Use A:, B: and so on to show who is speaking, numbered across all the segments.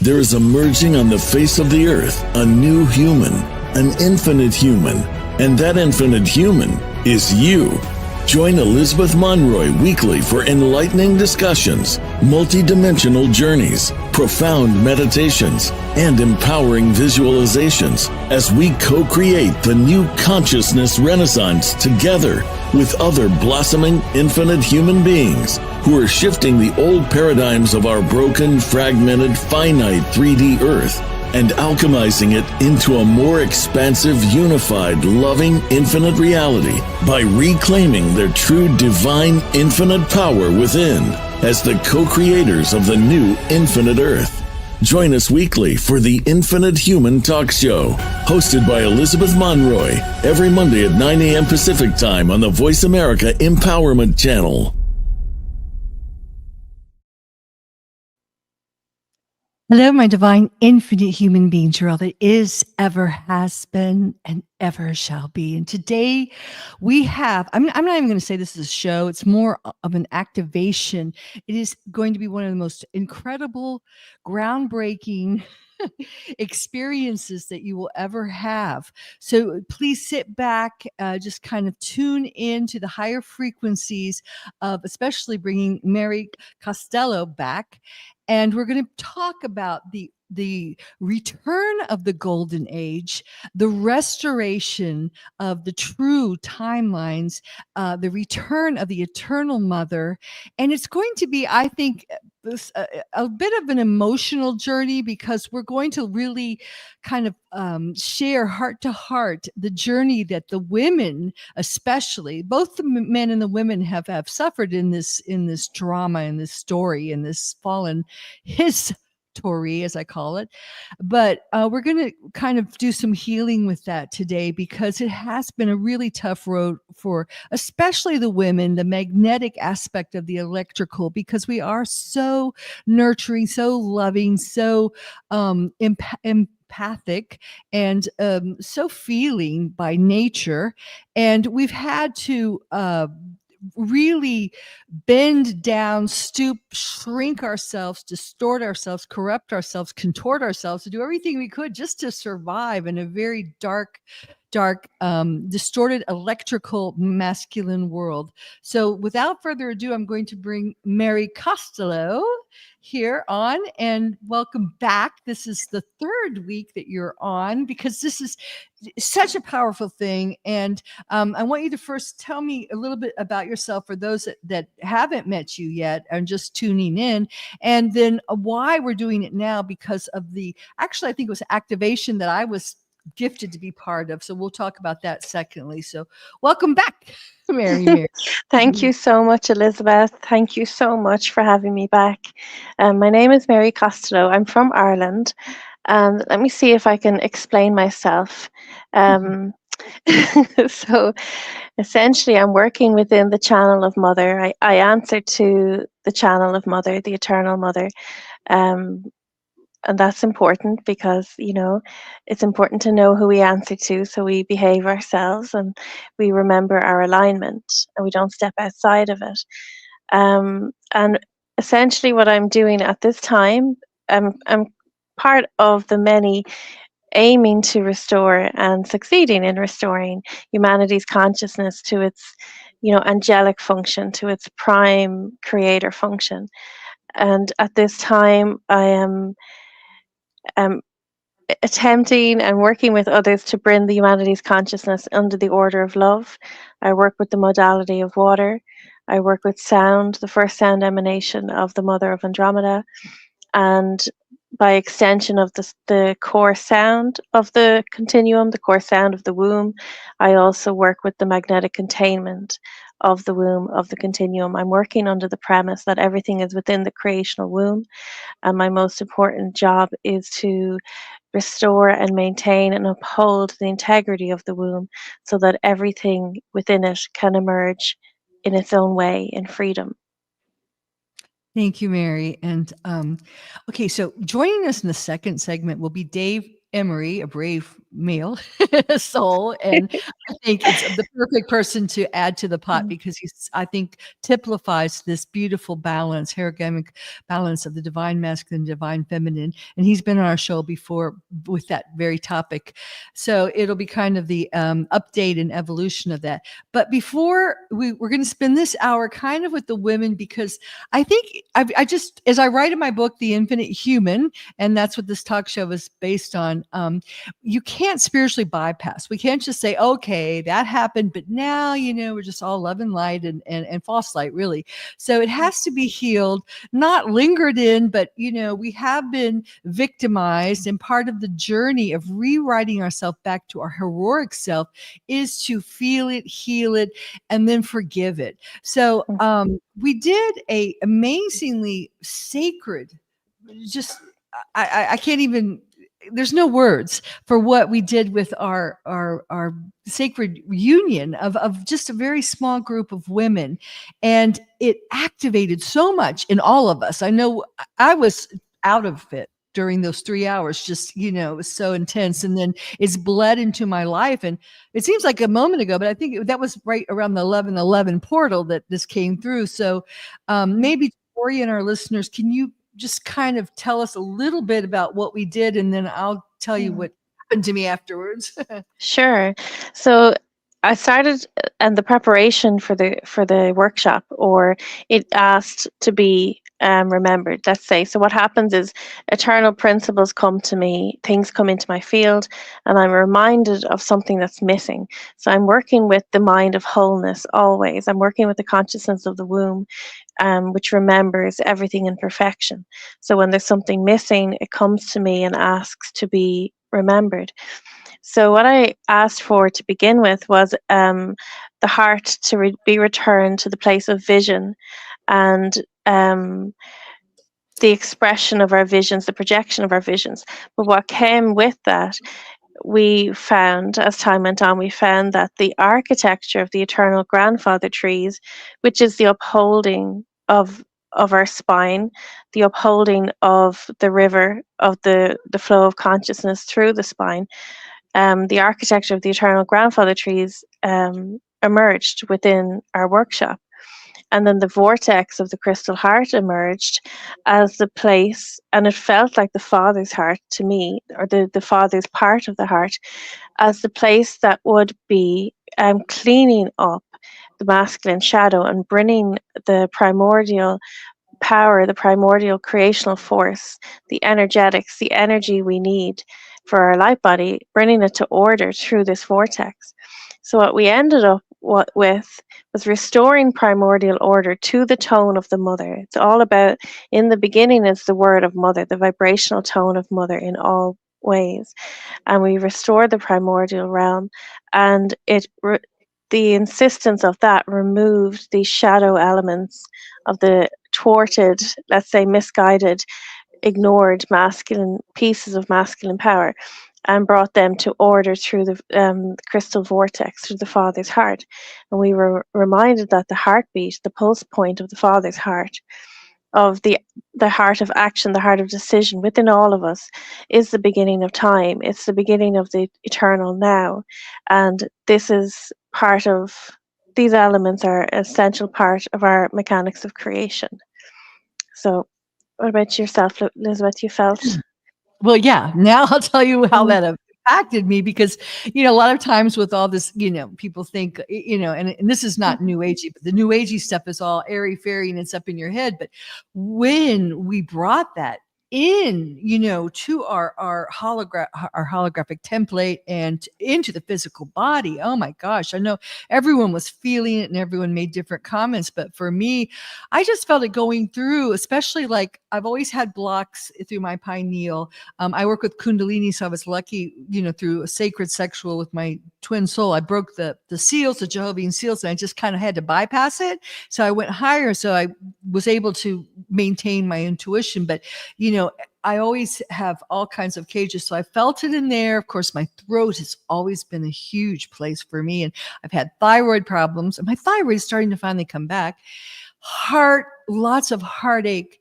A: There is emerging on the face of the earth a new human, an infinite human, and that infinite human is you. Join Elizabeth Monroy weekly for enlightening discussions, multidimensional journeys, profound meditations, and empowering visualizations as we co-create the new consciousness renaissance together with other blossoming infinite human beings who are shifting the old paradigms of our broken, fragmented, finite 3D Earth and alchemizing it into a more expansive, unified, loving, infinite reality by reclaiming their true divine, infinite power within as the co-creators of the new infinite Earth. Join us weekly for the Infinite Human Talk Show, hosted by Elizabeth Monroy, every Monday at 9 a.m. Pacific Time on the Voice America Empowerment Channel.
B: Hello, my divine, infinite human beings. You're all that is, ever has been, and ever shall be. And today we have, I'm not even going to say this is a show. It's more of an activation. It is going to be one of the most incredible, groundbreaking experiences that you will ever have. So please sit back, just kind of tune in to the higher frequencies of especially bringing Mary Costello back. And we're going to talk about the return of the golden age, the restoration of the true timelines, the return of the eternal mother. And it's going to be, I think, a bit of an emotional journey because we're going to really kind of share heart to heart the journey that the women, especially both the men and the women, have suffered in this drama, in this story, in this fallen HIS-tory, as I call it. But we're going to kind of do some healing with that today because it has been a really tough road for especially the women, the magnetic aspect of the electrical, because we are so nurturing, so loving, so empathic, and so feeling by nature. And we've had to really bend down, stoop, shrink ourselves, distort ourselves, corrupt ourselves, contort ourselves, to do everything we could just to survive in a very dark, distorted electrical masculine world. So without further ado, I'm going to bring Mary Costello here on, and welcome back. This is the third week that you're on because this is such a powerful thing. And I want you to first tell me a little bit about yourself for those that haven't met you yet and just tuning in, and then why we're doing it now because of actually, I think it was activation that I was gifted to be part of. So we'll talk about that secondly. So welcome back, Mary.
C: Thank you so much, Elizabeth. Thank you so much for having me back. My name is Mary Costello. I'm from Ireland. And let me see if I can explain myself. So essentially, I'm working within the channel of Mother. I answer to the channel of Mother, the eternal Mother. And that's important because, it's important to know who we answer to so we behave ourselves and we remember our alignment and we don't step outside of it. And essentially what I'm doing at this time, I'm part of the many aiming to restore and succeeding in restoring humanity's consciousness to its, angelic function, to its prime creator function. And at this time, I am attempting and working with others to bring the humanity's consciousness under the order of love. I work with the modality of water. I work with sound, the first sound emanation of the Mother of Andromeda, and by extension of the core sound of the continuum, the core sound of the womb. I also work with the magnetic containment of the womb, of the continuum. I'm working under the premise that everything is within the creational womb, and my most important job is to restore and maintain and uphold the integrity of the womb so that everything within it can emerge in its own way in freedom.
B: Thank you, Mary. And okay, so joining us in the second segment will be Dave Emory, a brave male soul, and I think it's the perfect person to add to the pot because he's, I think, typifies this beautiful balance, herogamic balance of the divine masculine, divine feminine. And he's been on our show before with that very topic. So it'll be kind of the update and evolution of that. But before we're going to spend this hour kind of with the women, because I think I just, as I write in my book, The Infinite Human, and that's what this talk show is based on, you can't spiritually bypass. We can't just say, okay, that happened, but now, we're just all love and light and false light, really. So it has to be healed, not lingered in, but, we have been victimized. And part of the journey of rewriting ourselves back to our heroic self is to feel it, heal it, and then forgive it. So we did a amazingly sacred, just, I can't even, there's no words for what we did with our sacred union of just a very small group of women. And it activated so much in all of us. I know I was out of it during those 3 hours, just, it was so intense. And then it's bled into my life. And it seems like a moment ago, but I think that was right around the 11/11 portal that this came through. So maybe to orient our listeners, can you just kind of tell us a little bit about what we did, and then I'll tell you what happened to me afterwards.
C: Sure. So I started, and the preparation for the workshop, or it asked to be remembered. Let's say. So what happens is eternal principles come to me, things come into my field, and I'm reminded of something that's missing. So I'm working with the mind of wholeness always. I'm working with the consciousness of the womb, which remembers everything in perfection. So when there's something missing, it comes to me and asks to be remembered. So what I asked for to begin with was the heart to be returned to the place of vision, and the expression of our visions, the projection of our visions. But what came with that, we found, as time went on, we found that the architecture of the eternal grandfather trees, which is the upholding of our spine, the upholding of the river, of the flow of consciousness through the spine, the architecture of the eternal grandfather trees emerged within our workshop. And then the vortex of the crystal heart emerged as the place, and it felt like the father's heart to me, or the father's part of the heart, as the place that would be cleaning up the masculine shadow and bringing the primordial power, the primordial creational force, the energetics, the energy we need for our light body, bringing it to order through this vortex. So what we ended up with was restoring primordial order to the tone of the mother. It's all about, in the beginning is the word of mother, the vibrational tone of mother in all ways. And we restored the primordial realm, and the insistence of that removed the shadow elements of the thwarted, let's say misguided, ignored masculine pieces of masculine power, and brought them to order through the crystal vortex, through the father's heart. And we were reminded that the heartbeat, the pulse point of the father's heart, of the heart of action, the heart of decision within all of us, is the beginning of time. It's the beginning of the eternal now. And this is part of, these elements are an essential part of our mechanics of creation. So what about yourself, Elizabeth? You felt?
B: Well, yeah, now I'll tell you how that impacted me, because, a lot of times with all this, people think, and this is not new agey, but the new agey stuff is all airy fairy and it's up in your head. But when we brought that in, to our holographic template and into the physical body, oh my gosh, I know everyone was feeling it and everyone made different comments, but for me, I just felt it going through, especially like I've always had blocks through my pineal. I work with Kundalini, so I was lucky, through a sacred sexual with my twin soul. I broke the seals, the Jehovah's seals, and I just kind of had to bypass it. So I went higher, so I was able to maintain my intuition. But, I always have all kinds of cages. So I felt it in there. Of course, my throat has always been a huge place for me. And I've had thyroid problems, and my thyroid is starting to finally come back. Heart, lots of heartache.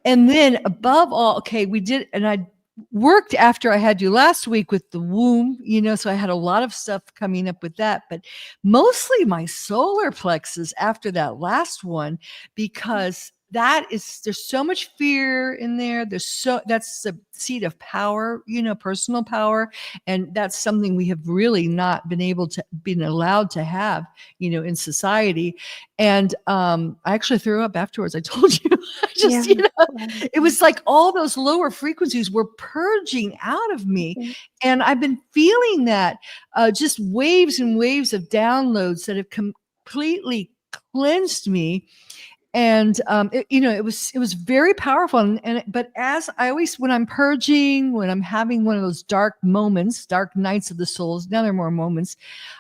B: And then above all, okay, we did, and I worked after I had you last week with the womb, so I had a lot of stuff coming up with that, but mostly my solar plexus after that last one, because there's so much fear in there. That's the seat of power, personal power. And that's something we have really not been allowed to have, in society. And I actually threw up afterwards. I told you, it was like all those lower frequencies were purging out of me.
C: Mm-hmm.
B: And I've been feeling that just waves and waves of downloads that have completely cleansed me. And it was very powerful. But as I always, when I'm purging, when I'm having one of those dark moments, dark nights of the souls, now there are more moments,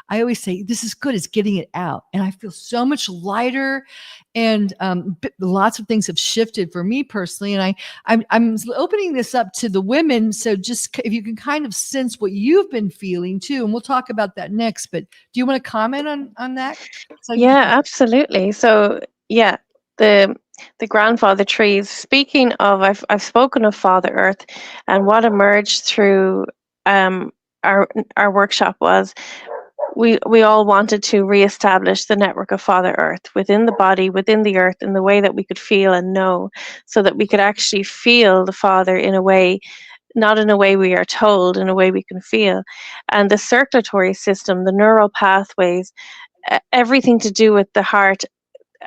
B: I always say, this is good. It's getting it out. And I feel so much lighter. And lots of things have shifted for me personally. And I'm opening this up to the women. So just if you can kind of sense what you've been feeling too, and we'll talk about that next. But do you want to comment on that?
C: Yeah, absolutely. So yeah, the grandfather trees. Speaking of, I've spoken of Father Earth, and what emerged through our workshop was we all wanted to reestablish the network of Father Earth within the body, within the earth, in the way that we could feel and know, so that we could actually feel the Father in a way, not in a way we are told, in a way we can feel. And the circulatory system, the neural pathways, everything to do with the heart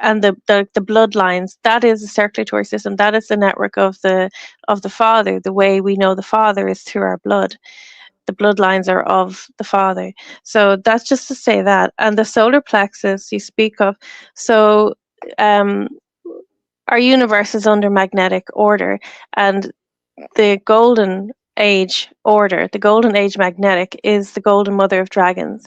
C: and the bloodlines, that is the circulatory system. That is the network of the Father. The way we know the Father is through our blood. The bloodlines are of the Father. So that's just to say that. And the solar plexus you speak of, so our universe is under magnetic order, and the golden age order, the golden age magnetic, is the golden mother of dragons.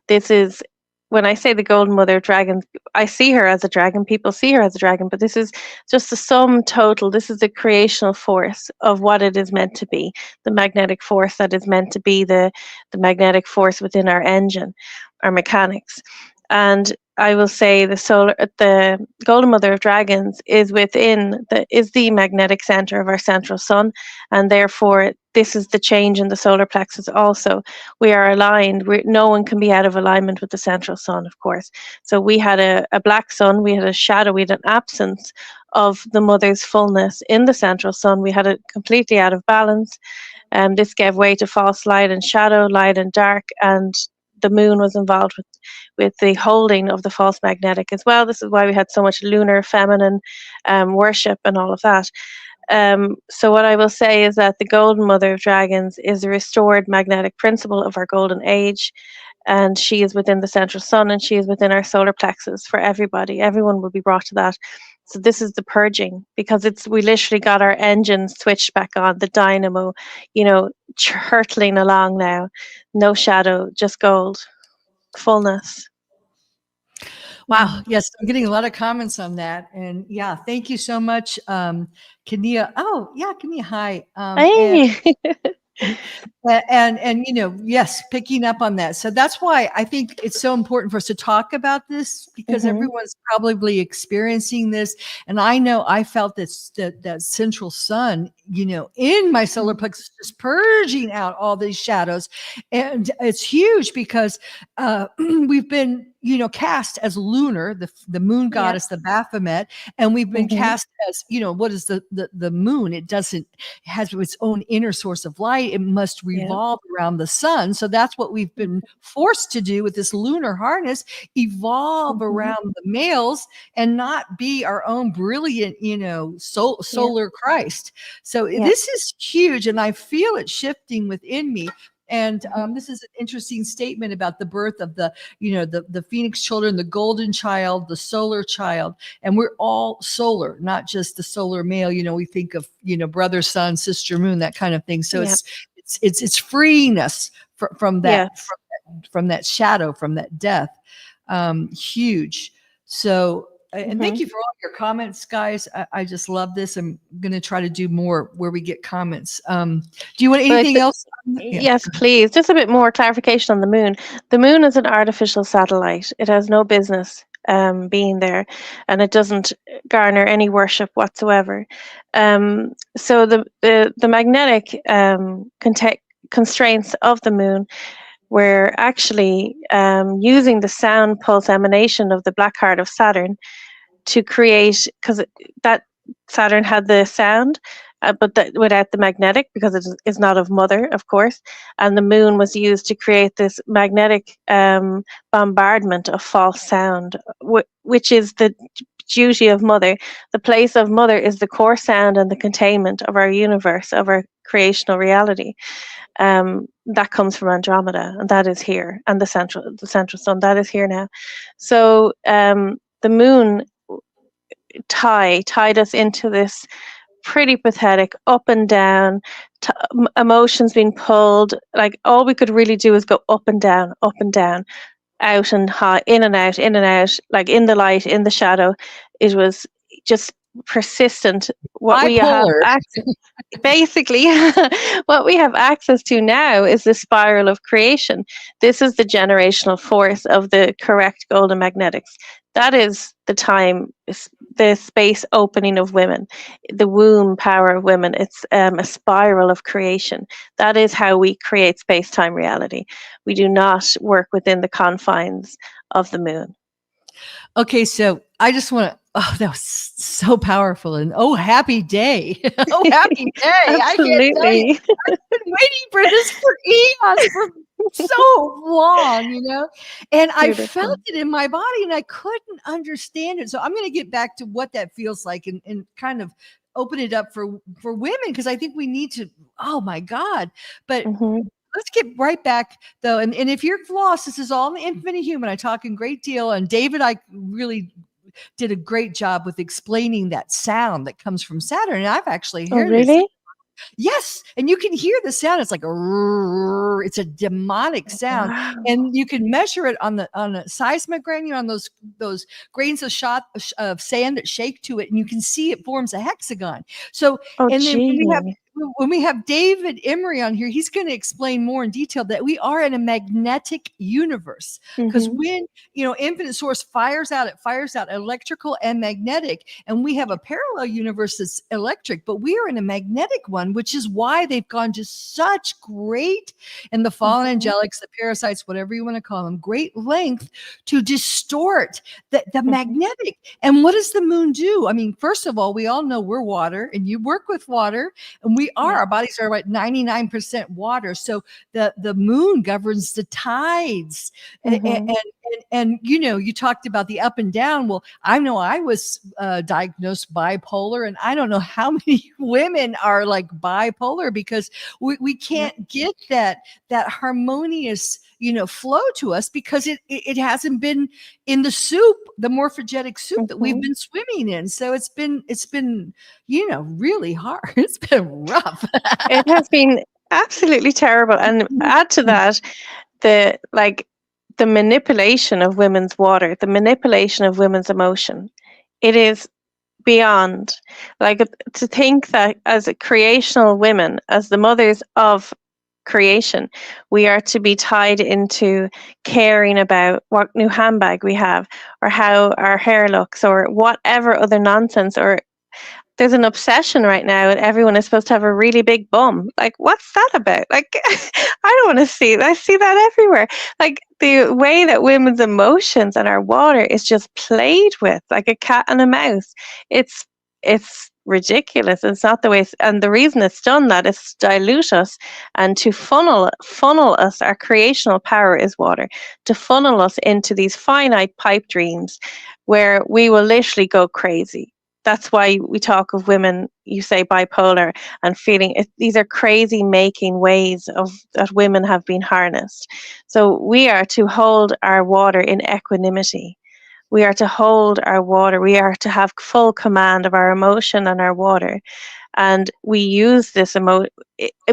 C: This is, when I say the golden mother of dragons, I see her as a dragon, people see her as a dragon, but this is just the sum total. This is the creational force of what it is meant to be, the magnetic force that is meant to be the magnetic force within our engine, our mechanics. And I will say the golden mother of dragons is is the magnetic center of our central sun, and therefore this is the change in the solar plexus also. We are aligned. No one can be out of alignment with the central sun, of course. So we had a black sun, we had a shadow, we had an absence of the mother's fullness in the central sun. We had it completely out of balance. This gave way to false light and shadow, light and dark, and the moon was involved with the holding of the false magnetic as well. This is why we had so much lunar feminine worship and all of that. So what I will say is that the golden mother of dragons is a restored magnetic principle of our golden age, and she is within the central sun, and she is within our solar plexus for everybody. Everyone will be brought to that. So this is the purging, because we literally got our engines switched back on, the dynamo, hurtling along now. No shadow, just gold, fullness.
B: Wow. Yes, I'm getting a lot of comments on that. And yeah, thank you so much, Kania. Oh, yeah, Kania, hi.
C: Hey.
B: And yes, picking up on that. So that's why I think it's so important for us to talk about this, because everyone's probably experiencing this. And I know I felt that central sun, in my solar plexus, just purging out all these shadows. And it's huge because we've been cast as lunar, the moon goddess, the Baphomet, and we've been cast as, what is the moon? It has its own inner source of light. It must revolve around the sun. So that's what we've been forced to do with this lunar harness, evolve around the males and not be our own brilliant, solar Christ. So this is huge, and I feel it shifting within me. And this is an interesting statement about the birth of the Phoenix children, the golden child, the solar child. And we're all solar, not just the solar male. We think of, brother, sun, sister, moon, that kind of thing. So it's freeing us from that, from that shadow, from that death. Huge. So, and thank you for all your comments, guys. I just love this. I'm going to try to do more where we get comments. Do you want anything else?
C: Yes, please. Just a bit more clarification on the moon. The moon is an artificial satellite. It has no business being there, and it doesn't garner any worship whatsoever. So the magnetic constraints of the moon were actually using the sound pulse emanation of the black heart of Saturn to create, because that Saturn had the sound, but without the magnetic, because it is not of mother, of course. And the moon was used to create this magnetic bombardment of false sound, which is the duty of mother. The place of mother is the core sound and the containment of our universe, of our creational reality. That comes from Andromeda, and that is here, and the central sun, that is here now. So the moon tied us into this pretty pathetic up and down, emotions being pulled. Like, all we could really do is go up and down, out and high, in and out, like in the light, in the shadow. It was just persistent. What we have basically what we have access to now is the spiral of creation. This is the generational force of the correct golden magnetics. That is the time, the space opening of women, the womb power of women. It's a spiral of creation. That is how we create space-time reality. We do not work within the confines of the moon.
B: Okay, so I just want to, that was so powerful, and happy day. Happy day.
C: Absolutely.
B: I can't tell you. I've been waiting for this for eons, for so long, and I felt it in my body and I couldn't understand it. So I'm going to get back to what that feels like and kind of open it up for women, because I think we need to, oh my God. But let's get right back though. And if you're lost, this is all in the infinite human. I talk a great deal, and David, I really did a great job with explaining that sound that comes from Saturn. And I've actually heard
C: really?
B: Yes, and you can hear the sound. It's like it's a demonic sound, and you can measure it on a seismogram, on those grains of sand that shake to it, and you can see it forms a hexagon. So, then when we have David Emory on here, he's going to explain more in detail that we are in a magnetic universe, because when infinite source fires out electrical and magnetic, and we have a parallel universe that's electric, but we are in a magnetic one, which is why they've gone to such great, and the fallen angelics, the parasites, whatever you want to call them, great length to distort the magnetic. And what does the moon do? I mean, first of all, we all know we're water, and you work with water, and our bodies are like 99% water. So the moon governs the tides. And you talked about the up and down. Well, I know I was diagnosed bipolar, and I don't know how many women are like bipolar, because we can't get that harmonious flow to us, because it hasn't been in the soup, the morphogenetic soup that we've been swimming in. So it's been really hard. It's been rough.
C: It has been absolutely terrible. And add to that the manipulation of women's water, the manipulation of women's emotion. It is beyond, to think that as a creational women, as the mothers of creation, we are to be tied into caring about what new handbag we have, or how our hair looks, or whatever other nonsense. Or there's an obsession right now, and everyone is supposed to have a really big bum. Like, what's that about? Like, I don't want to see it. I see that everywhere. Like, the way that women's emotions and our water is just played with like a cat and a mouse. It's ridiculous. It's not the way. And the reason it's done that is to dilute us and to funnel us. Our creational power is water, to funnel us into these finite pipe dreams where we will literally go crazy. That's why we talk of women, you say bipolar, and feeling it. These are crazy making ways that women have been harnessed. So we are to hold our water in equanimity. We are to hold our water. We are to have full command of our emotion and our water. And we use this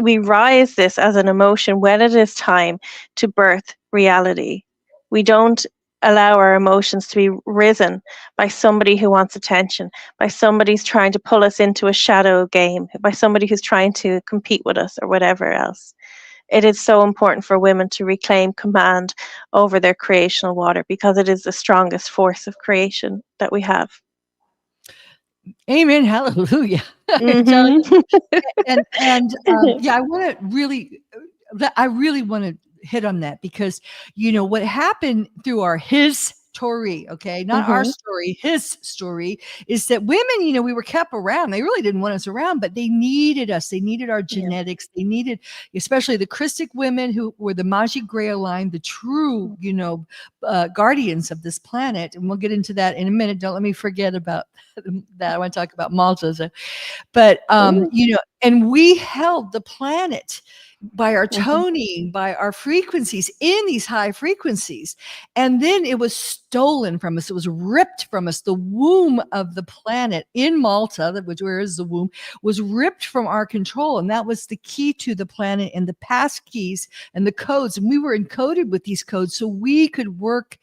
C: we rise this as an emotion when it is time to birth reality. We don't allow our emotions to be risen by somebody who wants attention, by somebody who's trying to pull us into a shadow game, by somebody who's trying to compete with us, or whatever else. it is so important for women to reclaim command over their creational water, because it is the strongest force of creation that we have.
B: Amen. Hallelujah. I tell you.
C: Mm-hmm.
B: Yeah, I really want to hit on that, because what happened through our his story, okay, not our
C: Mm-hmm.
B: story, his story, is that women, we were kept around. They really didn't want us around, but they needed us. They needed our
C: Yeah.
B: genetics. They needed, especially the Christic women who were the Magic Grail line, the true, guardians of this planet. And we'll get into that in a minute. Don't let me forget about that. I want to talk about Malta. But
C: Ooh.
B: and we held the planet by our
C: Mm-hmm.
B: toning, by our frequencies, in these high frequencies. And then it was stolen from us. It was ripped from us. The womb of the planet in Malta, where is the womb, was ripped from our control. And that was the key to the planet, and the pass keys and the codes. And we were encoded with these codes so we could work,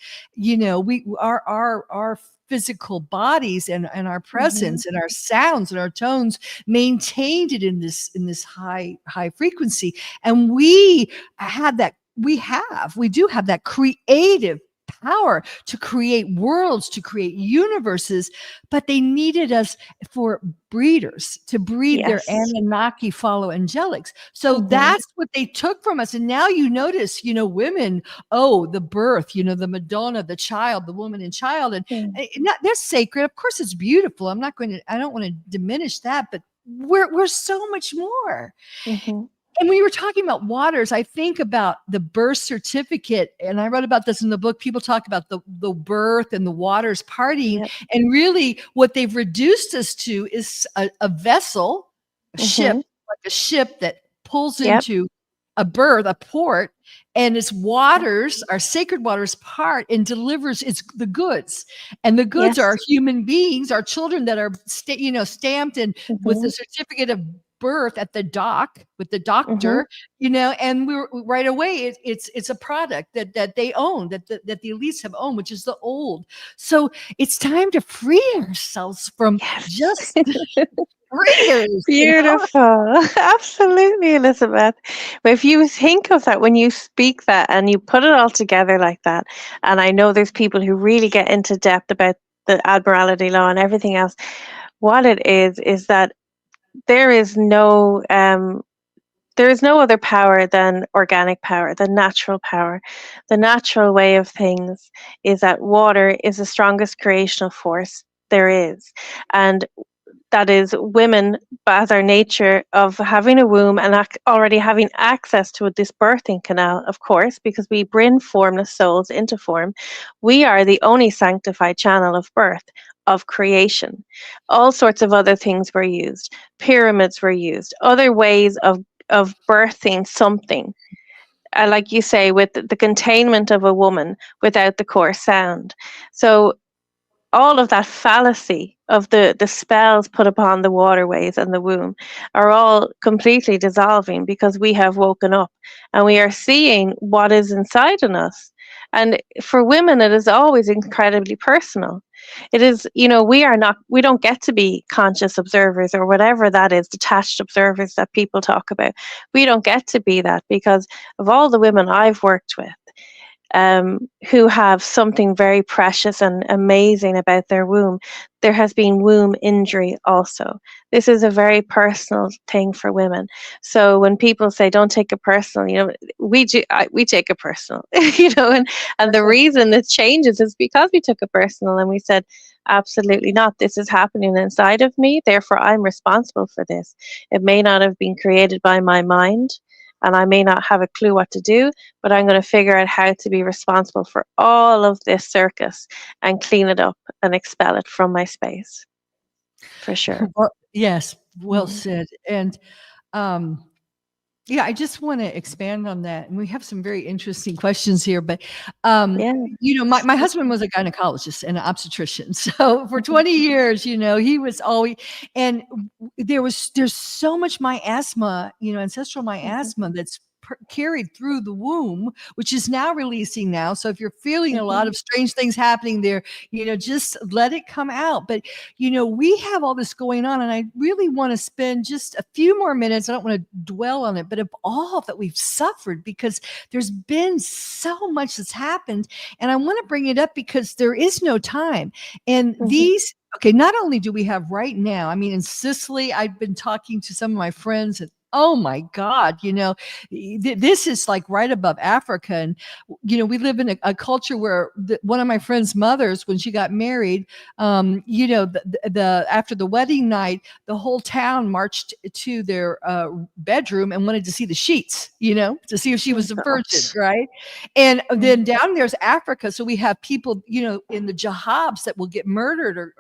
B: our physical bodies and our presence and our sounds and our tones maintained it in this high frequency. And we do have that creative power to create worlds, to create universes, but they needed us for breeders to breed their
C: Yes.
B: Anunnaki follow angelics. So that's what they took from us. And now you notice, women, the birth, the Madonna, the child, the woman and child, and they're sacred. Of course, it's beautiful. I don't want to diminish that, but we're so much more.
C: Mm-hmm.
B: And when you were talking about waters, I think about the birth certificate, and I wrote about this in the book. People talk about the birth and the waters partying,
C: Yep.
B: and really what they've reduced us to is a vessel, a ship, like a ship that pulls into a berth, a port, and its waters, our sacred waters, part and delivers the goods. And the goods are human beings, our children that are stamped and with the certificate of birth at the dock with the doctor, and we're right away it's a product that they own, that the elites have owned, which is the old. So it's time to free ourselves from just breeders.
C: Beautiful. Absolutely, Elizabeth. But if you think of that, when you speak that and you put it all together like that, and I know there's people who really get into depth about the admiralty law and everything else, what it is that there is no other power than organic power, the natural power. The natural way of things is that water is the strongest creational force there is. And that is women, as our nature of having a womb and already having access to this birthing canal, of course, because we bring formless souls into form. We are the only sanctified channel of birth, of creation. All sorts of other things were used. Pyramids were used. Other ways of birthing something. Like you say, with the containment of a woman without the core sound. So all of that fallacy of the spells put upon the waterways and the womb are all completely dissolving, because we have woken up and we are seeing what is inside in us. And for women, it is always incredibly personal. It is, we don't get to be conscious observers or whatever that is, detached observers that people talk about. We don't get to be that, because of all the women I've worked with, who have something very precious and amazing about their womb, there has been womb injury also. This is a very personal thing for women. So when people say don't take it personal, we take it personal, and the reason it changes is because we took it personal and we said, absolutely not. This is happening inside of me. Therefore, I'm responsible for this. It may not have been created by my mind, and I may not have a clue what to do, but I'm going to figure out how to be responsible for all of this circus and clean it up and expel it from my space. For sure.
B: Well, yes, well said. And I just want to expand on that. And we have some very interesting questions here. But, my husband was a gynecologist and an obstetrician. So for 20 years, he was always, and there's so much miasma, ancestral miasma that's carried through the womb, which is now releasing now. So if you're feeling a lot of strange things happening there, just let it come out. But, we have all this going on, and I really want to spend just a few more minutes. I don't want to dwell on it, but of all that we've suffered, because there's been so much that's happened. And I want to bring it up because there is no time. And not only do we have right now, I mean, in Sicily, I've been talking to some of my friends, and oh my God, this is like right above Africa. And, we live in a culture where one of my friend's mothers, when she got married, after the wedding night, the whole town marched to their bedroom and wanted to see the sheets, to see if she was a virgin, right? And then down there's Africa. So we have people, in the jihadis that will get murdered or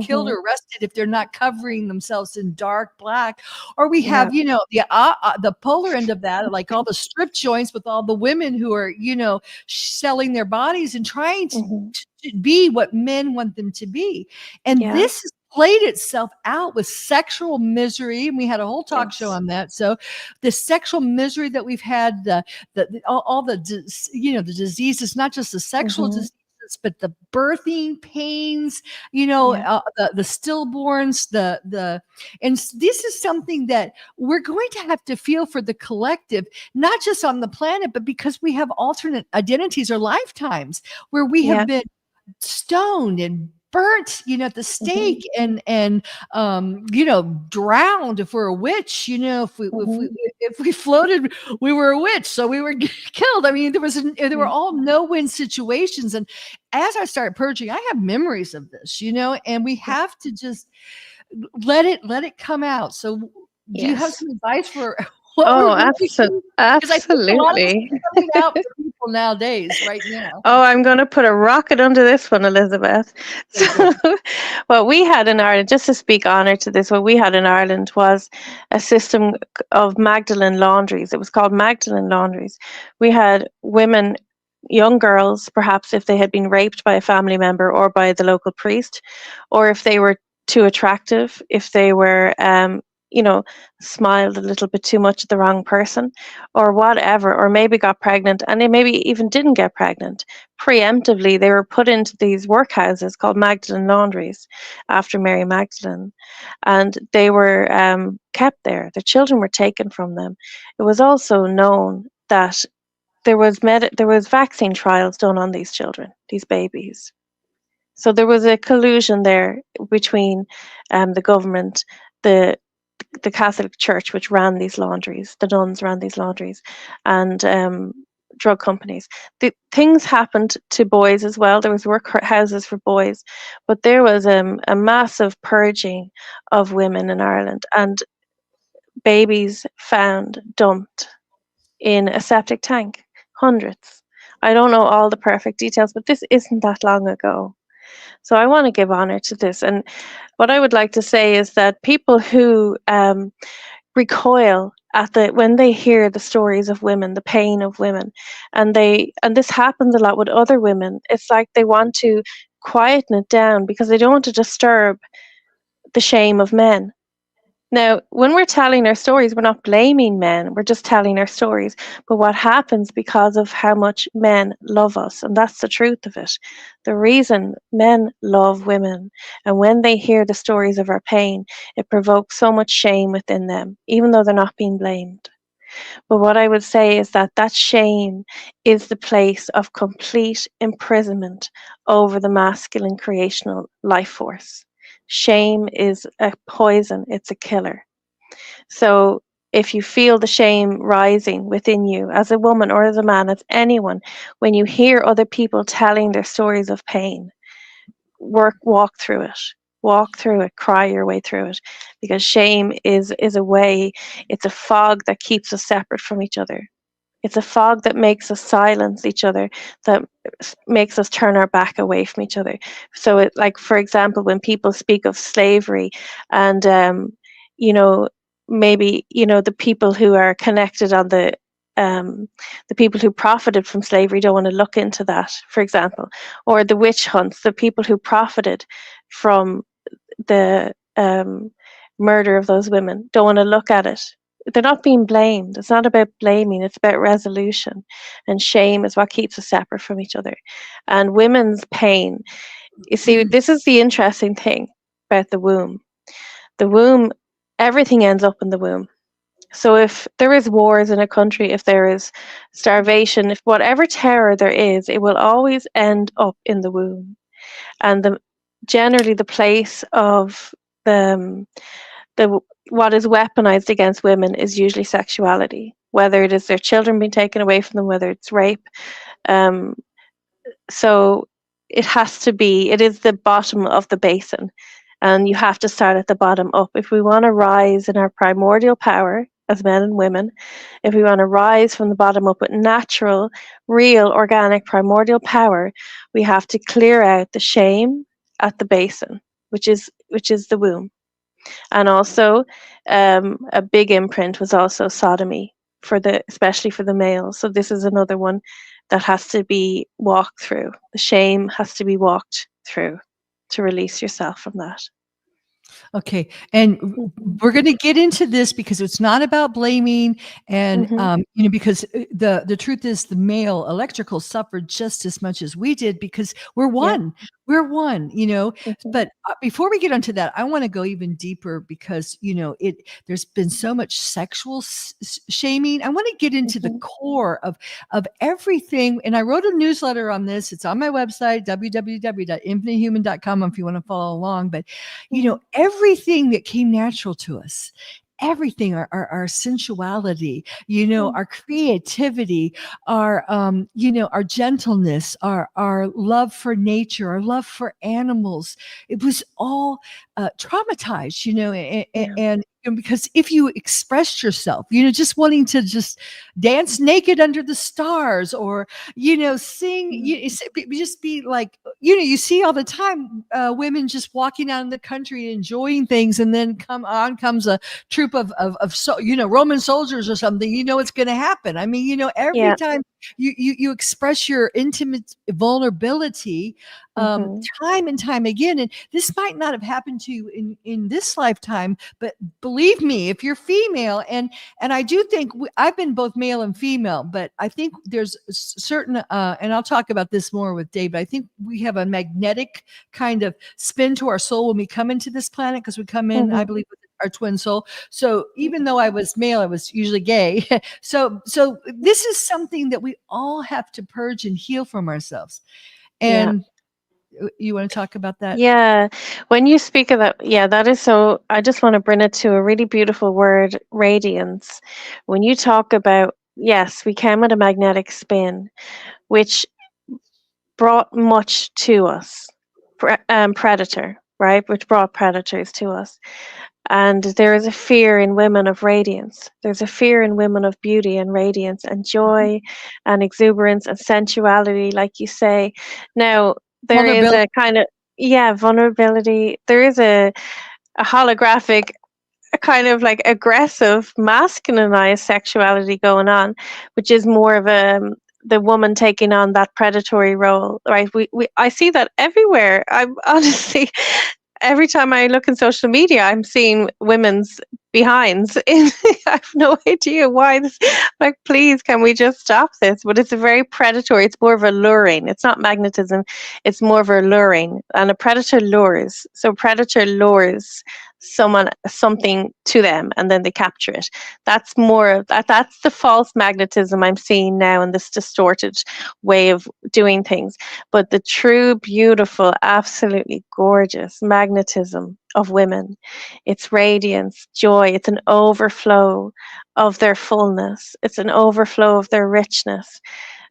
B: killed or arrested if they're not covering themselves in dark black. Or we have, the polar end of that, like all the strip joints with all the women who are, selling their bodies and trying to be what men want them to be. And this has played itself out with sexual misery. And we had a whole talk show on that. So the sexual misery that we've had, all the diseases, not just the sexual disease, but the birthing pains, the stillborns, and this is something that we're going to have to feel for the collective, not just on the planet, but because we have alternate identities or lifetimes where we have been stoned and burnt, at the stake, and drowned if we're a witch. If we floated, we were a witch, so we were killed. I mean, there were all no-win situations. And as I started purging, I have memories of this, and we have to just let it come out. So, do you have some advice for?
C: Absolutely.
B: Coming out for people nowadays, right now.
C: I'm going to put a rocket under this one, Elizabeth. So, what we had in Ireland, just to speak honor to this, what we had in Ireland was a system of Magdalene laundries. It was called Magdalene laundries. We had women, young girls, perhaps if they had been raped by a family member or by the local priest, or if they were too attractive, if they were smiled a little bit too much at the wrong person or whatever, or maybe got pregnant, and they maybe even didn't get pregnant. Preemptively, they were put into these workhouses called Magdalene laundries after Mary Magdalene, and they were kept there. Their children were taken from them. It was also known that there was vaccine trials done on these children, these babies. So there was a collusion there between the government, the Catholic Church, which ran these laundries, the nuns ran these laundries, and drug companies. Things happened to boys as well. There was workhouses for boys, but there was a massive purging of women in Ireland, and babies found dumped in a septic tank, hundreds. I don't know all the perfect details, but this isn't that long ago. So I want to give honor to this. And what I would like to say is that people who recoil at when they hear the stories of women, the pain of women, and this happens a lot with other women, it's like they want to quieten it down because they don't want to disturb the shame of men. Now, when we're telling our stories, we're not blaming men, we're just telling our stories. But what happens because of how much men love us, and that's the truth of it. The reason men love women, and when they hear the stories of our pain, it provokes so much shame within them, even though they're not being blamed. But what I would say is that shame is the place of complete imprisonment over the masculine creational life force. Shame is a poison, it's a killer. So if you feel the shame rising within you as a woman or as a man, as anyone, when you hear other people telling their stories of pain, walk through it, cry your way through it, because shame is a way, it's a fog that keeps us separate from each other. It's a fog that makes us silence each other, that makes us turn our back away from each other. So it, like, for example, when people speak of slavery and, maybe, the people who are connected on the people who profited from slavery don't want to look into that, for example, or the witch hunts, the people who profited from the murder of those women don't want to look at it. they're not being blamed. It's not about blaming, it's about resolution. And shame is what keeps us separate from each other. And women's pain, you see, this is the interesting thing about the womb. The womb, everything ends up in the womb. So if there is wars in a country, if there is starvation, if whatever terror there is, it will always end up in the womb. And generally the place of the what is weaponized against women is usually sexuality, whether it is their children being taken away from them, whether it's rape. So it has to be, it is the bottom of the basin, and you have to start at the bottom up. If we want to rise in our primordial power as men and women, if we want to rise from the bottom up with natural, real, organic, primordial power, we have to clear out the shame at the basin, which is the womb. And also, a big imprint was also sodomy, especially for the males. So this is another one that has to be walked through. The shame has to be walked through to release yourself from that.
B: Okay. And we're going to get into this because it's not about blaming. And, because the truth is the male electrical suffered just as much as we did because we're one. Yeah. We're one, but before we get onto that, I want to go even deeper because, there's been so much sexual shaming. I want to get into the core of everything. And I wrote a newsletter on this. It's on my website, www.infinitehuman.com, if you want to follow along. But, everything that came natural to us, everything, our sensuality, our creativity, our gentleness, our love for nature, our love for animals, it was all traumatized, and because if you expressed yourself, just wanting to just dance naked under the stars or, sing, just be like, you see all the time women just walking out in the country enjoying things, and then comes a troop of Roman soldiers or something, it's going to happen. I mean, every time you express your intimate vulnerability, time and time again, and this might not have happened to you in this lifetime, but believe me, if you're female, and I do think I've been both male and female, but I think there's certain, and I'll talk about this more with Dave, but I think we have a magnetic kind of spin to our soul when we come into this planet, because we come in, I believe, with our twin soul. So even though I was male, I was usually gay. So this is something that we all have to purge and heal from ourselves. And you want to talk about that?
C: Yeah. When you speak of that, that is so, I just want to bring it to a really beautiful word, radiance. When you talk about, yes, we came with a magnetic spin, which brought much to us, predator, right? Which brought predators to us. And there is a fear in women of radiance. There's a fear in women of beauty and radiance and joy and exuberance and sensuality, like you say. Now, there is a kind of, vulnerability. There is a holographic, a kind of like aggressive, masculinized sexuality going on, which is more of the woman taking on that predatory role, right? I see that everywhere. I'm honestly, every time I look in social media, I'm seeing women's behinds. I have no idea why. Like, please, can we just stop this? But it's a very predatory. It's more of a luring. It's not magnetism. It's more of a luring. And a predator lures. So predator lures something to them, and then they capture it. That's more of that. That's the false magnetism I'm seeing now in this distorted way of doing things. But the true, beautiful, absolutely gorgeous magnetism of women, it's radiance, joy, it's an overflow of their fullness, it's an overflow of their richness.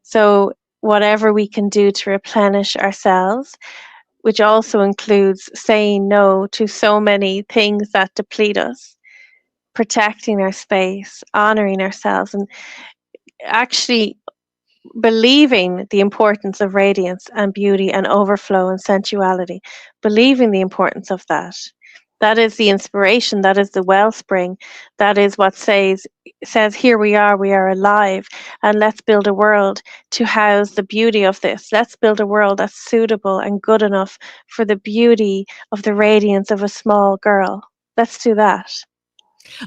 C: So whatever we can do to replenish ourselves, which also includes saying no to so many things that deplete us, protecting our space, honoring ourselves, and actually believing the importance of radiance and beauty and overflow and sensuality, believing the importance of that. That is the inspiration, that is the wellspring, that is what says, here we are alive, and let's build a world to house the beauty of this. Let's build a world that's suitable and good enough for the beauty of the radiance of a small girl. Let's do that.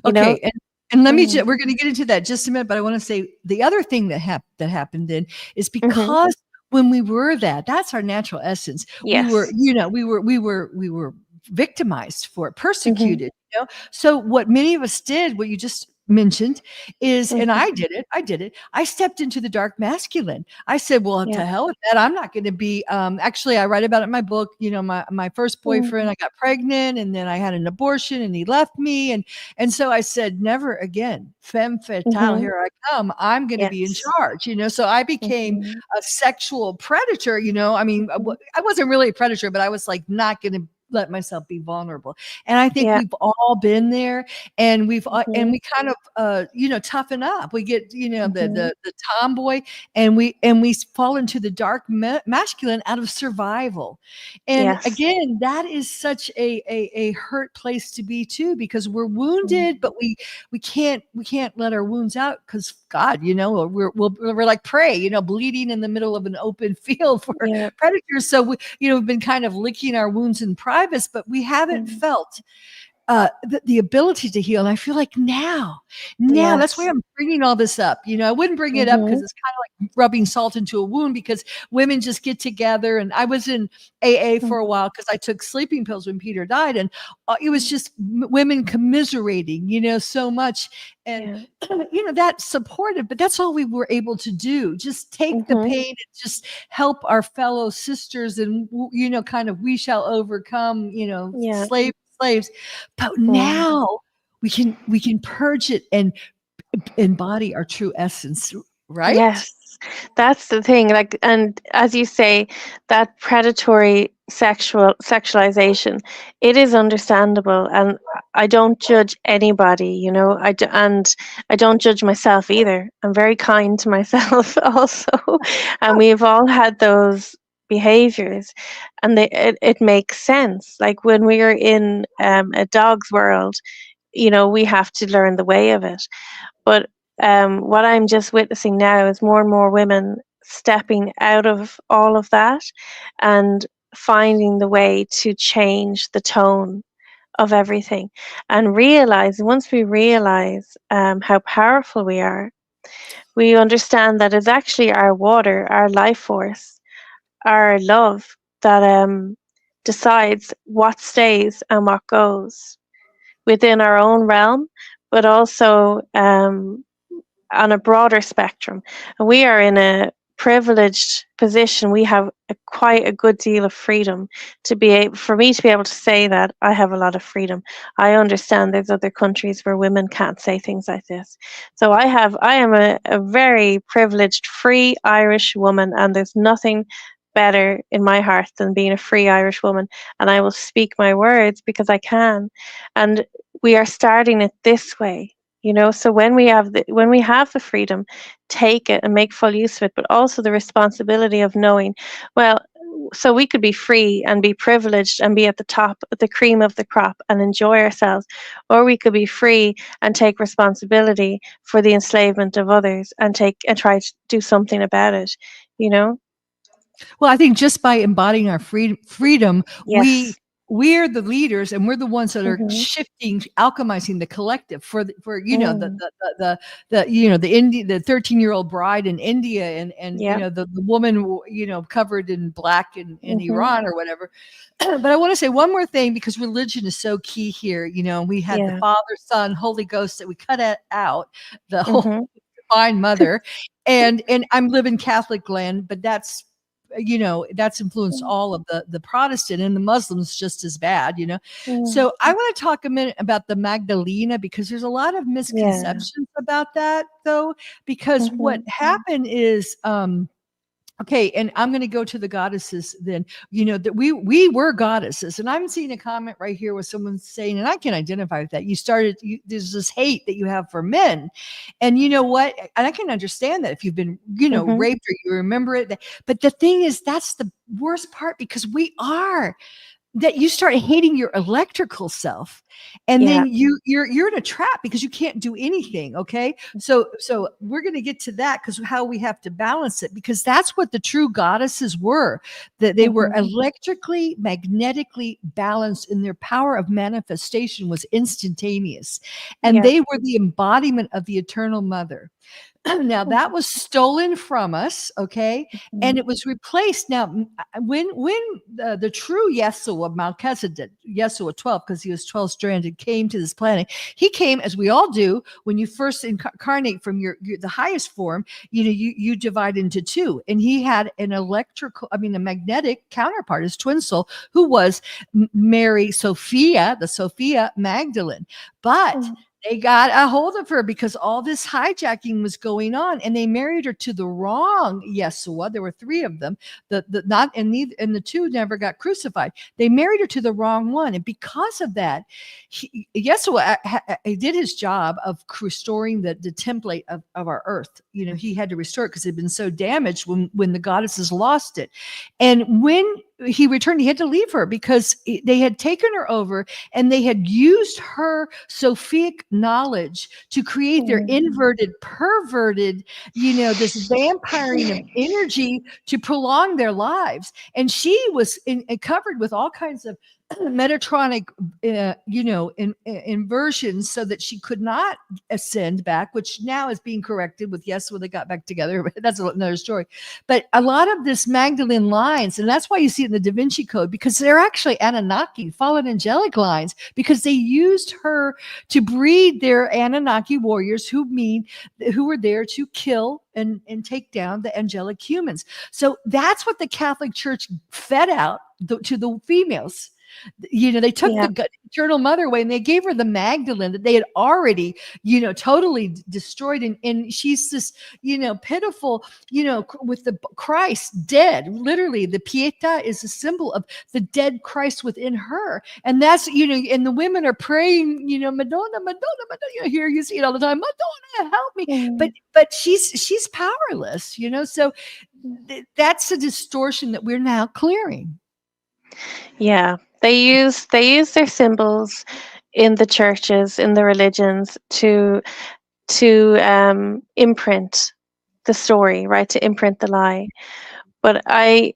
B: Okay. And let me
C: Mm.
B: we're going to get into that just a minute, but I want to say the other thing that happened then is
C: Mhm.
B: because when we were that's our natural essence. We were,
C: Yes.
B: we were victimized for it,
C: Mhm.
B: persecuted, So what many of us did, what you just mentioned is, and
C: Mhm.
B: I did it. I stepped into the dark masculine. I said, well,
C: Yeah.
B: to hell with that. I'm not going to be, actually, I write about it in my book, my first
C: Mm.
B: boyfriend, I got pregnant and then I had an abortion and he left me. And so I said, never again, femme fatale,
C: Mhm.
B: here I come. I'm going to be in
C: Yes.
B: charge, So I became
C: Mhm.
B: a sexual predator, I mean,
C: Mhm.
B: I wasn't really a predator, but I was like not going to let myself be vulnerable. And I think
C: Yeah.
B: we've all been there, and
C: Mhm.
B: we kind of toughen up. We get
C: Mhm.
B: the tomboy, and we fall into the dark masculine out of survival. And
C: Yes.
B: again, that is such a hurt place to be too, because we're
C: Mm.
B: wounded, but we can't let our wounds out, because God, we're like prey, bleeding in the middle of an open field for
C: Yeah.
B: predators. So we've been kind of licking our wounds in private, but we haven't
C: Mm.
B: felt the ability to heal. And I feel like now that's why
C: Yes.
B: I'm bringing all this up. I wouldn't bring it up because
C: Mhm.
B: it's kind of like rubbing salt into a wound, because women just get together. And I was in AA
C: Mm.
B: for a while because I took sleeping pills when Peter died, and it was just women commiserating, so much. And
C: Yeah.
B: that's supportive, but that's all we were able to do. Just take the
C: Mhm.
B: pain and just help our fellow sisters, and kind of, we shall overcome,
C: Yeah.
B: slaves. But
C: Mm.
B: now we can purge it and embody our true essence, right?
C: Yes, that's the thing. Like, and as you say, that predatory sexualization, it is understandable, and I don't judge anybody. And I don't judge myself either. I'm very kind to myself also, and we've all had those behaviors, and it makes sense. Like when we are in a dog's world, we have to learn the way of it. But what I'm just witnessing now is more and more women stepping out of all of that and finding the way to change the tone of everything, and once we realize how powerful we are, we understand that it's actually our water, our life force, our love that decides what stays and what goes within our own realm, but also on a broader spectrum. And we are in a privileged position. We have quite a good deal of freedom for me to be able to say that I have a lot of freedom. I understand there's other countries where women can't say things like this. So I am a very privileged, free Irish woman, and there's nothing better in my heart than being a free Irish woman. And I will speak my words because I can. And we are starting it this way. So when we have the freedom, take it and make full use of it, but also the responsibility of knowing, well, so we could be free and be privileged and be at the top, the cream of the crop, and enjoy ourselves, or we could be free and take responsibility for the enslavement of others and try to do something about it. you know
B: Well, I think just by embodying our freedom,
C: yes.
B: we're the leaders, and we're the ones that are
C: Hmm.
B: shifting, alchemizing the collective for
C: Mm.
B: the 13-year-old bride in India, and
C: Yeah.
B: the woman covered in black in
C: Hmm.
B: Iran or whatever. But I want to say one more thing, because religion is so key here. We had the
C: Yeah.
B: Father, Son, Holy Ghost that we cut out, the whole
C: Hmm.
B: Divine Mother, and I'm living Catholic land, but that's influenced all of the Protestant, and the Muslims just as bad.
C: Mm.
B: So I want to talk a minute about the Magdalena, because there's a lot of
C: Yeah.
B: misconceptions about that, though, because what
C: Hmm.
B: happened is, okay, and I'm going to go to the goddesses then. That we were goddesses, and I'm seeing a comment right here with someone saying, and I can identify with that. There's this hate that you have for men, and you know what? And I can understand that if you've been
C: Hmm.
B: raped, or you remember it. But the thing is, that's the worst part, because we are that you start hating your electrical self, and
C: Yeah.
B: then you're in a trap because you can't do anything. Okay, so we're going to get to that, because how we have to balance it, because that's what the true goddesses were, that they were electrically, magnetically balanced, and their power of manifestation was instantaneous, and
C: Yeah.
B: they were the embodiment of the eternal mother. Now that was stolen from us, okay, and it was replaced. Now, when the true Yeshua, Melchizedek, Yeshua 12, because he was 12 stranded, came to this planet, he came, as we all do, when you first incarnate from the highest form. You divide into two, and he had a magnetic counterpart, his twin soul, who was Mary Sophia, the Sophia Magdalene, but they got a hold of her because all this hijacking was going on, and they married her to the wrong Yeshua. There were three of them. The two never got crucified. They married her to the wrong one, and because of that, Yeshua did his job of restoring the template of our earth. He had to restore it because it had been so damaged when the goddesses lost it, and when he returned, he had to leave her because they had taken her over, and they had used her Sophic knowledge to create their inverted, perverted, this vampiring of energy to prolong their lives. And she was covered with all kinds of Metatronic, inversions, so that she could not ascend back, which now is being corrected with Yeshua. They got back together, but that's another story. But a lot of this Magdalene lines, and that's why you see it in the Da Vinci Code, because they're actually Anunnaki, fallen angelic lines, because they used her to breed their Anunnaki warriors who were there to kill and take down the angelic humans. So that's what the Catholic Church fed out to the females. They took the eternal mother away, and they gave her the Magdalene that they had already, totally destroyed. And she's this, pitiful, with the Christ dead. Literally, the Pietà is a symbol of the dead Christ within her. And that's, and the women are praying, Madonna, Madonna, Madonna. Here you see it all the time. Madonna, help me. But she's powerless, so that's a distortion that we're now clearing.
C: Yeah. They use their symbols in the churches, in the religions, to imprint the story, right? To imprint the lie. But I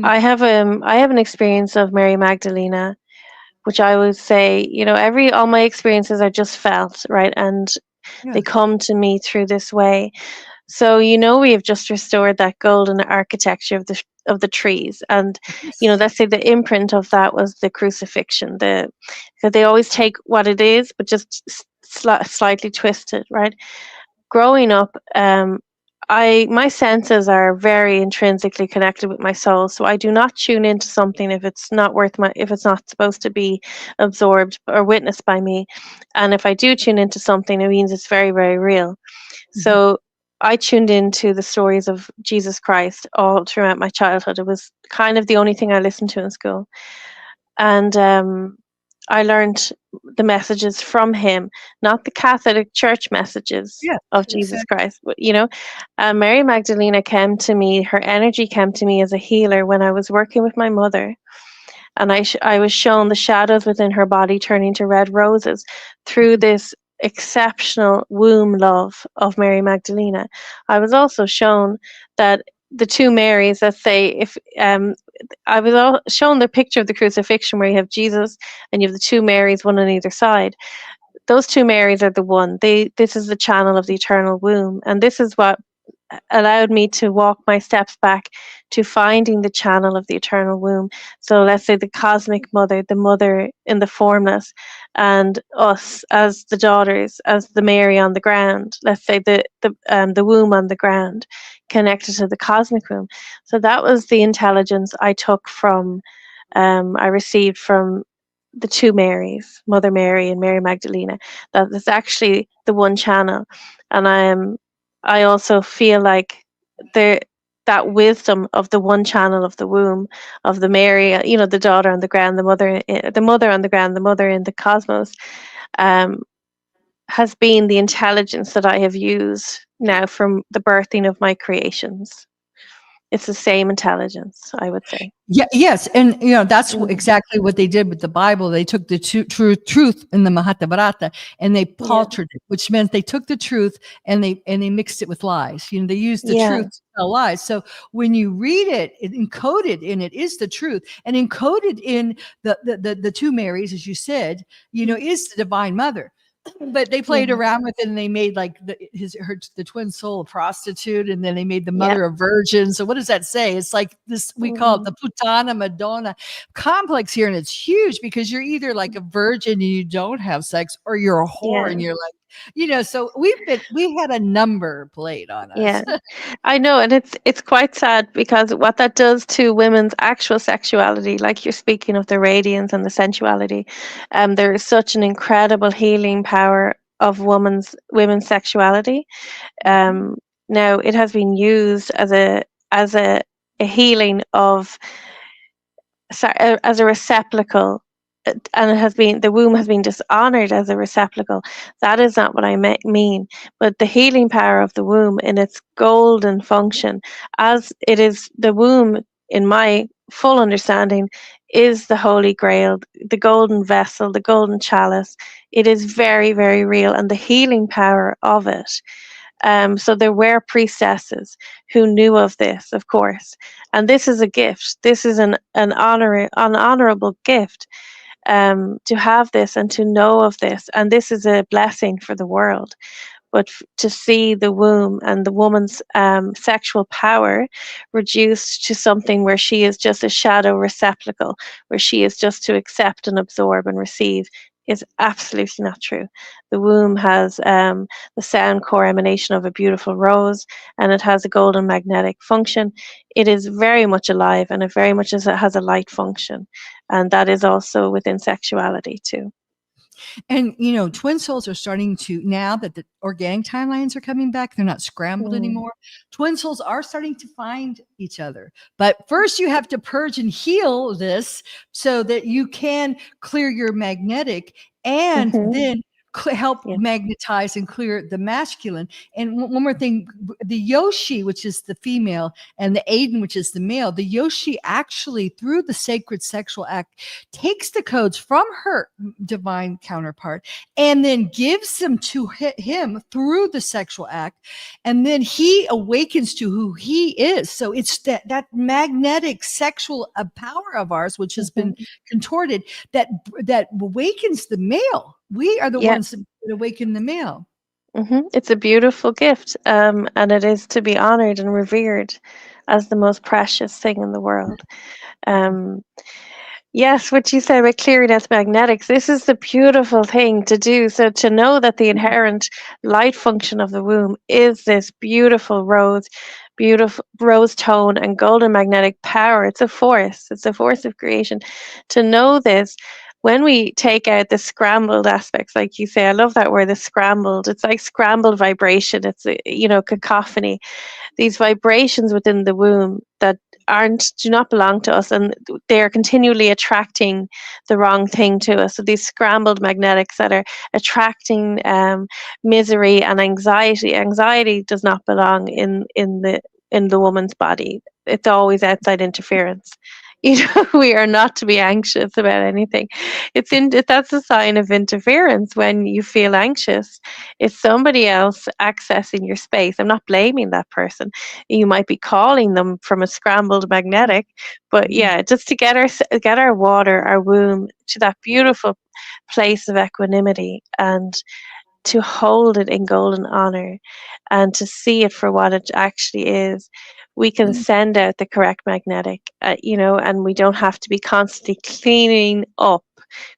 C: have an experience of Mary Magdalena, which I would say, all my experiences are just felt, right? And they come to me through this way. So we have just restored that golden architecture of the trees, and let's say the imprint of that was the crucifixion. Because they always take what it is, but just slightly twist it, right? Growing up, my senses are very intrinsically connected with my soul, so I do not tune into something if it's not supposed to be absorbed or witnessed by me, and if I do tune into something, it means it's very, very real. So I tuned into the stories of Jesus Christ all throughout my childhood. It was kind of the only thing I listened to in school. And I learned the messages from him, not the Catholic Church messages of Jesus Christ. Mary Magdalena came to me, her energy came to me as a healer when I was working with my mother. And I was shown the shadows within her body turning to red roses through this exceptional womb love of Mary Magdalena. I was also shown that the two Marys, let's say, if I was shown the picture of the crucifixion where you have Jesus and you have the two Marys, one on either side. Those two Marys are the one. This is the channel of the eternal womb, and this is what allowed me to walk my steps back to finding the channel of the eternal womb. So let's say the cosmic mother, the mother in the formless, and us as the daughters, as the Mary on the ground. Let's say the womb on the ground, connected to the cosmic womb. So that was the intelligence I took from, I received from the two Marys, Mother Mary and Mary Magdalena. That is actually the one channel, and I also feel like that wisdom of the one channel of the womb of the Mary, the daughter on the ground, the mother on the ground, the mother in the cosmos, has been the intelligence that I have used now from the birthing of my creations. It's the same intelligence, I would say.
B: Yeah, yes, and that's
C: Mm.
B: exactly what they did with the Bible. They took the truth in the Mahabharata and they
C: Yeah.
B: paltered it, which meant they took the truth and they mixed it with lies. They used the
C: Yeah.
B: truth to tell lies. So when you read it, encoded in it is the truth, and encoded in the two Marys, as you said, is the Divine Mother. But they played
C: Yeah.
B: around with it, and they made like the twin soul a prostitute, and then they made the
C: Yeah.
B: mother a virgin. So what does that say? It's like this, we call it the Putana Madonna complex here, and it's huge because you're either like a virgin and you don't have sex, or you're a whore
C: Yeah.
B: and you're like, so we had a number played on us.
C: Yeah, I know, and it's quite sad because what that does to women's actual sexuality, like you're speaking of the radiance and the sensuality, there is such an incredible healing power of women's sexuality. Now it has been used as a healing of as a receptacle, and the womb has been dishonored as a receptacle. That is not what I mean, but the healing power of the womb in its golden function, as it is the womb, in my full understanding, is the Holy Grail, the golden vessel, the golden chalice. It is very, very real, and the healing power of it. So there were priestesses who knew of this, of course, and this is a gift. This is an honorable gift, to have this and to know of this, and this is a blessing for the world. But to see the womb and the woman's sexual power reduced to something where she is just a shadow receptacle, where she is just to accept and absorb and receive, is absolutely not true. The womb has the sound core emanation of a beautiful rose, and it has a golden magnetic function. It is very much alive, and it very much has a light function, and that is also within sexuality too.
B: And twin souls are starting to, now that the organic timelines are coming back, they're not scrambled anymore. Twin souls are starting to find each other. But first you have to purge and heal this so that you can clear your magnetic, and then help
C: Yeah.
B: magnetize and clear the masculine. And one more thing, the Yoshi, which is the female, and the Aiden, which is the male, the Yoshi actually, through the sacred sexual act, takes the codes from her divine counterpart and then gives them to him through the sexual act, and then he awakens to who he is. So it's that magnetic sexual power of ours, which has been contorted, that awakens the male. We are the ones that awaken the male.
C: It's a beautiful gift, and it is to be honored and revered as the most precious thing in the world. Yes, what you said about clearing as magnetics, this is the beautiful thing to do. So to know that the inherent light function of the womb is this beautiful rose tone and golden magnetic power. It's a force. It's a force of creation. To know this, when we take out the scrambled aspects, like you say, I love that word, the scrambled. It's like scrambled vibration. It's cacophony. These vibrations within the womb that do not belong to us, and they are continually attracting the wrong thing to us. So these scrambled magnetics that are attracting misery and anxiety. Anxiety does not belong in the woman's body. It's always outside interference. We are not to be anxious about anything. That's a sign of interference when you feel anxious. It's somebody else accessing your space. I'm not blaming that person. You might be calling them from a scrambled magnetic, but yeah, just to get our water, our womb, to that beautiful place of equanimity, and to hold it in golden honor, and to see it for what it actually is. We can send out the correct magnetic, and we don't have to be constantly cleaning up.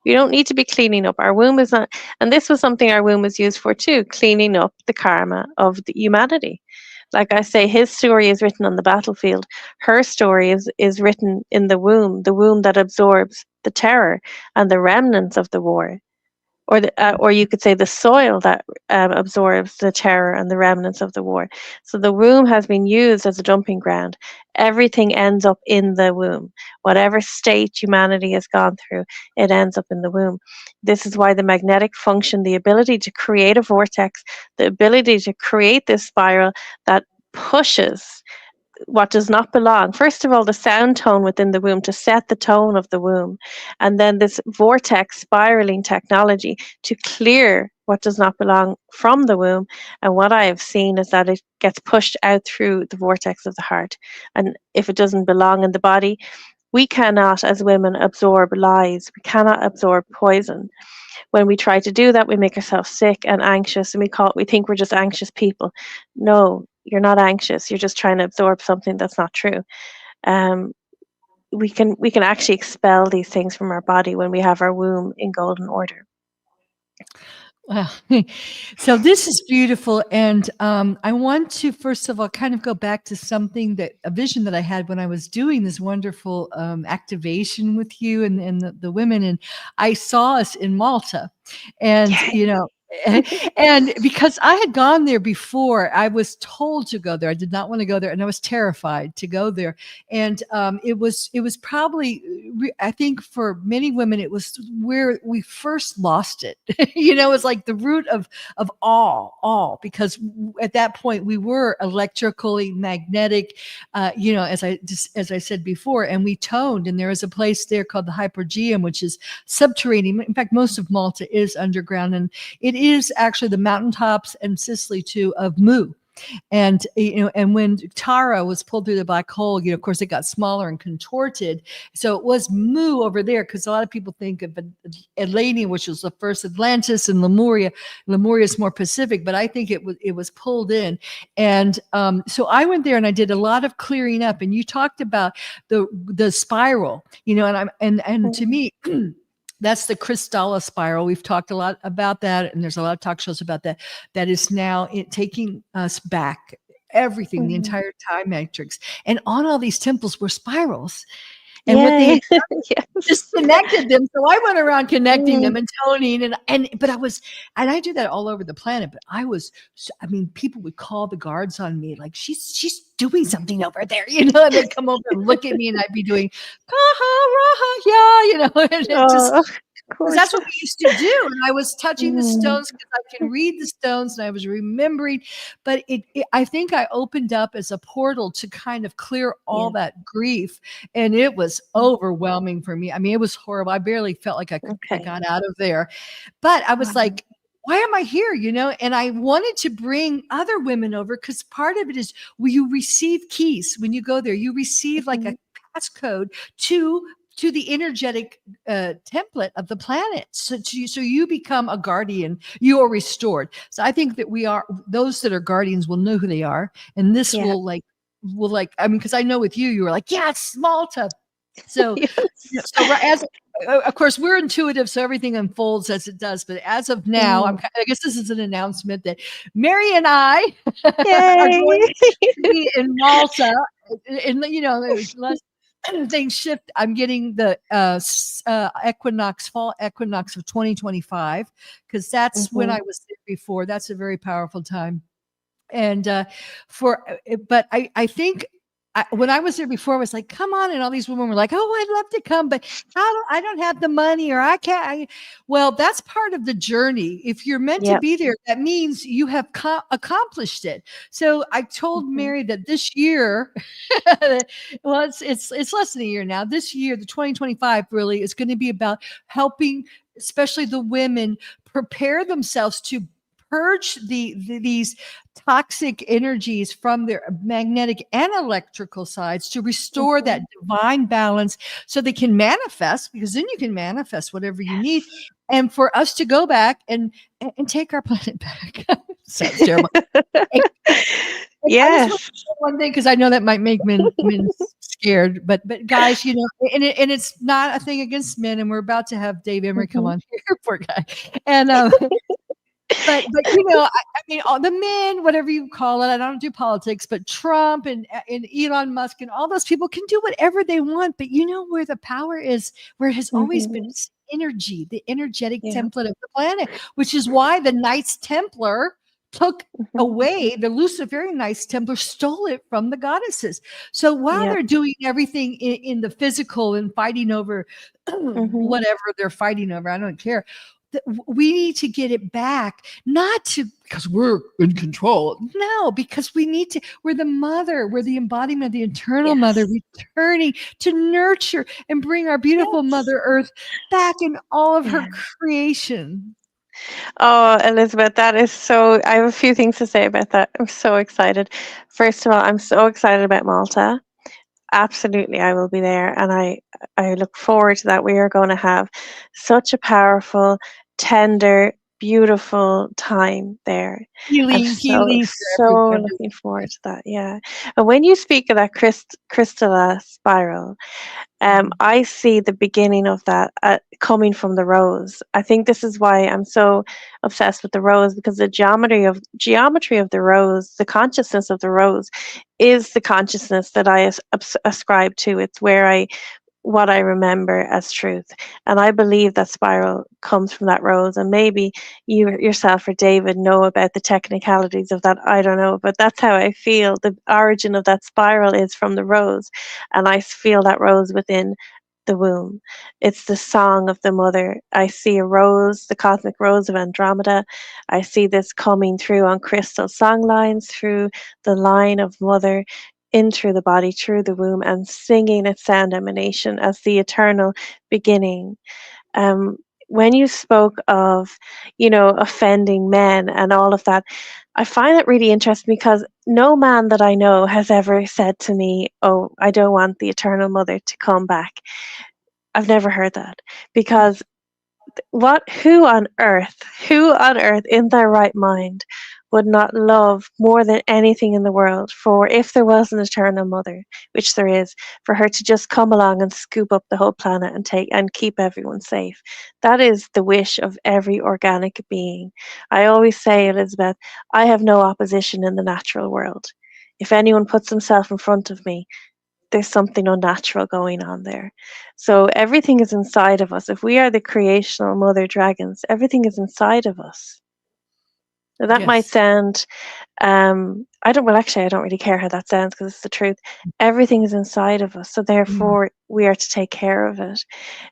C: We don't need to be cleaning up. Our womb is not, and this was something our womb was used for too, cleaning up the karma of the humanity. Like I say, his story is written on the battlefield. Her story is written in the womb that absorbs the terror and the remnants of the war. Or you could say the soil that absorbs the terror and the remnants of the war. So the womb has been used as a dumping ground. Everything ends up in the womb. Whatever state humanity has gone through, it ends up in the womb. This is why the magnetic function, the ability to create a vortex, the ability to create this spiral that pushes what does not belong. First of all, the sound tone within the womb to set the tone of the womb, and then this vortex spiraling technology to clear what does not belong from the womb. And what I have seen is that it gets pushed out through the vortex of the heart. And if it doesn't belong in the body, we cannot, as women, absorb lies. We cannot absorb poison. When we try to do that, we make ourselves sick and anxious, and we think we're just anxious people. No, you're not anxious. You're just trying to absorb something that's not true. Um, we can actually expel these things from our body when we have our womb in golden order.
B: Wow. So this is beautiful. And I want to, first of all, kind of go back to a vision that I had when I was doing this wonderful activation with you and the women. And I saw us in Malta. And, and because I had gone there before, I was told to go there. I did not want to go there, and I was terrified to go there. And it was probably, I think for many women, it was where we first lost it. It was like the root of all, because at that point we were electrically magnetic, as I said before, and we toned. And there is a place there called the Hypergeum, which is subterranean. In fact, most of Malta is underground, and it is actually the mountaintops and Sicily too of Mu. And and when Tara was pulled through the black hole, of course it got smaller and contorted. So it was Mu over there, because a lot of people think of Atlantis, which was the first Atlantis, and Lemuria. Lemuria is more Pacific, but I think it was pulled in. And so I went there and I did a lot of clearing up. And you talked about the spiral, and to me. That's the Krystala spiral. We've talked a lot about that, and there's a lot of talk shows about that. That is now taking us back, everything, the entire time matrix. And on all these temples were spirals. And what they just connected them. So I went around connecting them and toning, but I do that all over the planet. But people would call the guards on me, like, she's doing something over there, and they'd come over and look at me, and I'd be doing and it just, because that's what we used to do. And I was touching the stones because I can read the stones, and I was remembering. But I think I opened up as a portal to kind of clear all that grief. And it was overwhelming for me. I mean, it was horrible. I barely felt like I got out of there. But I was like, why am I here? And I wanted to bring other women over, because part of it is you receive keys when you go there. You receive like a passcode to the energetic template of the planet. So you become a guardian, you are restored. So I think that those that are guardians will know who they are. And this will because I know with you were like, it's Malta. So, of course, we're intuitive, so everything unfolds as it does. But as of now, I guess this is an announcement that Mary and I are going to be in Malta. And, less things shift. I'm getting the fall equinox of 2025, because that's when I was there before. That's a very powerful time. And but I think when I was there before, I was like, come on. And all these women were like, oh, I'd love to come, but I don't have the money, or I can't. Well, that's part of the journey. If you're meant to be there, that means you have accomplished it. So I told Mary that this year, well, it's less than a year now. This year, the 2025 really is going to be about helping, especially the women, prepare themselves to purge these toxic energies from their magnetic and electrical sides, to restore that divine balance, so they can manifest, because then you can manifest whatever you need, and for us to go back and take our planet back. Sounds terrible. Yes. One thing, because I know that might make men scared, but guys, and it's not a thing against men, and we're about to have Dave Emory come on here, poor guy, and But I mean, all the men, whatever you call it, I don't do politics, but Trump and Elon Musk and all those people can do whatever they want. But where the power is, where it has always been energy, the energetic template of the planet, which is why the Knights Templar took away the Luciferian Knights Templar, stole it from the goddesses. So while they're doing everything in the physical and fighting over whatever they're fighting over, I don't care. we need to get it back, not because we're in control. No, because we're the mother, we're the embodiment of the eternal mother, returning to nurture and bring our beautiful Mother Earth back in all of her creation.
C: Oh, Elizabeth, that is so. I have a few things to say about that. I'm so excited. First of all, I'm so excited about Malta. Absolutely, I will be there, and I look forward to that. We are going to have such a powerful, tender, beautiful time there. I'm
B: Healing
C: so looking forward to that. Yeah, and when you speak of that Krystala spiral, I see the beginning of that coming from the rose. I think this is why I'm so obsessed with the rose, because the geometry of the rose, the consciousness of the rose, is the consciousness that I ascribe to. It's what I remember as truth, and I believe that spiral comes from that rose. And maybe you yourself or David know about the technicalities of that. I don't know, but that's how I feel. The origin of that spiral is from the rose, and I feel that rose within the womb. It's the song of the mother. I see a rose, the cosmic rose of Andromeda. I see this coming through on crystal song lines through the line of mother, in through the body, through the womb, and singing its sound emanation as the eternal beginning. When you spoke of, offending men and all of that, I find it really interesting, because no man that I know has ever said to me, "Oh, I don't want the eternal mother to come back." I've never heard that, because who on earth in their right mind would not love more than anything in the world, for if there was an eternal mother, which there is, for her to just come along and scoop up the whole planet and keep everyone safe. That is the wish of every organic being. I always say, Elizabeth, I have no opposition in the natural world. If anyone puts himself in front of me, there's something unnatural going on there. So everything is inside of us. If we are the creational mother dragons, everything is inside of us. Now that might sound, I don't really care how that sounds, because it's the truth. Everything is inside of us. So therefore we are to take care of it,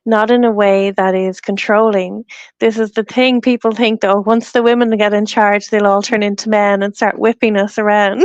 C: not in a way that is controlling. This is the thing. People think, though, once the women get in charge, they'll all turn into men and start whipping us around.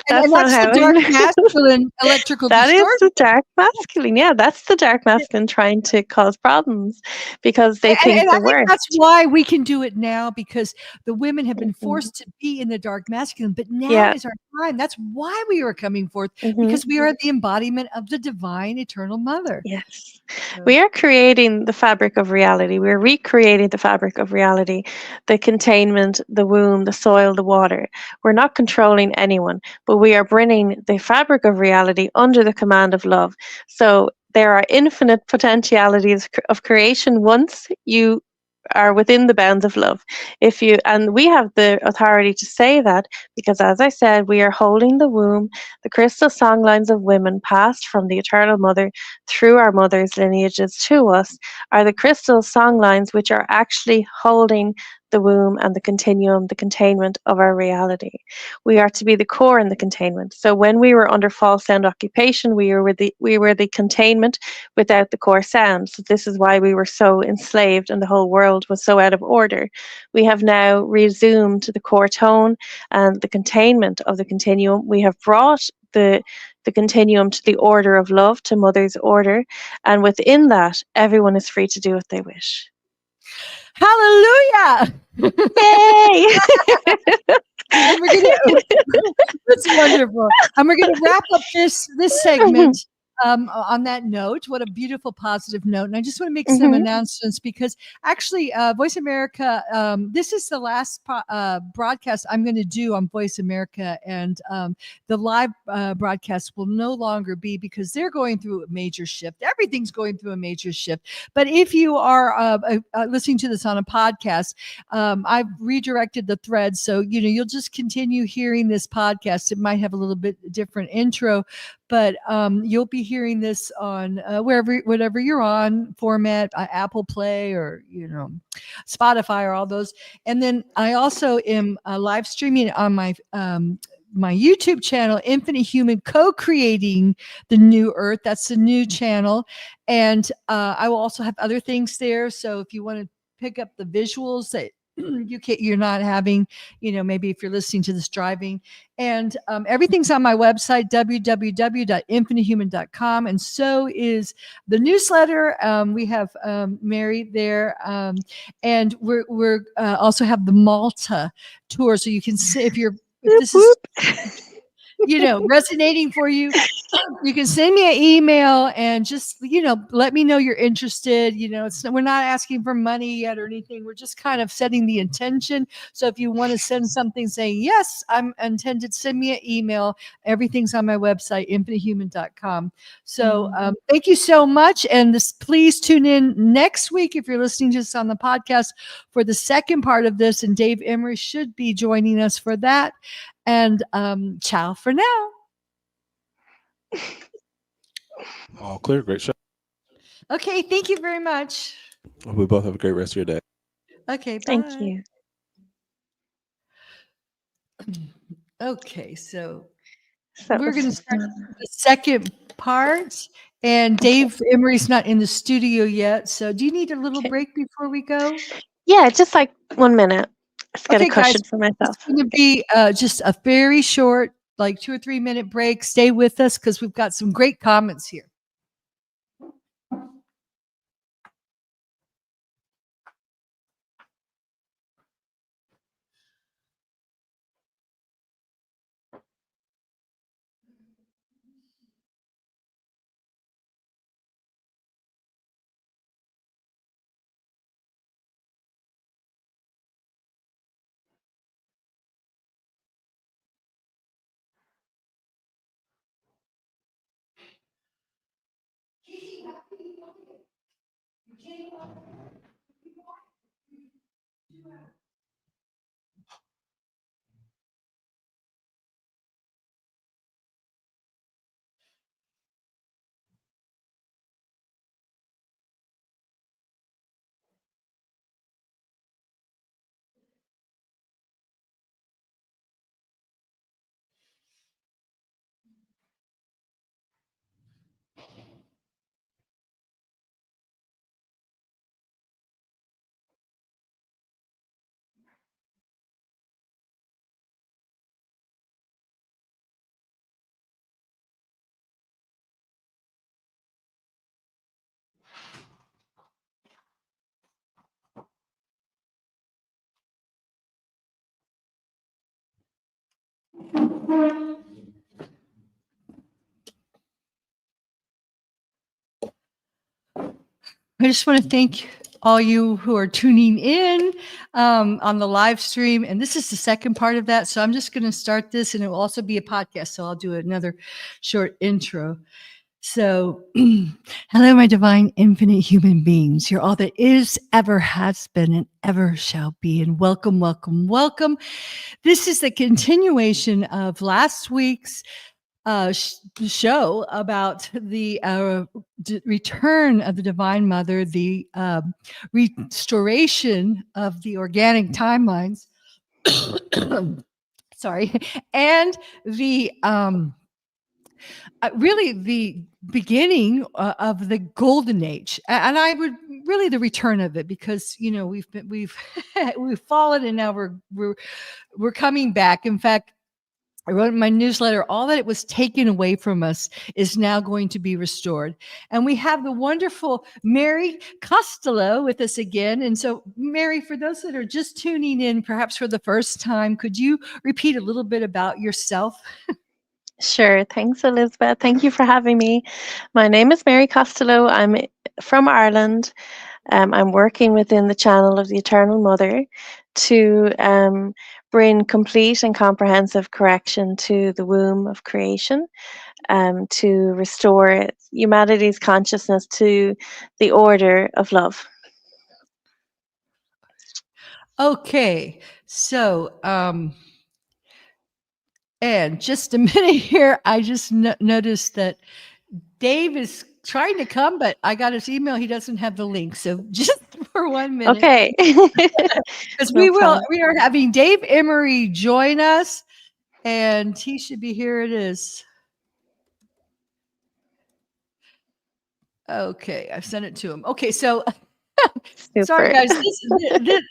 C: That's not
B: that's
C: how
B: the dark masculine electrical
C: that is
B: distortion.
C: the dark masculine. Yeah, that's the dark masculine trying to cause problems, because they think the
B: I think
C: worst.
B: that's why we can do it now, because the women have been forced to be in the dark masculine, but now is our time. That's why we are coming forth, because we are the embodiment of the divine eternal mother.
C: Yes. We are creating the fabric of reality. We're recreating the fabric of reality, the containment, the womb, the soil, the water. We're not controlling anyone, but we are bringing the fabric of reality under the command of love. So there are infinite potentialities of creation once you are within the bounds of love. And we have the authority to say that, because, as I said, we are holding the womb, the crystal songlines of women passed from the eternal mother through our mother's lineages to us, are the crystal songlines which are actually holding the womb and the continuum, the containment of our reality. We are to be the core in the containment. So when we were under false sound occupation, we were the containment without the core sound. So this is why we were so enslaved and the whole world was so out of order. We have now resumed the core tone and the containment of the continuum. We have brought the continuum to the order of love, to Mother's order, and within that, everyone is free to do what they wish.
B: Hallelujah!
C: Yay!
B: And we're gonna that's wonderful. And we're gonna wrap up this segment on that note. What a beautiful positive note. And I just want to make some announcements, because actually Voice America, this is the last broadcast I'm going to do on Voice America, and the live broadcast will no longer be, because they're going through a major shift. Everything's going through a major shift. But if you are listening to this on a podcast, I've redirected the thread, so you'll just continue hearing this podcast. It might have a little bit different intro, but you'll be hearing this on whatever you're on format, Apple Play, or Spotify, or all those. And then I also am live streaming on my my YouTube channel, Infinite Human, co-creating the new Earth. That's the new channel, and I will also have other things there. So if you want to pick up the visuals that you're not having, maybe if you're listening to this driving. And everything's on my website, www.infinitehuman.com. And so is the newsletter. We have Mary there. And we're also have the Malta tour. So you can see if this is, resonating for you, you can send me an email and just, let me know you're interested. We're not asking for money yet or anything. We're just kind of setting the intention. So if you want to send something saying, yes, I'm intended, send me an email. Everything's on my website, infinitehuman.com. So thank you so much. And please tune in next week if you're listening to us on the podcast for the second part of this. And Dave Emory should be joining us for that. And ciao for now.
D: All clear. Great show.
B: Okay, thank you very much.
D: We both have a great rest of your day.
B: Okay, bye.
C: Thank you.
B: Okay, so
C: So
B: we're going to start the second part. And Dave Emory's not in the studio yet. So do you need a little break before we go?
C: Yeah, just like 1 minute. Let's get a cushion
B: guys,
C: for myself.
B: It's going to be just a very short, like 2 or 3 minute break. Stay with us because we've got some great comments here. I just want to thank all you who are tuning in on the live stream. And this is the second part of that. So I'm just going to start this, and it will also be a podcast. So I'll do another short intro. So, hello, my divine, infinite human beings. You're all that is, ever has been, and ever shall be. And welcome, welcome, welcome. This is the continuation of last week's show about the return of the Divine Mother, the restoration of the organic timelines. Sorry, and the really the beginning of the golden age, and I would really the return of it, because we've we've fallen, and now we're coming back. In fact, I wrote in my newsletter, all that it was taken away from us is now going to be restored. And we have the wonderful Mary Costello with us again. And so, Mary, for those that are just tuning in, perhaps for the first time, could you repeat a little bit about yourself?
C: Sure. Thanks, Elizabeth. Thank you for having me. My name is Mary Costello. I'm from Ireland. I'm working within the channel of the Eternal Mother to bring complete and comprehensive correction to the womb of creation, to restore humanity's consciousness to the order of love.
B: Okay, so and just a minute here, I just noticed that Dave is trying to come, but I got his email. He doesn't have the link. So just for 1 minute.
C: Okay.
B: Because
C: No problem.
B: we are having Dave Emory join us, and he should be here. It is. Okay, I've sent it to him. Okay, so Sorry,
C: Super.
B: guys.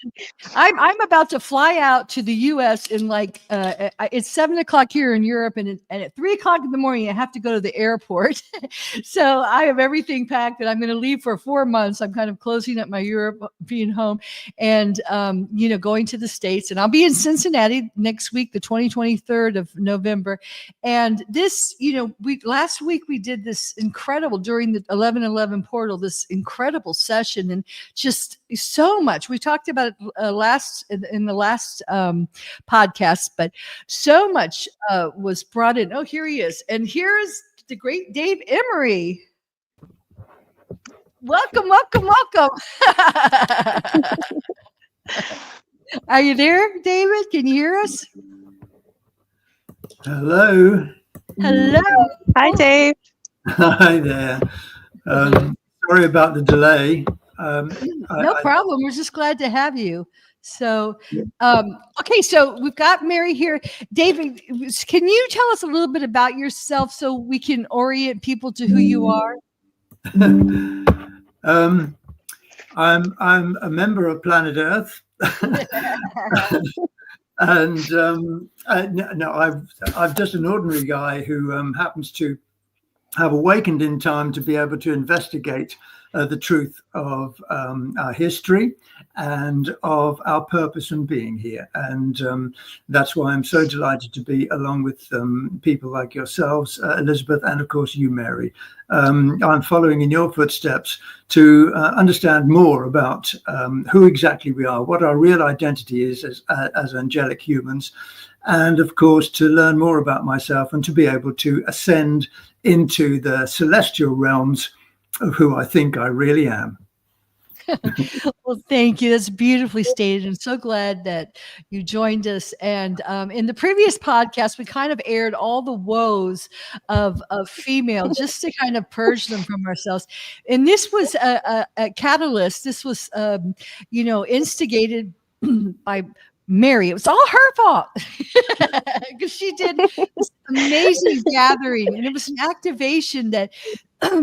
B: I'm about to fly out to the U.S. in like it's 7 o'clock here in Europe, and at 3 o'clock in the morning I have to go to the airport. So I have everything packed, and I'm going to leave for 4 months. I'm kind of closing up my European home, and going to the States, and I'll be in Cincinnati next week, the 23rd of November. And this, last week we did this incredible during the 11/11 portal, this incredible session, and just so much. We talked about it in the last podcast, but so much was brought in. Oh, here he is. And here is the great Dave Emory. Welcome, welcome, welcome. Are you there, David? Can you hear us?
E: Hello.
B: Hello.
C: Hi, Dave.
E: Hi there. Sorry about the delay.
B: No problem. We're just glad to have you. So, okay, so we've got Mary here. David, can you tell us a little bit about yourself so we can orient people to who you are?
E: I'm a member of Planet Earth, and no, I'm just an ordinary guy who happens to have awakened in time to be able to investigate the truth of our history and of our purpose in being here. And that's why I'm so delighted to be along with people like yourselves, Elizabeth, and of course you, Mary. I'm following in your footsteps to understand more about who exactly we are, what our real identity is as angelic humans, and of course to learn more about myself and to be able to ascend into the celestial realms of who I think I really am.
B: Well, thank you. That's beautifully stated. I'm so glad that you joined us. And in the previous podcast, we kind of aired all the woes of female, just to kind of purge them from ourselves. And this was a catalyst. This was, instigated by Mary. It was all her fault because she did this amazing gathering, and it was an activation that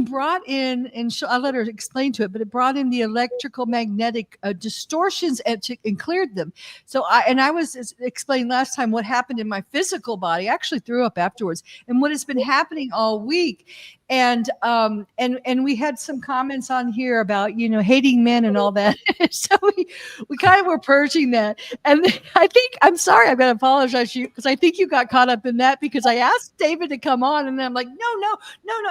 B: brought in, and I'll let her explain to it, but it brought in the electrical magnetic distortions and cleared them. So I was explaining last time what happened in my physical body. I actually threw up afterwards, and what has been happening all week. And we had some comments on here about, hating men and all that. So we kind of were purging that. And I'm sorry, I'm going to apologize to you because I think you got caught up in that because I asked David to come on and then I'm like, no.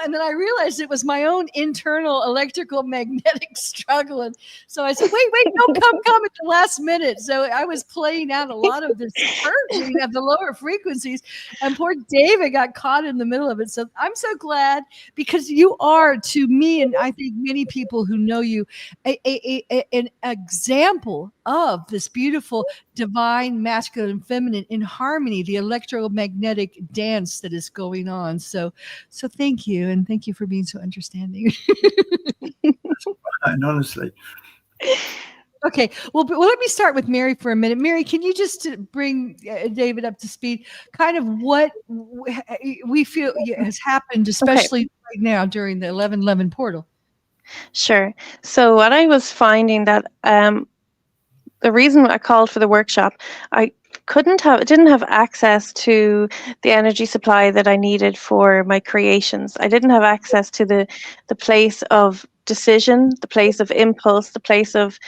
B: And then I realized it was my own internal electrical magnetic struggle. And so I said, wait, no, come at the last minute. So I was playing out a lot of this purging of the lower frequencies, and poor David got caught in the middle of it. So I'm so glad, because you are, to me, and I think many people who know you, an example of this beautiful divine masculine and feminine in harmony, the electromagnetic dance that is going on. So thank you, and thank you for being so understanding.
E: And honestly.
B: Okay, well, let me start with Mary for a minute. Mary, can you just bring David up to speed, kind of what we feel has happened, especially right now during the 11/11 portal?
C: Sure. So what I was finding that the reason I called for the workshop, I didn't have access to the energy supply that I needed for my creations. I didn't have access to the place of decision, the place of impulse, the place of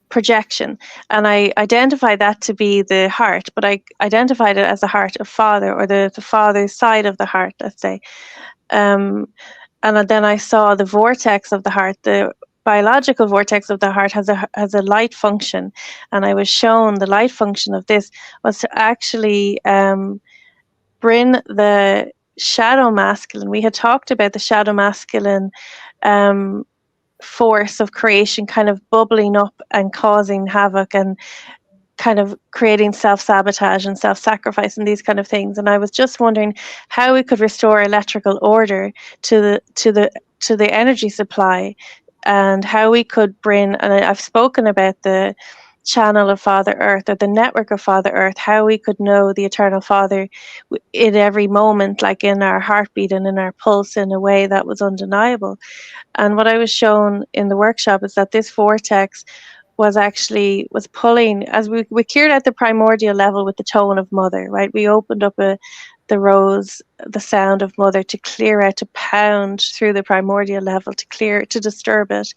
C: projection. And I identified that to be the heart, but I identified it as the heart of father, or the father's side of the heart, let's say. And then I saw the vortex of the heart, the biological vortex of the heart has a light function, and I was shown the light function of this was to actually bring the shadow masculine. We had talked about the shadow masculine force of creation kind of bubbling up and causing havoc and kind of creating self-sabotage and self-sacrifice and these kind of things. And I was just wondering how we could restore electrical order to the energy supply, and how we could bring, and I've spoken about the channel of Father Earth, or the network of Father Earth, how we could know the Eternal Father in every moment, like in our heartbeat and in our pulse, in a way that was undeniable. And what I was shown in the workshop is that this vortex was pulling, as we cleared out the primordial level with the tone of Mother, right? We opened up the rose, the sound of Mother, to clear out, to pound through the primordial level, to disturb it.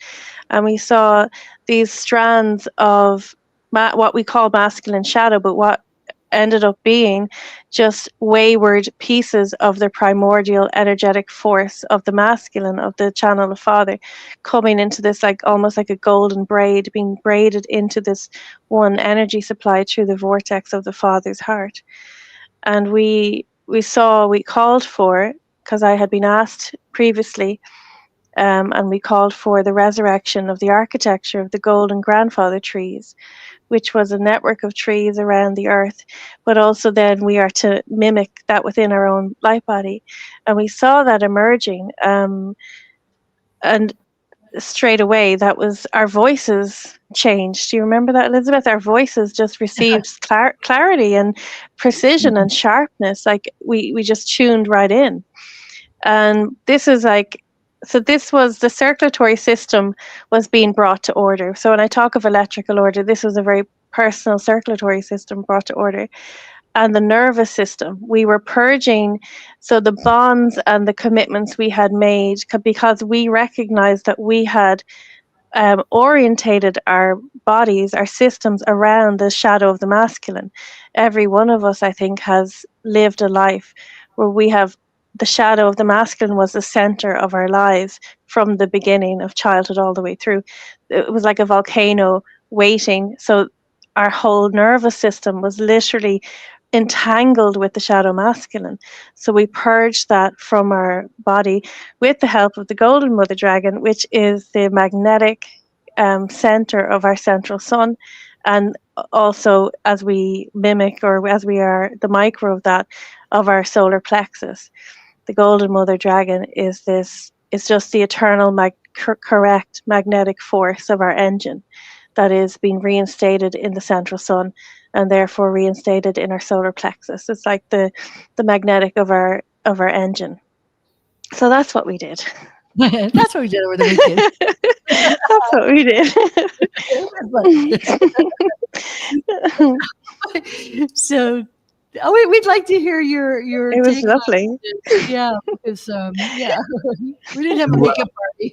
C: And we saw these strands of what we call masculine shadow, but what ended up being just wayward pieces of the primordial energetic force of the masculine, of the channel of Father, coming into this, like almost like a golden braid, being braided into this one energy supply through the vortex of the Father's heart. And we called for, because I had been asked previously, and we called for the resurrection of the architecture of the golden grandfather trees, which was a network of trees around the earth, but also then we are to mimic that within our own light body. And we saw that emerging, and straight away, that was, our voices changed. Do you remember that, Elizabeth? Our voices just received clarity and precision and sharpness, like we just tuned right in. And this is like, so this was, the circulatory system was being brought to order. So when I talk of electrical order, this was a very personal circulatory system brought to order. And the nervous system, we were purging, so the bonds and the commitments we had made, because we recognized that we had orientated our bodies, our systems around the shadow of the masculine. Every one of us, I think, has lived a life where we have, the shadow of the masculine was the center of our lives from the beginning of childhood all the way through. It was like a volcano waiting. So our whole nervous system was literally entangled with the shadow masculine. So we purged that from our body with the help of the golden mother dragon, which is the magnetic center of our central sun. And also, as we mimic, or as we are the micro of that, of our solar plexus. The golden mother dragon is just the eternal correct magnetic force of our engine that is being reinstated in the central sun, and therefore reinstated in our solar plexus. It's like the magnetic of our engine. So that's what we did.
B: That's what we did over the weekend.
C: That's what we did.
B: So, we'd like to hear your.
C: It was
B: take
C: lovely.
B: on it. Yeah, because we didn't have a makeup party.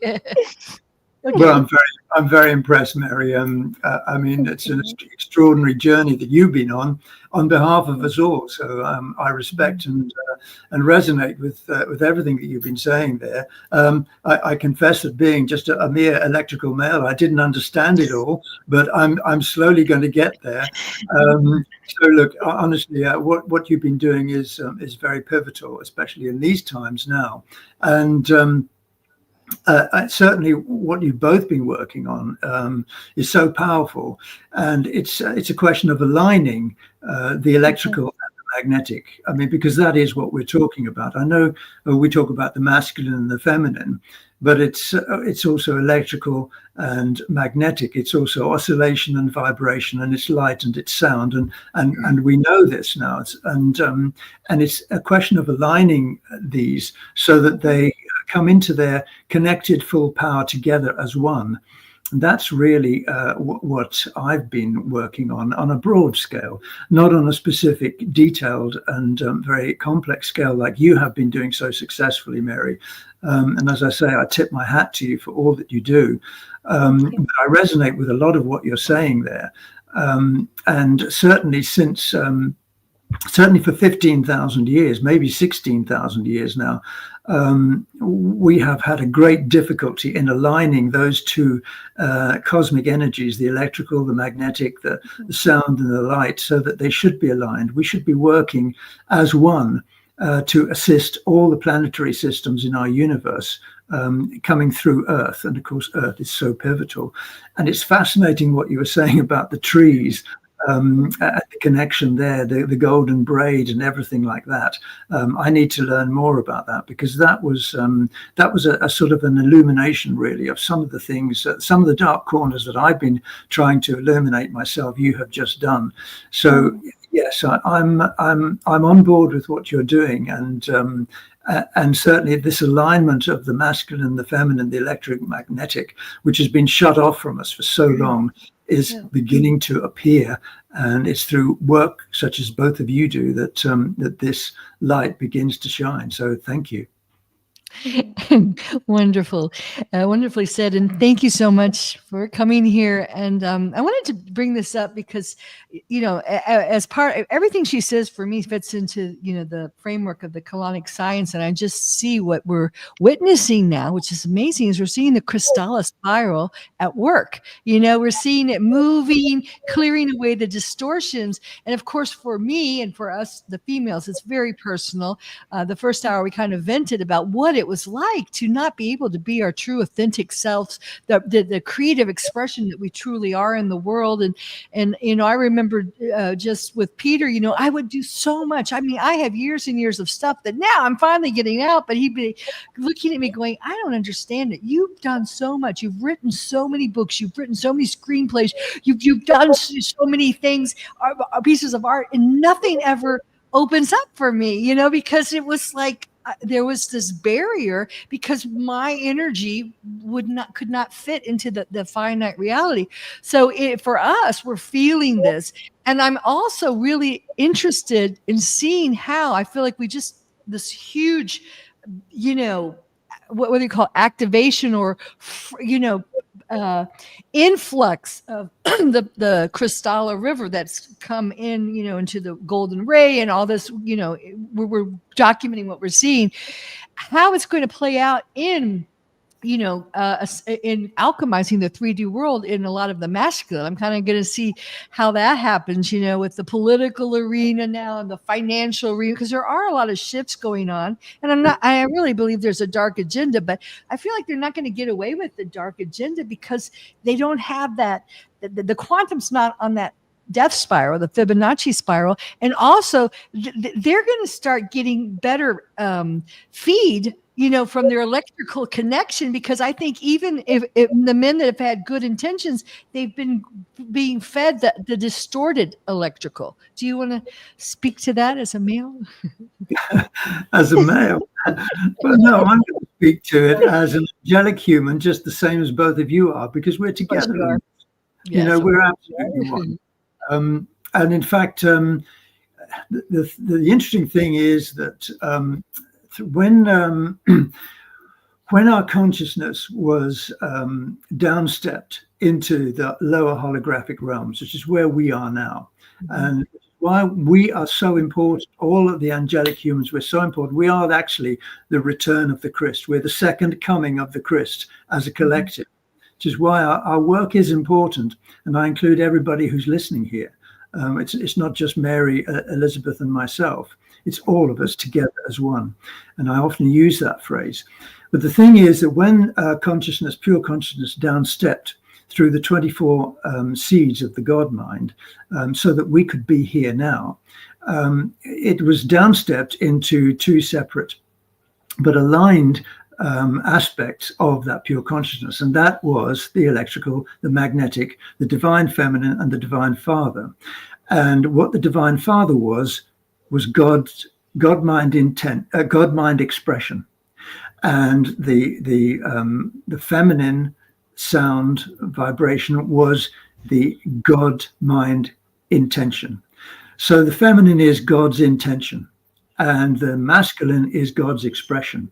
B: Okay.
E: Well, I'm very impressed, Mary. I mean, it's an extraordinary journey that you've been on behalf of us all. So I respect and resonate with everything that you've been saying there. I confess that being just a mere electrical male, I didn't understand it all, but I'm slowly going to get there. So look, honestly, what you've been doing is very pivotal, especially in these times now, and. Certainly what you've both been working on is so powerful, and it's a question of aligning the electrical and the magnetic. I mean, because that is what we're talking about. I know we talk about the masculine and the feminine, but it's also electrical and magnetic. It's also oscillation and vibration, and it's light and it's sound, and we know this now. And it's a question of aligning these so that they come into their connected full power together as one. And that's really what I've been working on a broad scale, not on a specific, detailed and very complex scale like you have been doing so successfully, Mary. And as I say, I tip my hat to you for all that you do. But I resonate with a lot of what you're saying there. And certainly since, certainly for 15,000 years, maybe 16,000 years now, we have had a great difficulty in aligning those two cosmic energies, the electrical, the magnetic, the sound and the light, so that they should be aligned. We should be working as one to assist all the planetary systems in our universe coming through Earth. And of course, Earth is so pivotal. And it's fascinating what you were saying about the trees. the connection there, the golden braid and everything like that. I need to learn more about that, because that was a sort of an illumination, really, of some of the things, some of the dark corners that I've been trying to illuminate myself. You have just done. So yes, I'm on board with what you're doing, and certainly this alignment of the masculine, the feminine, the electromagnetic, which has been shut off from us for so long, is beginning to appear, and it's through work such as both of you do that that this light begins to shine. So thank you.
B: Wonderful, wonderfully said, and thank you so much for coming here. And I wanted to bring this up because, as part of everything she says, for me, fits into the framework of the colonic science, and I just see what we're witnessing now, which is amazing. Is we're seeing the Krystala spiral at work. We're seeing it moving, clearing away the distortions, and of course, for me and for us, the females, it's very personal. The first hour, we kind of vented about what it was like to not be able to be our true authentic selves, the creative expression that we truly are in the world. And I remember just with Peter, I would do so much. I mean, I have years and years of stuff that now I'm finally getting out, but he'd be looking at me going, I don't understand it. You've done so much. You've written so many books. You've written so many screenplays. You've done so many things, pieces of art, and nothing ever opens up for me, because it was like, there was this barrier because my energy could not fit into the finite reality. So for us, we're feeling this. And I'm also really interested in seeing how I feel like this huge, what do you call activation, or, influx of the Krystala River that's come in, into the golden ray and all this, we're documenting what we're seeing, how it's going to play out in in alchemizing the 3D world in a lot of the masculine. I'm kind of going to see how that happens, with the political arena now and the financial arena, because there are a lot of shifts going on. And I really believe there's a dark agenda, but I feel like they're not going to get away with the dark agenda because they don't have that. The quantum's not on that death spiral, the Fibonacci spiral. And also they're going to start getting better feed from their electrical connection, because I think even if the men that have had good intentions, they've been being fed the distorted electrical. Do you want to speak to that as a male?
E: As a male? Well, no, I'm going to speak to it as an angelic human, just the same as both of you are, because we're together.
B: Yes,
E: we're absolutely one. And in fact, the interesting thing is that when our consciousness was downstepped into the lower holographic realms, which is where we are now, and why we are so important, all of the angelic humans, we're so important. We are actually the return of the Christ. We're the second coming of the Christ as a collective, which is why our work is important. And I include everybody who's listening here. It's not just Mary, Elizabeth, and myself. It's all of us together as one. And I often use that phrase. But the thing is that when consciousness, pure consciousness, downstepped through the 24 seeds of the God mind, so that we could be here now, it was downstepped into two separate but aligned aspects of that pure consciousness. And that was the electrical, the magnetic, the divine feminine, and the divine father. And what the divine father was God mind intent, God mind expression, and the feminine sound vibration was the God mind intention. So the feminine is God's intention, and the masculine is God's expression.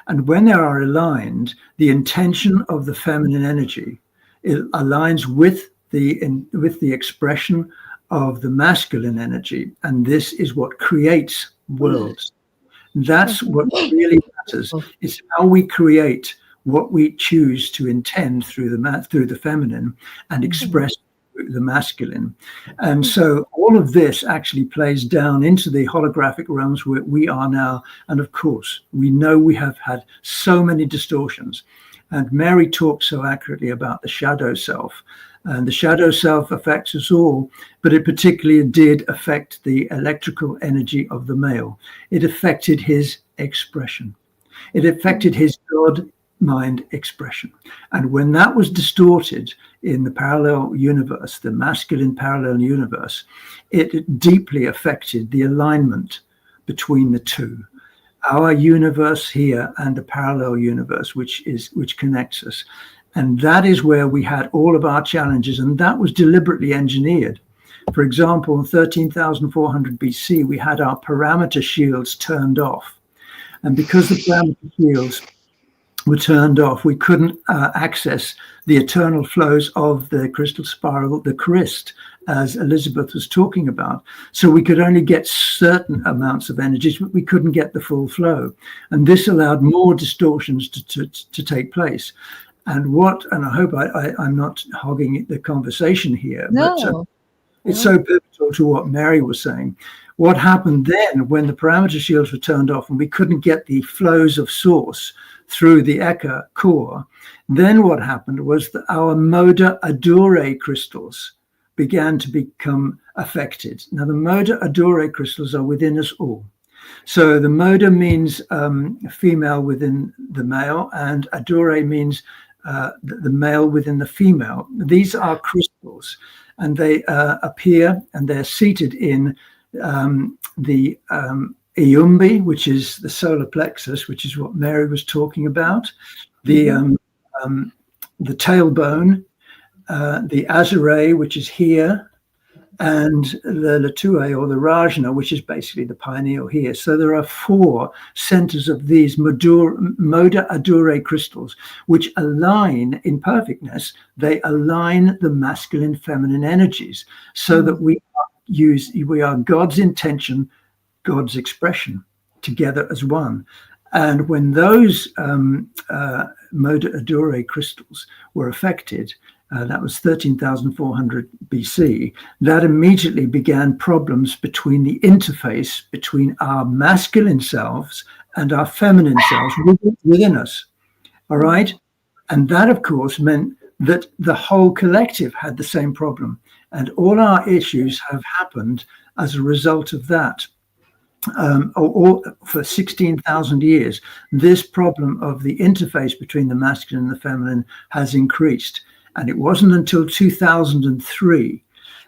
E: And when they are aligned, the intention of the feminine energy, it aligns with the expression of the masculine energy, and this is what creates worlds. That's what really matters. It's how we create what we choose to intend through the feminine and express the masculine. And so all of this actually plays down into the holographic realms where we are now. And of course, we know we have had so many distortions. And Mary talks so accurately about the shadow self. And the shadow self affects us all, but it particularly did affect the electrical energy of the male. It affected his expression. It affected his God-mind expression. And when that was distorted in the parallel universe, the masculine parallel universe, it deeply affected the alignment between the two. Our universe here and the parallel universe, which connects us. And that is where we had all of our challenges, and that was deliberately engineered. For example, in 13,400 BC, we had our parameter shields turned off. And because the parameter shields were turned off, we couldn't access the eternal flows of the crystal spiral, the Christ, as Elizabeth was talking about. So we could only get certain amounts of energies, but we couldn't get the full flow. And this allowed more distortions to take place. And I hope I'm not hogging the conversation here, but it's so pivotal to what Mary was saying. What happened then when the parameter shields were turned off and we couldn't get the flows of source through the Eka core, then what happened was that our Moda Adore crystals began to become affected. Now, the Moda Adore crystals are within us all. So the Moda means female within the male, and Adore means the male within the female. These are crystals, and they appear, and they're seated in the Iumbi, which is the solar plexus, which is what Mary was talking about, the tailbone, the Azure, which is here, and the Latue or the Rajna, which is basically the pineal here. So there are 4 centers of these Moda Adore crystals, which align in perfectness. They align the masculine, feminine energies so that we are God's intention, God's expression together as one. And when those Moda Adore crystals were affected, that was 13,400 BC, that immediately began problems between the interface between our masculine selves and our feminine selves within us. All right? And that, of course, meant that the whole collective had the same problem. And all our issues have happened as a result of that. For 16,000 years, this problem of the interface between the masculine and the feminine has increased. And it wasn't until 2003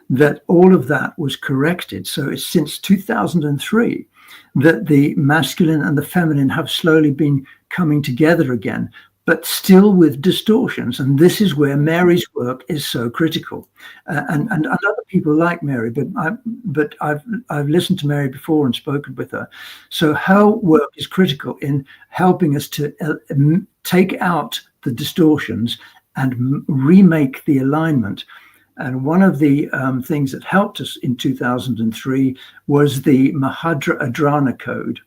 E: that all of that was corrected. So it's since 2003 that the masculine and the feminine have slowly been coming together again, but still with distortions. And this is where Mary's work is so critical. And other people like Mary, but I've listened to Mary before and spoken with her. So her work is critical in helping us to take out the distortions and remake the alignment. And one of the things that helped us in 2003 was the Mahadra Adrana code.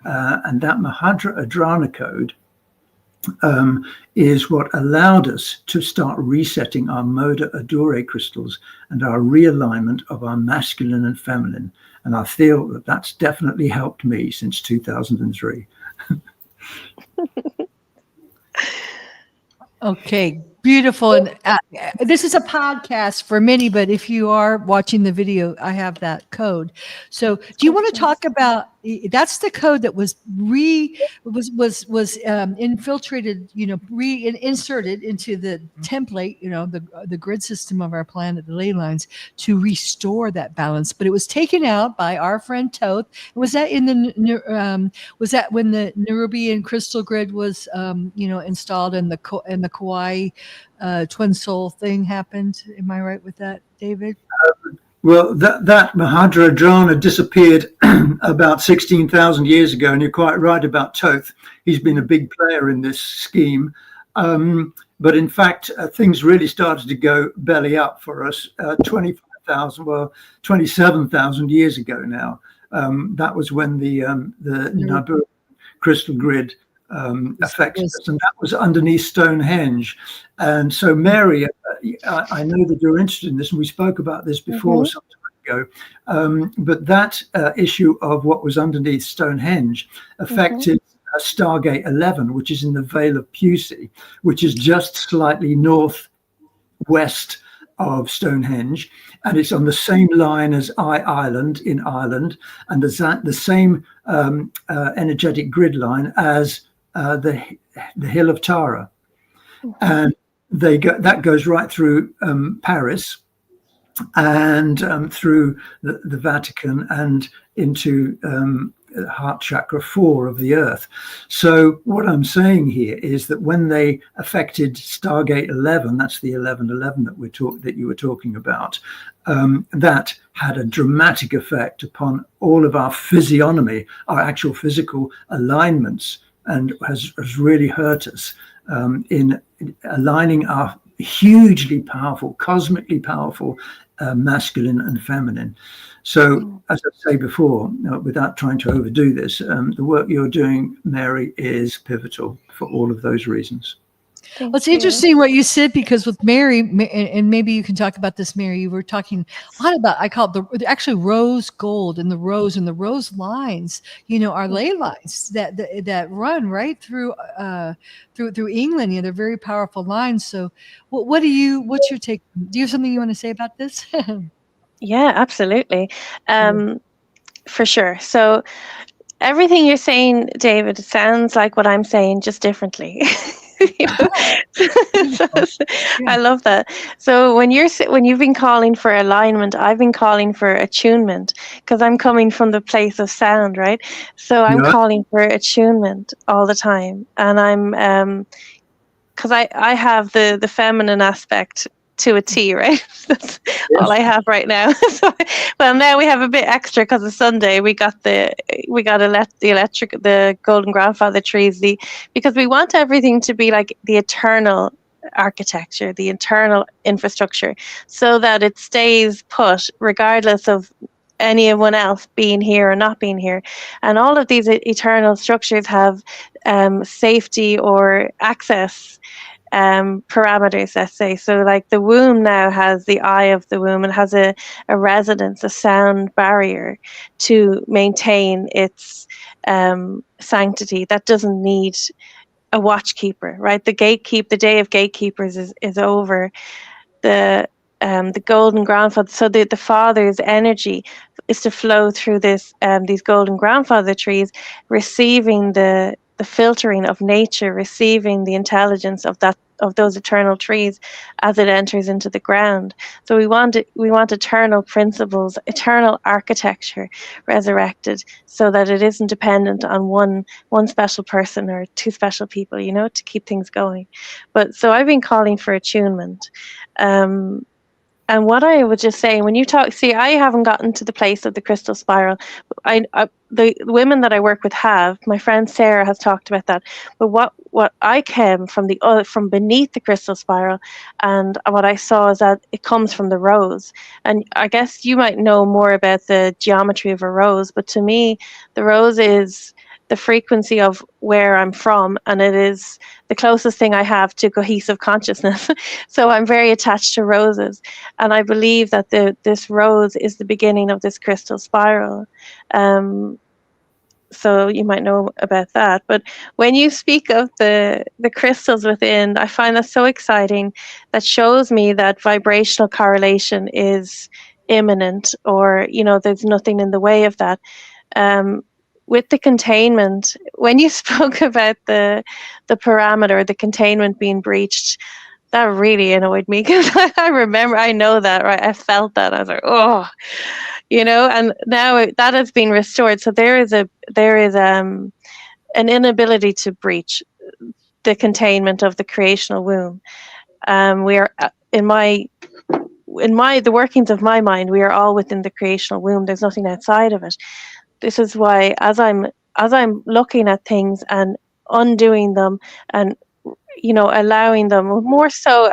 E: And that Mahadra Adrana code is what allowed us to start resetting our Moda Adore crystals and our realignment of our masculine and feminine. And I feel that that's definitely helped me since 2003.
B: Okay, beautiful. And this is a podcast for many, but if you are watching the video, I have that code. So do you want to talk about, that's the code that was infiltrated, inserted into the template, the grid system of our planet, the ley lines, to restore that balance. But it was taken out by our friend Toth. Was that in the was that when the Nerubian crystal grid was installed and the Kauai twin soul thing happened? Am I right with that, David?
E: Well, that Mahadra Adrana disappeared about 16,000 years ago, and you're quite right about Toth. He's been a big player in this scheme. But in fact, things really started to go belly up for us 27,000 years ago now. That was when the Nibiru crystal grid affected us, and that was underneath Stonehenge. And so, Mary, I know that you're interested in this, and we spoke about this before some time ago. But that issue of what was underneath Stonehenge affected Stargate 11, which is in the Vale of Pusey, which is just slightly northwest of Stonehenge, and it's on the same line as Island in Ireland, and the same energetic grid line as the Hill of Tara, and that goes right through Paris and through the Vatican and into heart chakra 4 of the earth. So what I'm saying here is that when they affected Stargate 11, that's the 1111 that you were talking about, that had a dramatic effect upon all of our physiognomy, our actual physical alignments, and has really hurt us in aligning our hugely powerful, cosmically powerful masculine and feminine. So, as I say before, without trying to overdo this, the work you're doing, Mary, is pivotal for all of those reasons.
B: Well, it's interesting what you said, because with Mary, and maybe you can talk about this, Mary, you were talking a lot about, I call it actually rose gold, and the rose lines, are ley lines that run right through England. They're very powerful lines. So what's your take? Do you have something you want to say about this?
C: Yeah, absolutely. For sure. So everything you're saying, David, sounds like what I'm saying, just differently. I love that. So when you've been calling for alignment, I've been calling for attunement, because I'm coming from the place of sound, right? So I'm calling for attunement all the time, and I'm because I have the feminine aspect to a T, right? That's all I have right now. So, well, now we have a bit extra because of Sunday. We got the golden grandfather trees, because we want everything to be like the eternal architecture, the eternal infrastructure, so that it stays put regardless of anyone else being here or not being here. And all of these eternal structures have safety or access parameters, let's say. So like the womb now has the eye of the womb, and has a resonance, a sound barrier to maintain its sanctity. That doesn't need a watchkeeper, right? The day of gatekeepers is over. The golden grandfather, so the father's energy is to flow through these golden grandfather trees, receiving the filtering of nature, receiving the intelligence of those eternal trees as it enters into the ground. So we want eternal principles, eternal architecture resurrected, so that it isn't dependent on one special person or two special people, to keep things going. But so I've been calling for attunement. And what I would just say, when you talk, see, I haven't gotten to the place of the crystal spiral. The women that I work with have. My friend Sarah has talked about that. But what I came from from beneath the crystal spiral, and what I saw is that it comes from the rose. And I guess you might know more about the geometry of a rose, but to me, the rose is the frequency of where I'm from, and it is the closest thing I have to cohesive consciousness. So I'm very attached to roses, and I believe that this rose is the beginning of this crystal spiral. So you might know about that. But when you speak of the crystals within, I find that so exciting. That shows me that vibrational correlation is imminent, or there's nothing in the way of that. With the containment, when you spoke about the parameter, the containment being breached, that really annoyed me, because I know that, right? I felt that. I was like, oh, and now that has been restored. So there is an inability to breach the containment of the creational womb. We are in the workings of my mind, we are all within the creational womb. There's nothing outside of it. This is why, as I'm looking at things and undoing them, and allowing them, more so,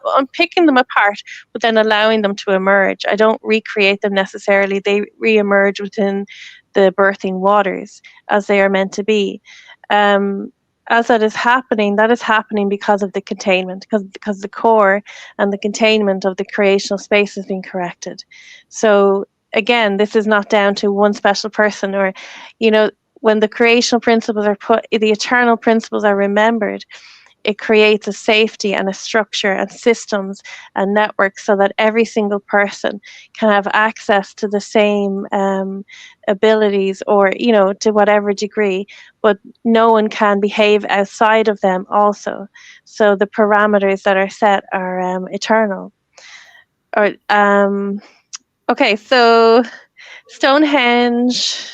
C: I'm picking them apart, but then allowing them to emerge. I don't recreate them necessarily. They re-emerge within the birthing waters as they are meant to be. As that is happening because of the containment, because the core and the containment of the creational space has been corrected. So again, this is not down to one special person, or when the creational principles are the eternal principles are remembered, it creates a safety and a structure and systems and networks so that every single person can have access to the same abilities, or, you know, to whatever degree, but no one can behave outside of them also. So the parameters that are set are eternal. Or, okay, so Stonehenge.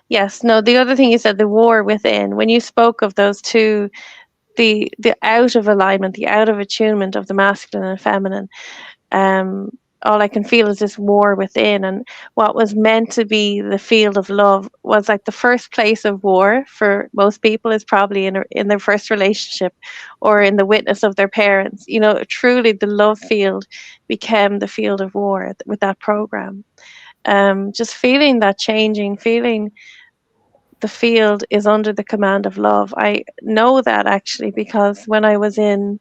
C: Yes, no, the other thing you said, the war within, when you spoke of those two, the out of alignment, the out of attunement of the masculine and feminine, all I can feel is this war within. And what was meant to be the field of love was like the first place of war for most people is probably in their first relationship or in the witness of their parents. You know, truly the love field became the field of war with that program. Just feeling that changing, feeling the field is under the command of love. I know that actually because when I was in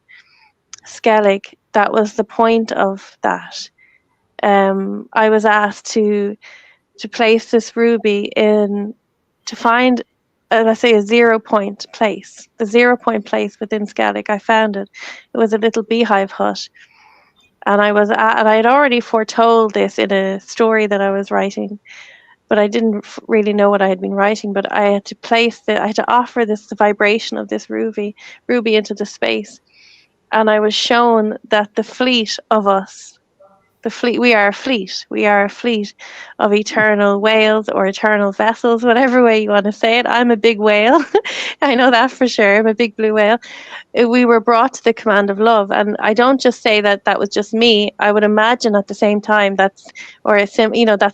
C: Skellig, that was the point of that. I was asked to place this ruby in, to find, let's say, a 0 point place, the 0 point place within Skellig. I found it. It was a little beehive hut. And I had already foretold this in a story that I was writing, but I didn't really know what I had been writing. But I had to I had to offer the vibration of this ruby into the space. And I was shown that the fleet of us, we are a fleet of eternal whales or eternal vessels, whatever way you want to say it. I'm a big whale. I know that for sure. I'm a big blue whale. We were brought to the command of love. And I don't just say that that was just me. I would imagine at the same time that's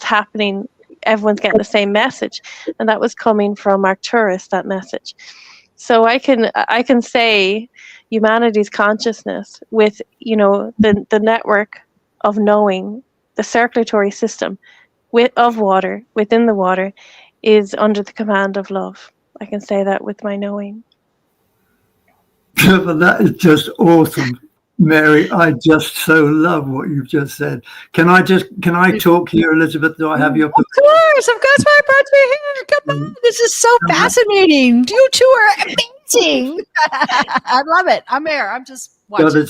C: happening. Everyone's getting the same message. And that was coming from Arcturus, that message. So I can say humanity's consciousness with, you know, the network of knowing, the circulatory system of water, within the water, is under the command of love. I can say that with my knowing.
E: Well, that is just awesome, Mary. I just so love what you've just said. Can I talk here, Elizabeth? Do I have your permission?
B: Of course, I brought you here. Come on, this is so fascinating. You two are amazing. I love it. I'm here. I'm just watching.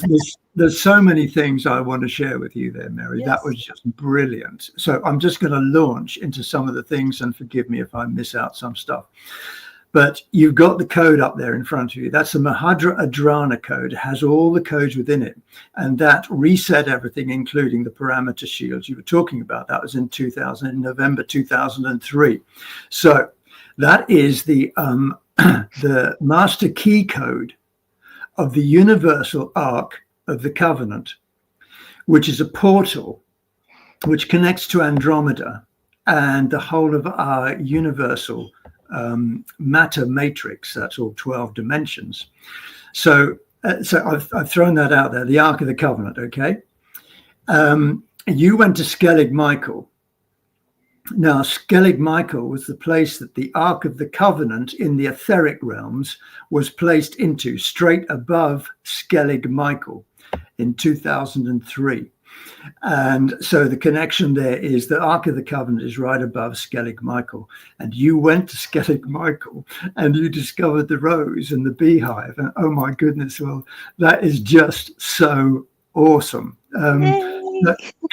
E: There's so many things I want to share with you there, Mary.
B: Yes.
E: That was just brilliant. So I'm just going to launch into some of the things, and forgive me if I miss out some stuff. But you've got the code up there in front of you. That's the Mahadra Adrana code. It has all the codes within it. And that reset everything, including the parameter shields you were talking about. That was in November 2003. So that is the master key code of the universal arc of the covenant, which is a portal which connects to Andromeda and the whole of our universal matter matrix. That's all 12 dimensions. So I've thrown that out there, the Ark of the Covenant. Okay. You went to Skellig Michael. Now, Skellig Michael was the place that the Ark of the Covenant in the etheric realms was placed into, straight above Skellig Michael in 2003. And so the connection there is the Ark of the Covenant is right above Skellig Michael. And you went to Skellig Michael and you discovered the rose and the beehive. And oh my goodness, well, that is just so awesome.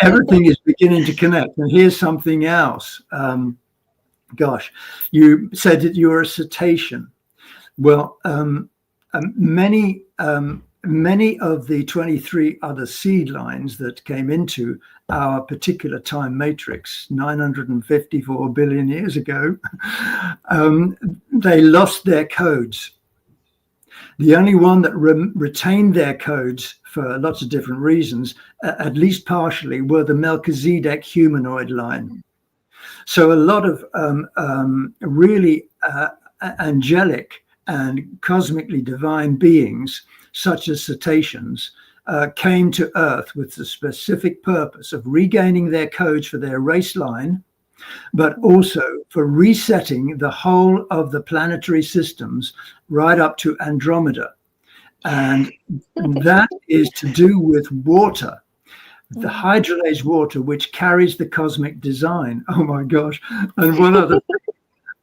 E: Everything is beginning to connect. And here's something else. Gosh, you said that you're a cetacean. Well, many of the 23 other seed lines that came into our particular time matrix 954 billion years ago, they lost their codes. The only one that retained their codes for lots of different reasons, at least partially, were the Melchizedek humanoid line. So a lot of really angelic and cosmically divine beings, such as cetaceans, came to Earth with the specific purpose of regaining their codes for their race line, but also for resetting the whole of the planetary systems right up to Andromeda. And that is to do with water, the hydrolase water, which carries the cosmic design. Oh my gosh. And one other thing,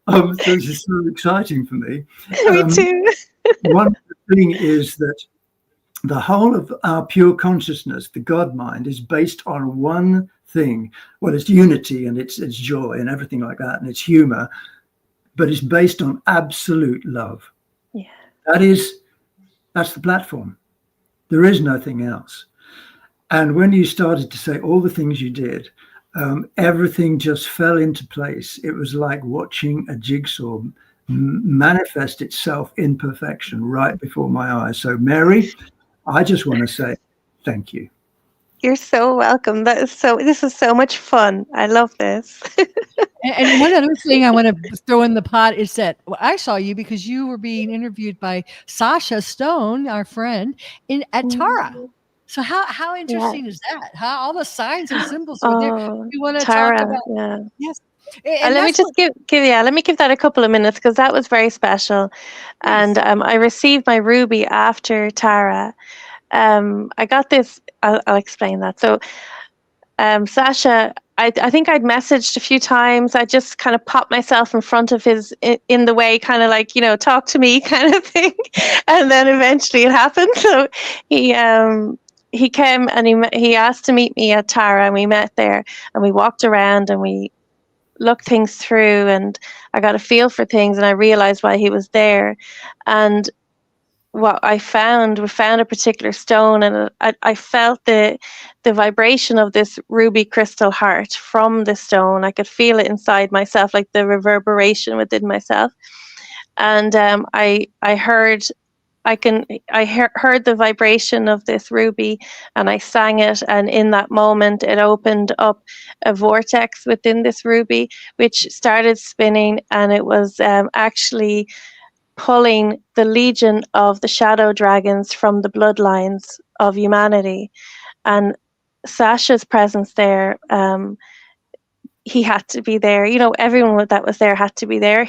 E: This is so exciting for me.
C: Me too.
E: One thing is that the whole of our pure consciousness, the God mind, is based on one thing. Well, it's unity and it's joy and everything like that, and it's humor, but it's based on absolute love.
C: Yeah.
E: That's the platform. There is nothing else. And when you started to say all the things you did, everything just fell into place. It was like watching a jigsaw manifest itself in perfection right before my eyes. So, Mary, I just want to say thank you.
C: You're so welcome. This is so much fun. I love this.
B: And one other thing I want to throw in the pot is that I saw you because you were being interviewed by Sasha Stone, our friend, at Tara. So how interesting is that? How all the signs and symbols are there. You want to
C: Tara,
B: talk about?
C: yeah.
B: Yes.
C: Let me just give that a couple of minutes, because that was very special. And I received my ruby after Tara. I got this. I'll explain that. So, Sasha, I think I'd messaged a few times. I just kind of popped myself in front of his, in the way, kind of like, talk to me kind of thing. And then eventually it happened. So he came and he asked to meet me at Tara, and we met there and we walked around and we looked things through, and I got a feel for things, and I realized why he was there. And what we found a particular stone, and I felt the vibration of this ruby crystal heart from the stone. I could feel it inside myself, like the reverberation within myself. And I heard the vibration of this ruby, and I sang it, and in that moment it opened up a vortex within this ruby, which started spinning, and it was actually pulling the legion of the shadow dragons from the bloodlines of humanity. And Sasha's presence there, he had to be there. Everyone that was there had to be there.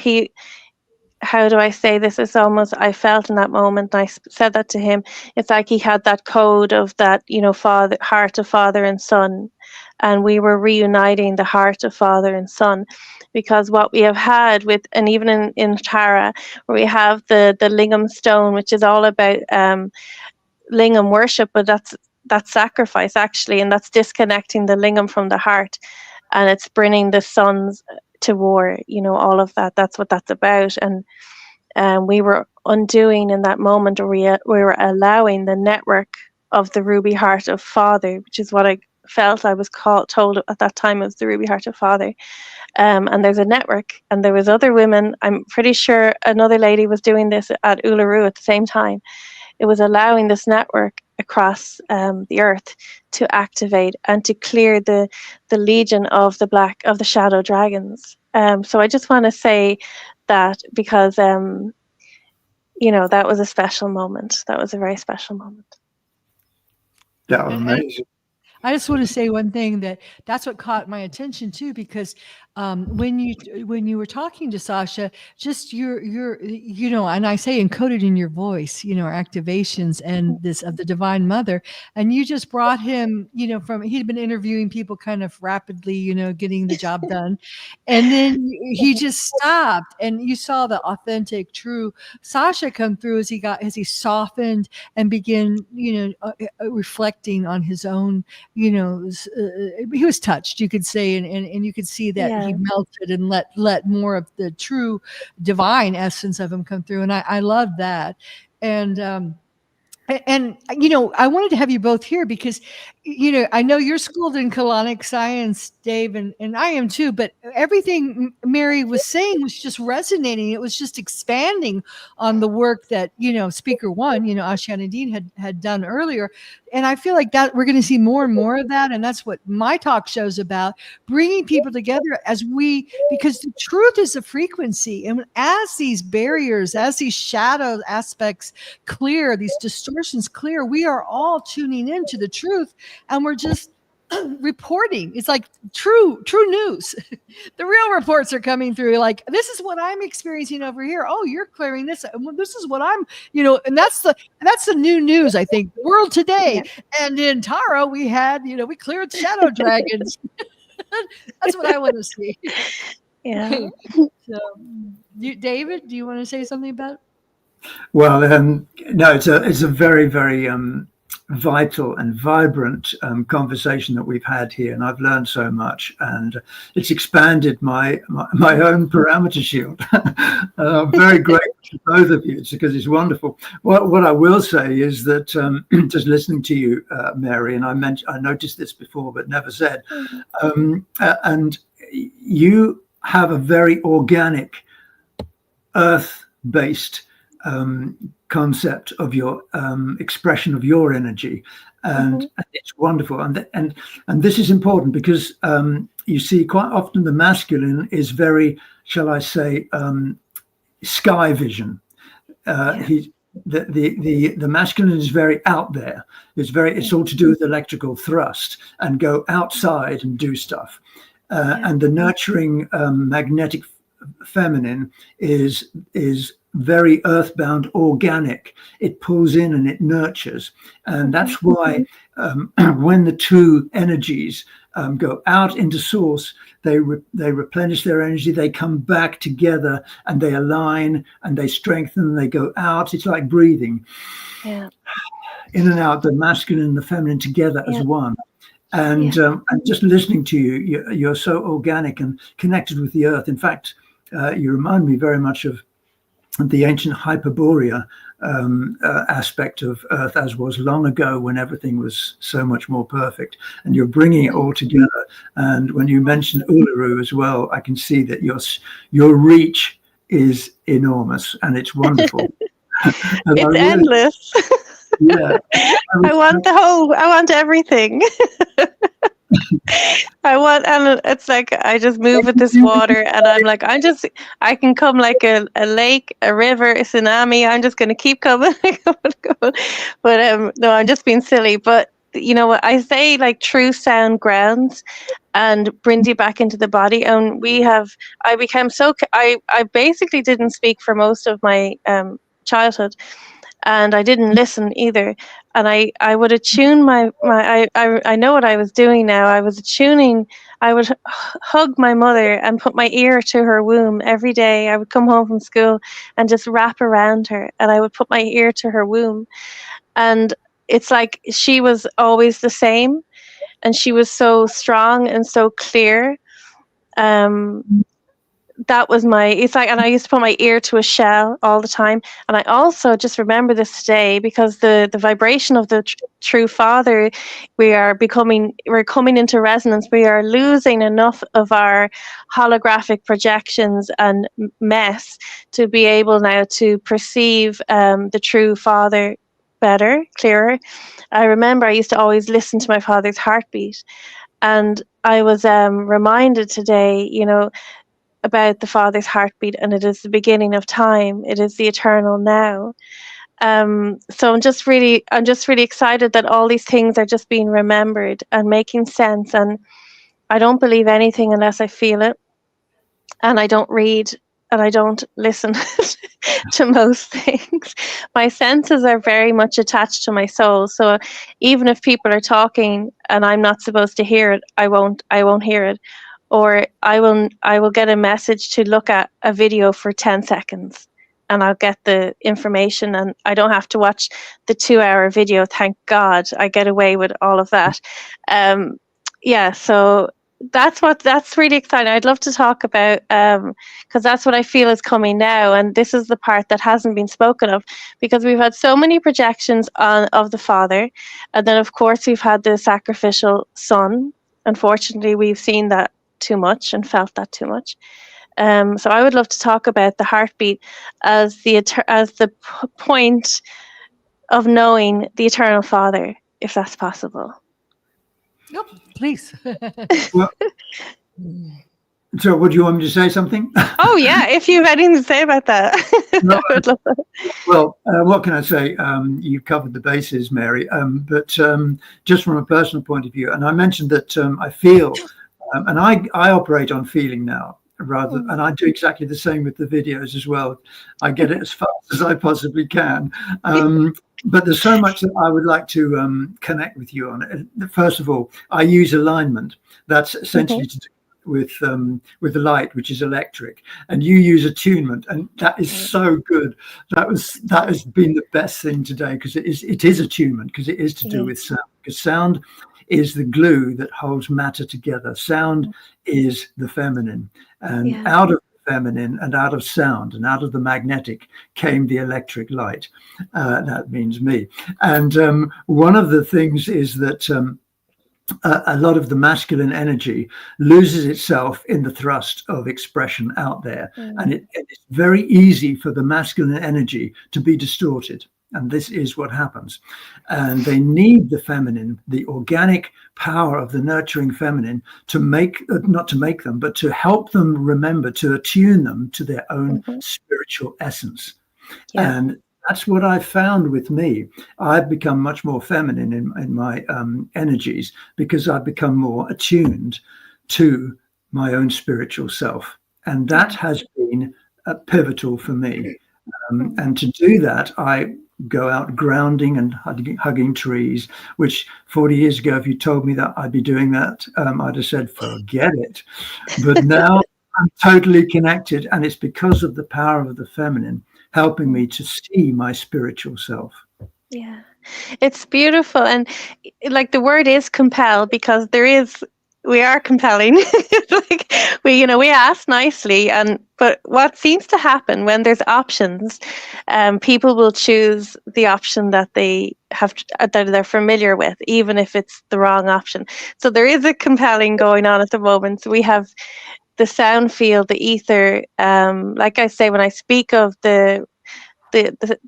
C: How do I say this? It's almost, I felt in that moment, and I said that to him, it's like he had that code of that, heart of father and son. And we were reuniting the heart of father and son, because what we have had with, and even in Tara, where we have the lingam stone, which is all about lingam worship, but that's sacrifice actually, and that's disconnecting the lingam from the heart, and it's bringing the sons to war, all of that. That's what that's about. And we were undoing in that moment, or we were allowing the network of the ruby heart of father, which is what I felt I was told at that time, of the ruby heart of father. And there's a network, and there was other women. I'm pretty sure another lady was doing this at Uluru at the same time. It was allowing this network across the earth to activate and to clear the legion of the shadow dragons. So I just want to say that, because that was a special moment. That was a very special moment.
E: That was amazing.
B: I just want to say one thing, that's what caught my attention too, because when you were talking to Sasha, just your and I say encoded in your voice, our activations and this of the Divine Mother, and you just brought him, he'd been interviewing people kind of rapidly, getting the job done, and then he just stopped, and you saw the authentic, true Sasha come through as he softened and began, reflecting on his own. He was touched, you could say, and you could see that he melted and let more of the true divine essence of him come through. And I love that. And I wanted to have you both here because, I know you're schooled in colonic science, Dave, and I am too, but everything Mary was saying was just resonating. It was just expanding on the work that, speaker one, Asha Nadine had done earlier. And I feel like that we're going to see more and more of that. And that's what my talk show's about, bringing people together because the truth is a frequency. And as these barriers, as these shadow aspects clear, these distortions clear, we are all tuning into the truth, and we're just reporting. It's like true news. The real reports are coming through, like, this is what I'm experiencing over here. Oh, you're clearing this. This is what I'm, and that's the new news, I think. World Today. Yeah. And in Tara, we had, we cleared shadow dragons. That's what I want to see.
C: Yeah.
B: So, David, do you want to say something about it?
E: Well, no, it's a very, very vital and vibrant conversation that we've had here, and I've learned so much, and it's expanded my own parameter shield. I'm very grateful to both of you because it's wonderful. What I will say is that just listening to you, Mary, and I noticed this before but never said, and you have a very organic, earth-based concept of your expression of your energy, and it's wonderful. And this is important because you see, quite often the masculine is very, shall I say, sky vision. The masculine is very out there. It's all to do with electrical thrust and go outside and do stuff. And the nurturing magnetic feminine is very earthbound, organic. It pulls in and it nurtures, and that's why when the two energies go out into source, they replenish their energy, they come back together, and they align and they strengthen. They go out. It's like breathing, in and out, the masculine and the feminine together as one. And just listening to you, you're so organic and connected with the earth. In fact, you remind me very much of the ancient Hyperborea aspect of Earth, as was long ago when everything was so much more perfect. And you're bringing it all together. And when you mention Uluru as well, I can see that your reach is enormous, and it's wonderful. And
C: it's endless.
E: Yeah,
C: I want everything. And it's like I just move with this water, and I'm like, I can come like a lake, a river, a tsunami. I'm just going to keep coming. But no, I'm just being silly. But you know what I say, like true sound grounds and brings you back into the body. And I became I basically didn't speak for most of my childhood. And I didn't listen either. And I would attune I know what I was doing now. I would hug my mother and put my ear to her womb every day. I would come home from school and just wrap around her, and I would put my ear to her womb. And it's like she was always the same, and she was so strong and so clear. That was and I used to put my ear to a shell all the time. And I also just remember this today because the vibration of the true father, we're coming into resonance. We are losing enough of our holographic projections and mess to be able now to perceive the true father better, clearer. I remember I used to always listen to my father's heartbeat. And I was reminded today, about the Father's heartbeat, and it is the beginning of time. It is the eternal now. So I'm just really excited that all these things are just being remembered and making sense. And I don't believe anything unless I feel it, and I don't read, and I don't listen to most things. My senses are very much attached to my soul. So even if people are talking and I'm not supposed to hear it, I won't hear it. Or I will get a message to look at a video for 10 seconds, and I'll get the information, and I don't have to watch the 2-hour video. Thank God I get away with all of that. So that's really exciting. I'd love to talk about, because that's what I feel is coming now. And this is the part that hasn't been spoken of, because we've had so many projections of the father. And then of course we've had the sacrificial son. Unfortunately, we've seen that too much and felt that too much. So I would love to talk about the heartbeat as the point of knowing the eternal Father, if that's possible.
B: Yep, please.
E: Well, so would you want me to say something?
C: Oh yeah, if you have anything to say about that.
E: No,
C: I would love that.
E: Well, what can I say? You've covered the bases, Mary. But just from a personal point of view, and I mentioned that I feel, and I operate on feeling now, and I do exactly the same with the videos as well. I get it as fast as I possibly can. But there's so much that I would like to connect with you on. First of all, I use alignment. That's essentially to do the light, which is electric, and you use attunement, and that is so good. That has been the best thing today, because it is attunement, because it is to do with sound, because sound is the glue that holds matter together. Sound is the feminine, and out of feminine and out of sound and out of the magnetic came the electric light. That means me. And one of the things is that a lot of the masculine energy loses itself in the thrust of expression out there. And it's very easy for the masculine energy to be distorted. And this is what happens. And they need the feminine, the organic power of the nurturing feminine, to make, not to make them, but to help them remember, to attune them to their own spiritual essence. And that's what I found with me. I've become much more feminine in my energies, because I've become more attuned to my own spiritual self. And that has been pivotal for me. And to do that, I go out grounding and hugging trees, which 40 years ago, if you told me that I'd be doing that, I'd have said, forget it. But now I'm totally connected, and it's because of the power of the feminine helping me to see my spiritual self.
C: Yeah, it's beautiful. And like the word is compel, because we are compelling. Like we ask nicely, but what seems to happen when there's options, people will choose the option that they have, that they're familiar with, even if it's the wrong option. So there is a compelling going on at the moment. So we have the sound field, the ether. Like I say, when I speak of the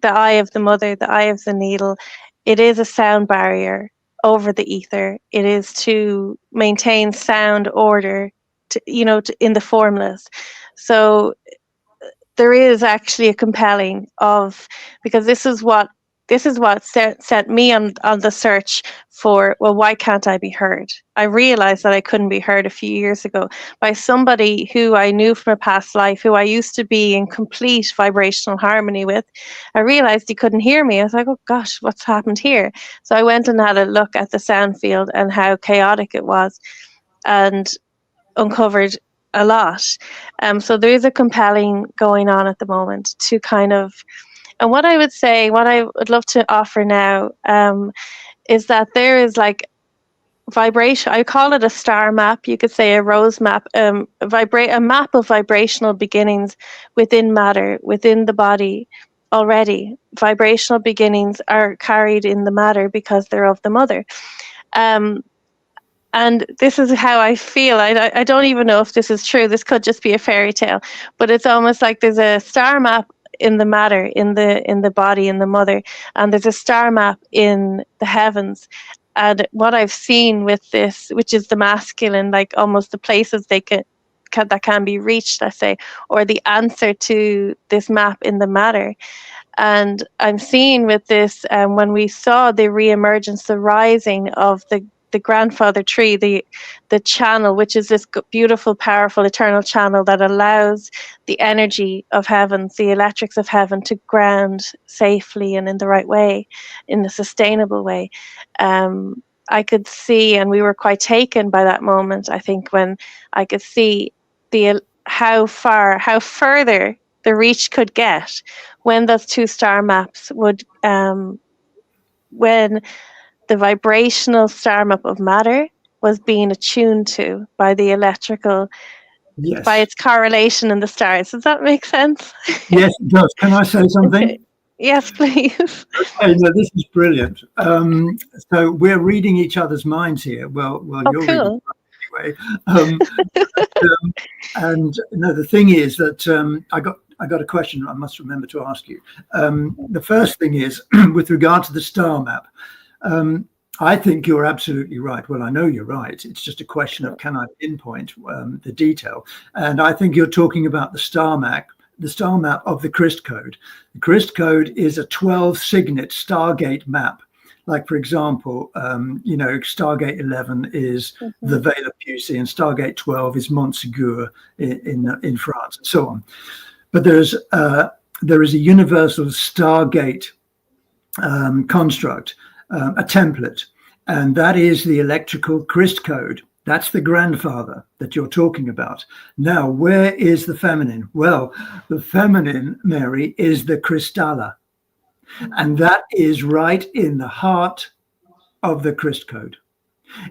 C: eye of the mother, the eye of the needle, it is a sound barrier over the ether. It is to maintain sound order, in the formless. So there is actually a compelling of, because this is what set me on the search for, well, why can't I be heard? I realized that I couldn't be heard a few years ago by somebody who I knew from a past life, who I used to be in complete vibrational harmony with. I realized he couldn't hear me. I was like, oh gosh, what's happened here? So I went and had a look at the sound field and how chaotic it was, and uncovered a lot. So there is a compelling going on at the moment to kind of, and what I would say, what I would love to offer now, is that there is like vibration. I call it a star map. You could say a rose map, a map of vibrational beginnings within matter, within the body already. Vibrational beginnings are carried in the matter because they're of the mother. And this is how I feel. I don't even know if this is true. This could just be a fairy tale, but it's almost like there's a star map in the matter, in the body, in the mother, and there's a star map in the heavens. And what I've seen with this, which is the masculine, like almost the places that can be reached, let's say, or the answer to this map in the matter. And I'm seeing with this, when we saw the reemergence, the rising of the grandfather tree, the channel, which is this beautiful, powerful, eternal channel that allows the energy of heaven, the electrics of heaven, to ground safely and in the right way, in a sustainable way. I could see, and we were quite taken by that moment, I think, when I could see how further the reach could get when those two star maps would, when the vibrational star map of matter was being attuned to by the electrical, by its correlation in the stars. Does that make sense?
E: Yes, it does. Can I say something?
C: Okay. Yes, please.
E: Okay, no, this is brilliant. So we're reading each other's minds here. Well, you're
C: cool.
E: Reading anyway. And no, the thing is that I got a question I must remember to ask you. The first thing is with regard to the star map. I think you're absolutely right. Well, I know you're right. It's just a question of, can I pinpoint the detail? And I think you're talking about the star map of the Christ code. The Christ code is a 12 signet Stargate map. Like, for example, Stargate 11 is the Vale of Pusey, and Stargate 12 is Montségur in France, and so on. But there is a universal Stargate construct, a template, and that is the electrical Christ code. That's the grandfather that you're talking about. Now, where is the feminine? Well, the feminine, Mary, is the Krystala. And that is right in the heart of the Christ code.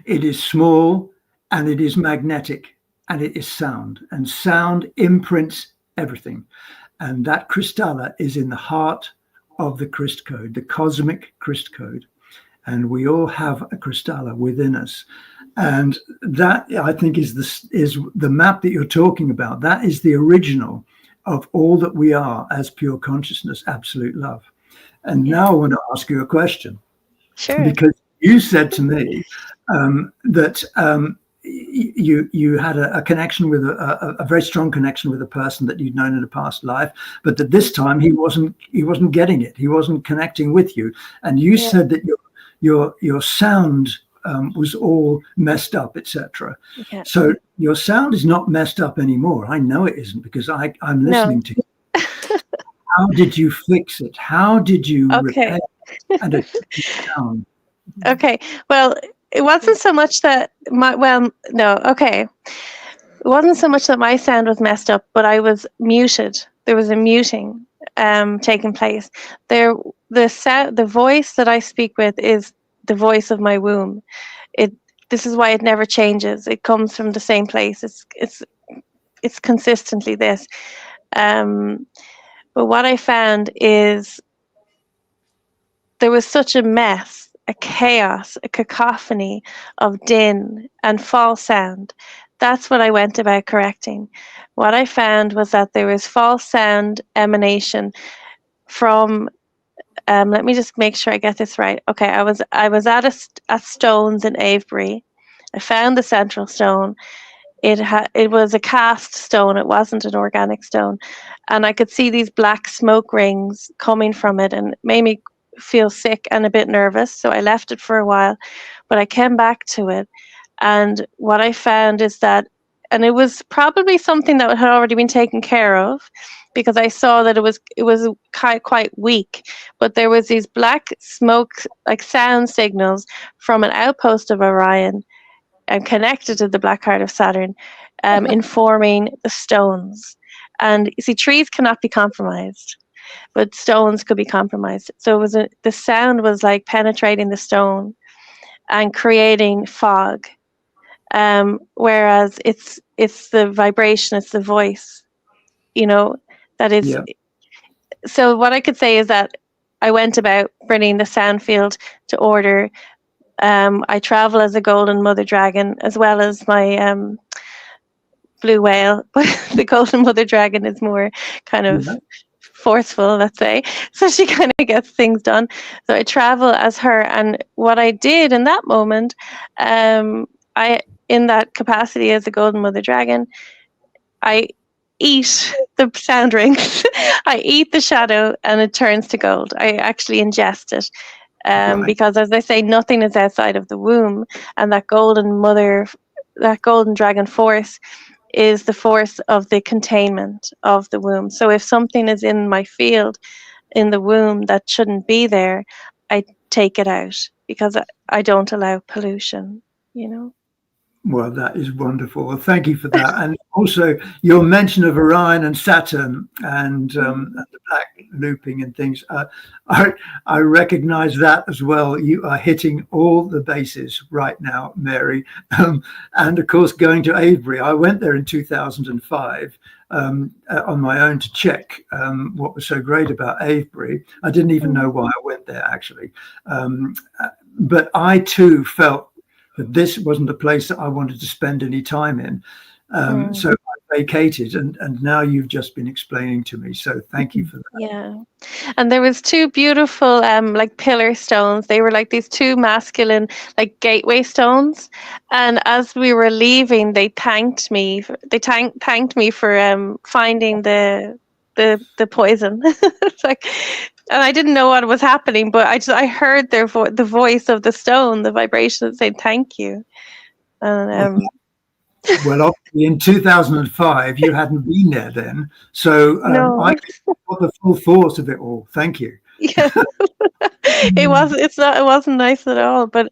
E: It is small and it is magnetic and it is sound. And sound imprints everything. And that Krystala is in the heart of the Christ code, the cosmic Christ code. And we all have a Krystala within us. And that, I think, is the map that you're talking about. That is the original of all that we are as pure consciousness, absolute love. And now I want to ask you a question.
C: Sure.
E: Because you said to me that you had a connection with a very strong connection with a person that you'd known in a past life, but that this time he wasn't getting it. He wasn't connecting with you. And you said that your sound was all messed up, etc.
C: Yeah.
E: So your sound is not messed up anymore. I know it isn't, because I'm listening to you. How did you fix it? How did you repair and adjust the sound?
C: Okay. Well, it wasn't so much that It wasn't so much that my sound was messed up, but I was muted. There was a muting taking place. The voice that I speak with is the voice of my womb. This is why it never changes. It comes from the same place. It's consistently this. But what I found is there was such a mess, a chaos, a cacophony of din and false sound. That's what I went about correcting. What I found was that there was false sound emanation from let me just make sure I get this right. Okay, I was at Stones in Avebury. I found the central stone. It was a cast stone. It wasn't an organic stone, and I could see these black smoke rings coming from it, and it made me feel sick and a bit nervous. So I left it for a while, but I came back to it, and what I found is that, and it was probably something that had already been taken care of, because I saw that it was quite weak, but there was these black smoke, like sound signals from an outpost of Orion and connected to the black heart of Saturn, informing the stones. And you see, trees cannot be compromised, but stones could be compromised. So the sound was like penetrating the stone and creating fog. Whereas it's the vibration, it's the voice, that is. Yeah. So what I could say is that I went about bringing the sound field to order. I travel as a golden mother dragon, as well as my blue whale. The golden mother dragon is more kind of forceful, let's say. So she kind of gets things done. So I travel as her. And what I did in that moment, in that capacity as a golden mother dragon, I eat the sound rings. I eat the shadow and it turns to gold. I actually ingest it. Because, as I say, nothing is outside of the womb, and that golden dragon force is the force of the containment of the womb. So if something is in my field in the womb that shouldn't be there, I take it out, because I don't allow pollution,
E: Well, that is wonderful. Well, thank you for that. And also your mention of Orion and Saturn and the black looping and things. I recognize that as well. You are hitting all the bases right now, Mary. And of course, going to Avebury, I went there in 2005 on my own to check what was so great about Avebury. I didn't even know why I went there, actually. But I too felt that this wasn't a place that I wanted to spend any time in. So I vacated, and now you've just been explaining to me. So thank you for that.
C: Yeah. And there was two beautiful like pillar stones. They were like these two masculine like gateway stones. And as we were leaving, they thanked me. Thanked me for finding the poison. It's like, and I didn't know what was happening, but I heard the voice of the stone, the vibration saying thank you. And
E: well, obviously in 2005 you hadn't been there then, so
C: no.
E: I got the full force of it all. Thank you.
C: Yeah. It wasn't nice at all. But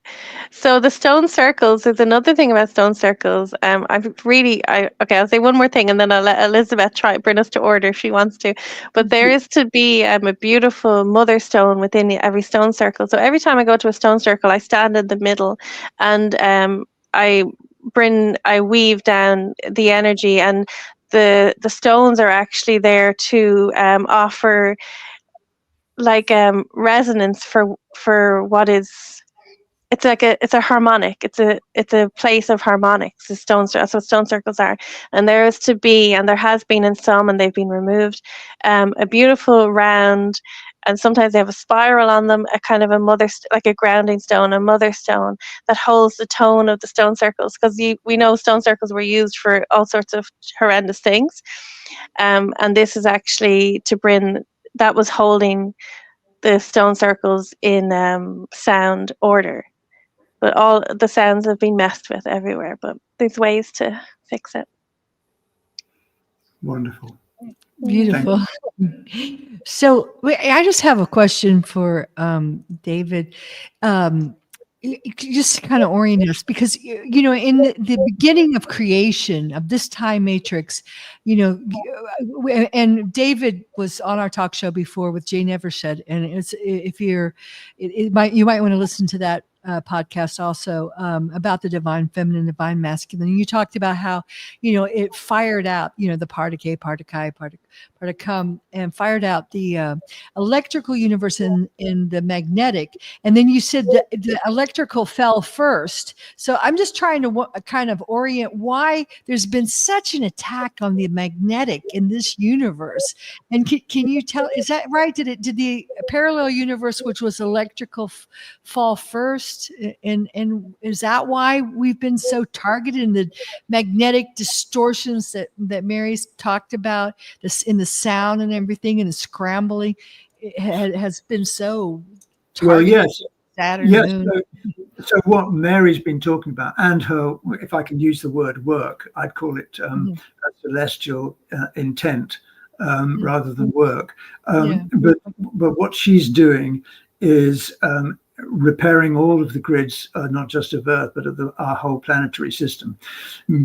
C: so the stone circles is another thing about stone circles. I'll say one more thing, and then I'll let Elizabeth try bring us to order if she wants to. But there is to be a beautiful mother stone within every stone circle. So every time I go to a stone circle, I stand in the middle, and I weave down the energy, and the stones are actually there to offer like resonance for what is. It's a harmonic. It's a place of harmonics. That's what stone circles are. And there is to be, and there has been in some, and they've been removed, a beautiful round, and sometimes they have a spiral on them, a kind of like a grounding stone, a mother stone that holds the tone of the stone circles. Because we know stone circles were used for all sorts of horrendous things, and this is actually that was holding the stone circles in sound order. But all the sounds have been messed with everywhere, but there's ways to fix it.
E: Wonderful.
B: Beautiful. So I just have a question for David. Just kind of orient us, because in the beginning of creation of this time matrix, and David was on our talk show before with Jane Evershed, and you might want to listen to that podcast also about the divine feminine, divine masculine. You talked about how it fired out the Partike, Partikai, Particum, and fired out the electrical universe in the magnetic, and then you said that the electrical fell first. So I'm just trying to kind of orient why there's been such an attack on the magnetic in this universe. And can you tell, is that right? Did the parallel universe, which was electrical, fall first? And is that why we've been so targeted in the magnetic distortions that Mary's talked about, this in the sound and everything, and the scrambling has been so targeted?
E: Well, yes.
B: Saturn,
E: yes.
B: Moon.
E: So what Mary's been talking about, and her, if I can use the word work, I'd call it a celestial intent rather than work. But what she's doing is repairing all of the grids, not just of Earth, but of our whole planetary system.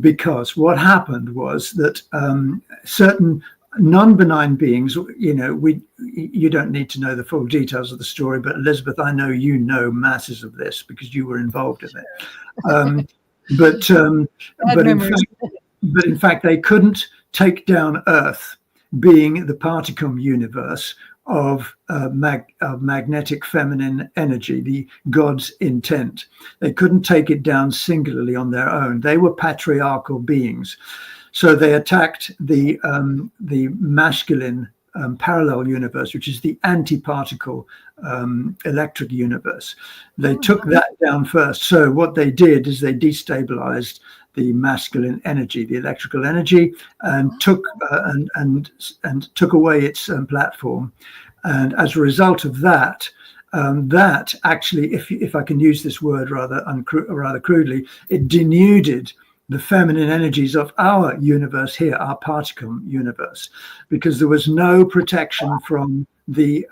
E: Because what happened was that certain non-benign beings, you don't need to know the full details of the story, but Elizabeth, I know you know masses of this because you were involved in it. But in fact, they couldn't take down Earth, being the particum universe of magnetic feminine energy, the God's intent. They couldn't take it down singularly on their own. They were patriarchal beings. So they attacked the masculine parallel universe, which is the antiparticle electric universe. They took that down first. So what they did is they destabilized the masculine energy, the electrical energy, and took away its platform. And as a result of that, that actually, if I can use this word rather crudely, it denuded the feminine energies of our universe here, our particum universe, because there was no protection from the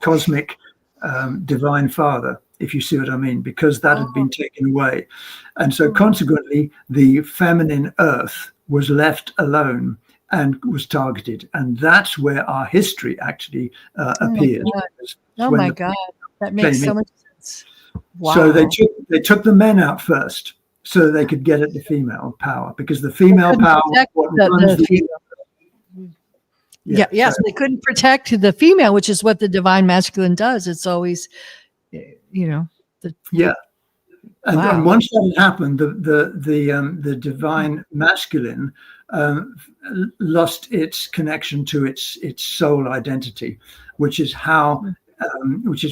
E: cosmic divine father, if you see what I mean, because that had been taken away. And so consequently, the feminine earth was left alone and was targeted. And that's where our history actually appears.
B: Oh my God. That makes so much sense. Wow.
E: So they took the men out first so they could get at the female power, because the female power is what runs the universe.
B: Yes, they couldn't protect the female, which is what the divine masculine does. It's always, And
E: once that had happened, the divine masculine lost its connection to its soul identity, which is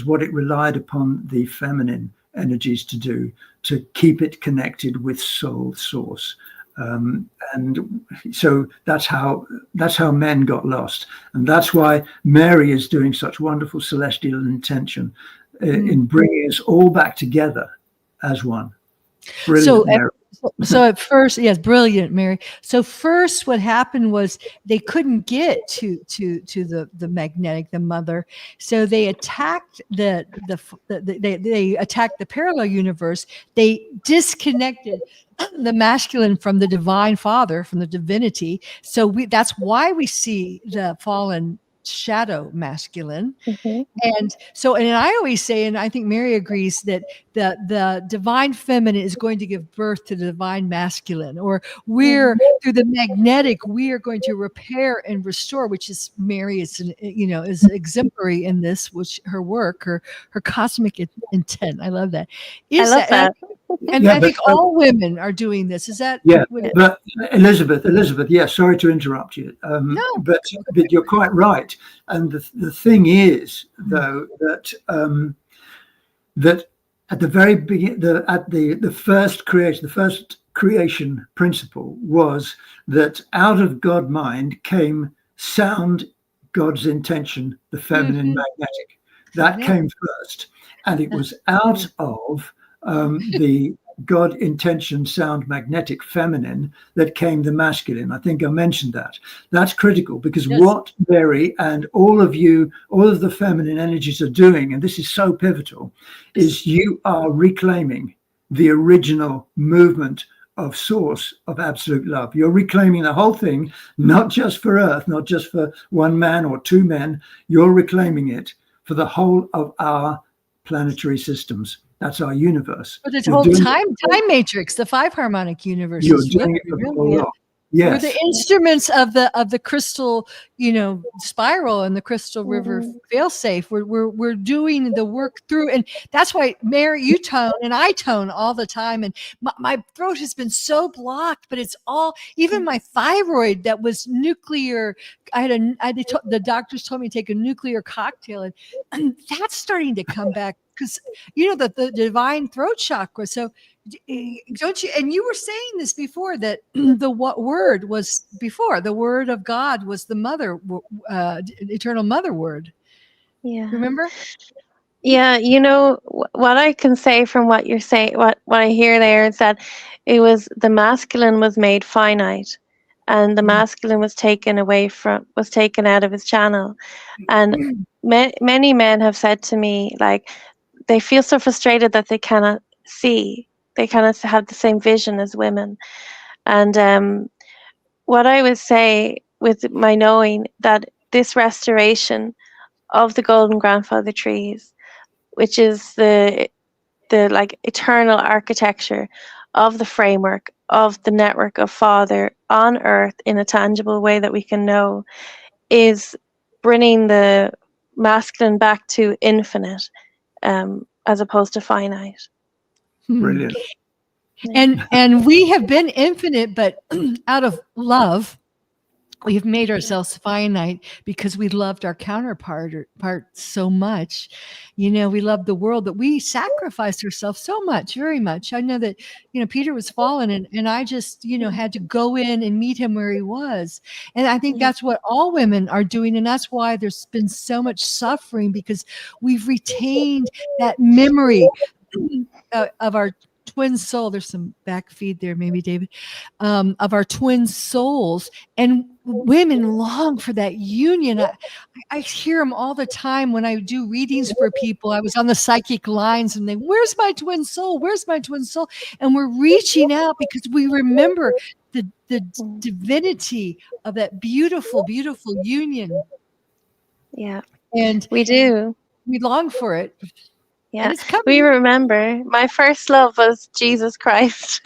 E: what it relied upon the feminine energies to do, to keep it connected with soul source. And so that's how men got lost, and that's why Mary is doing such wonderful celestial intention in bringing us all back together as one. Brilliant,
B: so
E: Mary.
B: So at first, yes, brilliant, Mary. So first, what happened was they couldn't get to the magnetic, the mother. So they attacked they attacked the parallel universe. They disconnected the masculine from the divine father, from the divinity. So that's why we see the fallen shadow masculine.
C: Mhm.
B: And so, and I always say, and I think Mary agrees, that the divine feminine is going to give birth to the divine masculine, or we're through the magnetic, we are going to repair and restore, which is Mary is, is exemplary in this, which her work, her cosmic intent. I love that.
C: I love that.
B: And
E: Yeah,
B: I think all women are doing this. Is that?
E: Yeah,
B: what
E: but Elizabeth, yeah, sorry to interrupt you.
B: No.
E: But you're quite right. And the thing is, though, that that at the very beginning, the first creation principle was that out of God mind came sound God's intention, the feminine magnetic. That came first. And it was out of the God intention sound magnetic feminine that came the masculine. I think I mentioned that. That's critical, because what Mary and all of the feminine energies are doing, and this is so pivotal, is you are reclaiming the original movement of source of absolute love. You're reclaiming the whole thing, not just for Earth, not just for one man or two men. You're reclaiming it for the whole of our planetary systems. That's our universe.
B: But the whole time matrix, the 5 harmonic universe.
E: You're doing it for the whole lot. Yes.
B: We're the instruments of the crystal, spiral and the crystal river failsafe. We're doing the work through, and that's why, Mary, you tone and I tone all the time, and my throat has been so blocked. But it's all, even my thyroid that was nuclear. The doctors told me to take a nuclear cocktail, and that's starting to come back, because the divine throat chakra. So don't you? And you were saying this before, that the word was before, the word of God was the mother, eternal mother word.
C: Yeah.
B: Remember?
C: Yeah. What I can say from what you're saying, what I hear there, is that it was the masculine was made finite, and the masculine was taken out of his channel. And many men have said to me, like, they feel so frustrated that they cannot see. They cannot have the same vision as women. And what I would say, with my knowing that this restoration of the golden grandfather trees, which is the like eternal architecture of the framework of the network of Father on earth in a tangible way that we can know, is bringing the masculine back to infinite, as opposed to finite.
E: Brilliant.
B: And we have been infinite, but out of love, we have made ourselves finite, because we loved our counterpart so much. We loved the world, that we sacrificed ourselves so much, very much. I know that, Peter was fallen, and I just, had to go in and meet him where he was. And I think that's what all women are doing. And that's why there's been so much suffering, because we've retained that memory of our twin soul. There's some back feed there, maybe, David, of our twin souls. And women long for that union. I hear them all the time when I do readings for people. I was on the psychic lines, and where's my twin soul? Where's my twin soul? And we're reaching out, because we remember the divinity of that beautiful, beautiful union.
C: Yeah.
B: And
C: we do.
B: We long for it.
C: Yeah, we remember. My first love was Jesus Christ.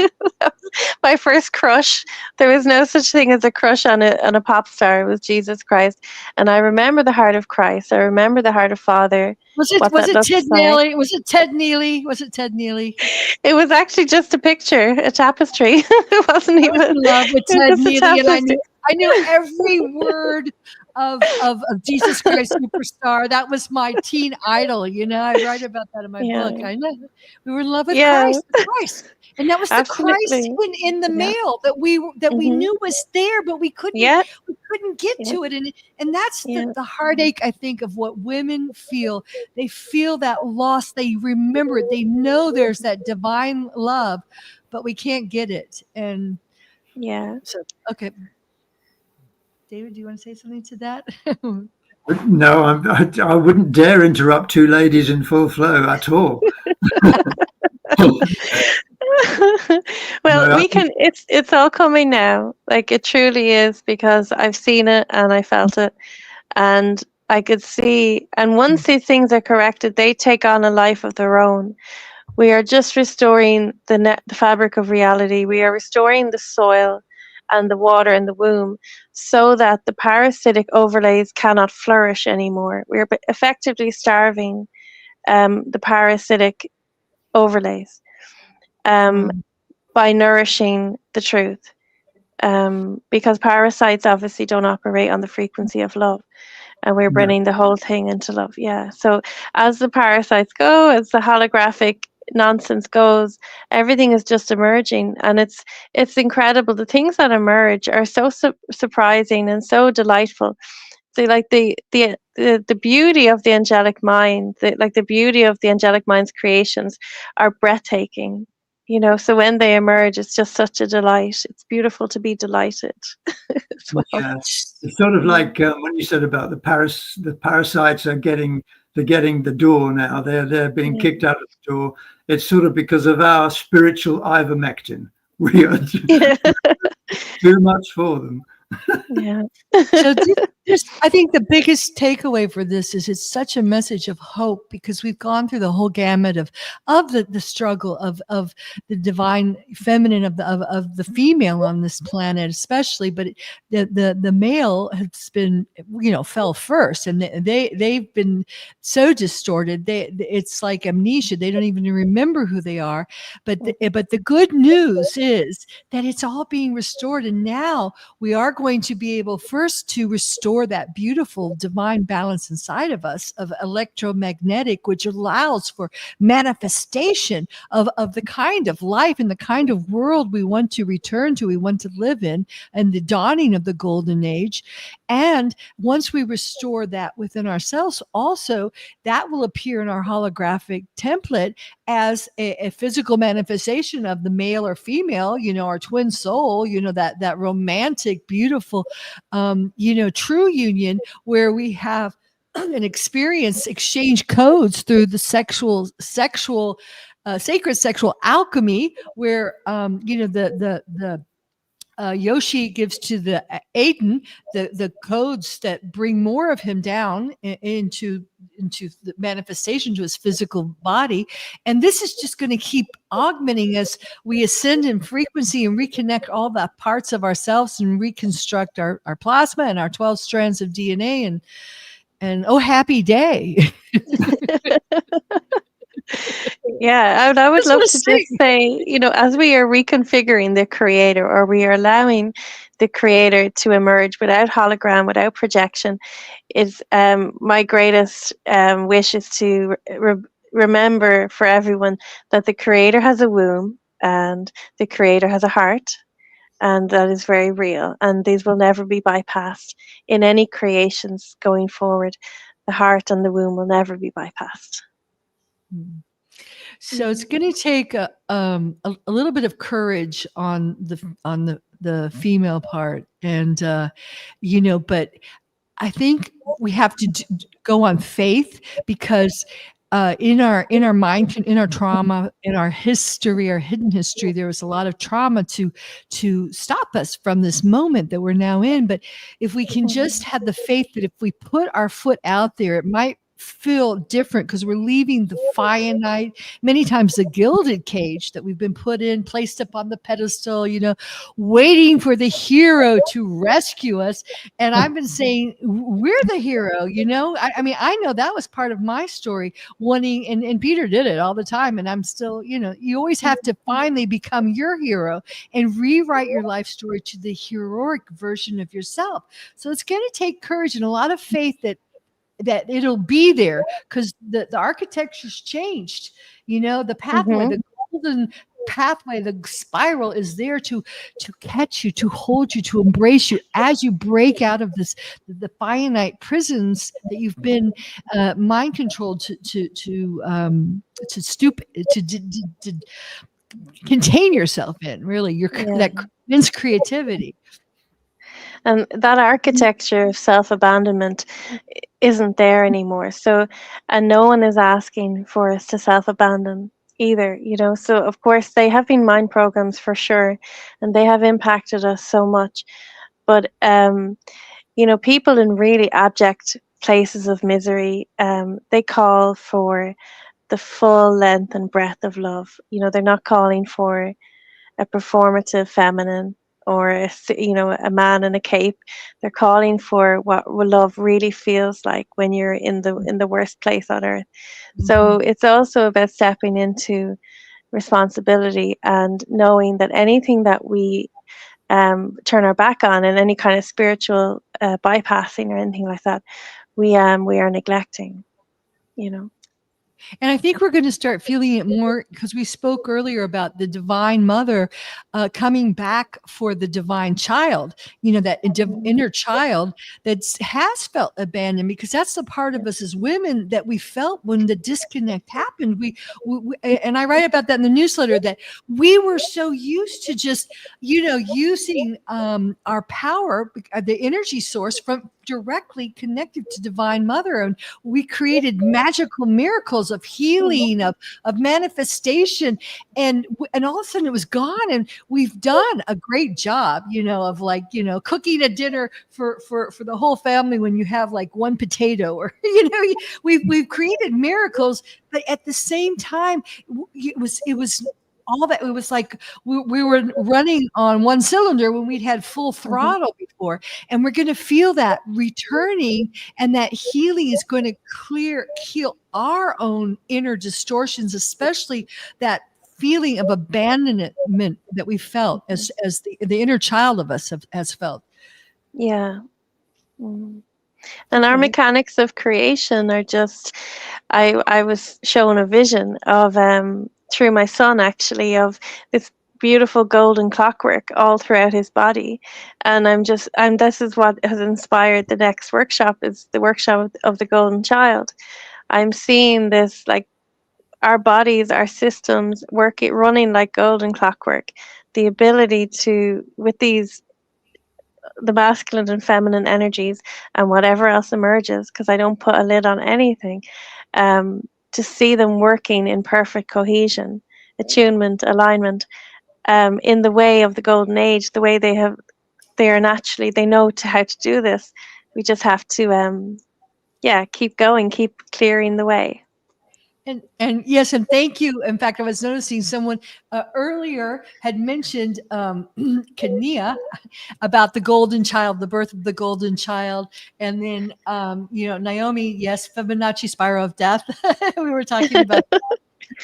C: My first crush. There was no such thing as a crush on a pop star. It was Jesus Christ. And I remember the heart of Christ. I remember the heart of Father.
B: Was it Ted Neely? Was it Ted Neely? Was it Ted Neely?
C: It was actually just a picture, a tapestry. It wasn't even.
B: I was in love with Ted Neely, and I knew every word of Jesus Christ Superstar. That was my teen idol. I write about that in my book. I know we were in love with Christ. And that was the Christ
C: Absolutely.
B: in the
C: Yeah.
B: male that we knew was there, but we couldn't get
C: Yeah.
B: to it. And that's
C: Yeah.
B: the heartache, I think, of what women feel. They feel that loss. They remember it. They know there's that divine love, but we can't get it. And
C: Yeah.
B: so, okay. David, do you want to say something to that?
E: No, I wouldn't dare interrupt two ladies in full flow at all.
C: Well,
E: No,
C: we can, it's all coming now. Like it truly is, because I've seen it and I felt it, and I could see, and once these things are corrected, they take on a life of their own. We are just restoring the fabric of reality. We are restoring the soil and the water in the womb so that the parasitic overlays cannot flourish anymore. We're effectively starving the parasitic overlays by nourishing the truth. Because parasites obviously don't operate on the frequency of love. And we're bringing the whole thing into love. Yeah. So as the parasites go, as the holographic nonsense goes, everything is just emerging, and it's incredible. The things that emerge are so surprising and so delightful. So like the beauty of the angelic mind, the beauty of the angelic mind's creations are breathtaking. You know, so when they emerge, it's just such a delight. It's beautiful to be delighted.
E: yeah. It's sort of like when you said about the parasites are getting the door now. They're being kicked out of the door. It's sort of because of our spiritual ivermectin. We are too much for them.
C: Yeah.
B: So I think the biggest takeaway for this is it's such a message of hope, because we've gone through the whole gamut of the struggle of the divine feminine of the female on this planet, especially, but the male has been, fell first, and they've been so distorted. It's like amnesia. They don't even remember who they are. But the good news is that it's all being restored, and now we are going to be able first to restore that beautiful divine balance inside of us of electromagnetic, which allows for manifestation of the kind of life and the kind of world we want to return to, we want to live in, and the dawning of the golden age. And once we restore that within ourselves, also that will appear in our holographic template as a physical manifestation of the male or female, our twin soul, that romantic, beautiful, true union where we have an experience, exchange codes through the sacred sexual alchemy, where the Yoshi gives to the Aiden the codes that bring more of him down into the manifestation to his physical body. And this is just going to keep augmenting as we ascend in frequency and reconnect all the parts of ourselves and reconstruct our plasma and our 12 strands of DNA, and oh, happy day.
C: Yeah, I would love to just say, as we are reconfiguring the creator, or we are allowing the creator to emerge without hologram, without projection, is my greatest wish is to remember for everyone that the creator has a womb and the creator has a heart, and that is very real, and these will never be bypassed in any creations going forward. The heart and the womb will never be bypassed.
B: So it's going to take a little bit of courage on the female part, and but I think we have to go on faith, because in our mind, in our trauma, in our history, our hidden history, there was a lot of trauma to stop us from this moment that we're now in. But if we can just have the faith that if we put our foot out there, it might feel different, because we're leaving the finite, many times the gilded cage that we've been placed up on the pedestal, waiting for the hero to rescue us. And I've been saying we're the hero. I mean, I know that was part of my story, wanting, and Peter did it all the time, and I'm still, you always have to finally become your hero and rewrite your life story to the heroic version of yourself. So it's going to take courage and a lot of faith that it'll be there, because the architecture's changed, the pathway, the golden pathway, the spiral is there to catch you, to hold you, to embrace you as you break out of the finite prisons that you've been mind controlled to stoop to contain yourself in. Really, that immense creativity.
C: And that architecture of self-abandonment isn't there anymore. So, and no one is asking for us to self-abandon either, So, of course, they have been mind programs for sure, and they have impacted us so much. But, people in really abject places of misery, they call for the full length and breadth of love. They're not calling for a performative feminine or a man in a cape. They're calling for what love really feels like when you're in the worst place on earth. So it's also about stepping into responsibility and knowing that anything that we turn our back on, and any kind of spiritual bypassing or anything like that, we are neglecting.
B: And I think we're going to start feeling it more because we spoke earlier about the divine mother coming back for the divine child, that inner child that has felt abandoned, because that's the part of us as women that we felt when the disconnect happened. We and I write about that in the newsletter, that we were so used to just, using our power, the energy source from directly connected to divine mother, and we created magical miracles of healing, of manifestation, and all of a sudden it was gone. And we've done a great job, of cooking a dinner for the whole family when you have like one potato, or we've created miracles, but at the same time it was all that. It was like we were running on one cylinder when we'd had full throttle before, and we're going to feel that returning, and that healing is going to heal our own inner distortions, especially that feeling of abandonment that we felt as the inner child of us has felt.
C: Yeah. And our mechanics of creation are just, I was shown a vision of through my son, actually, of this beautiful golden clockwork all throughout his body. And this is what has inspired the next workshop, is the workshop of the golden child. I'm seeing this, like, our bodies, our systems running like golden clockwork. The ability to, with the masculine and feminine energies and whatever else emerges, because I don't put a lid on anything, to see them working in perfect cohesion, attunement, alignment, in the way of the golden age, the way they are naturally, they know how to do this. We just have to keep going, keep clearing the way.
B: And yes, and thank you. In fact, I was noticing someone earlier had mentioned Kenya, about the golden child, the birth of the golden child, and then Naomi, yes, Fibonacci spiral of death. We were talking about that.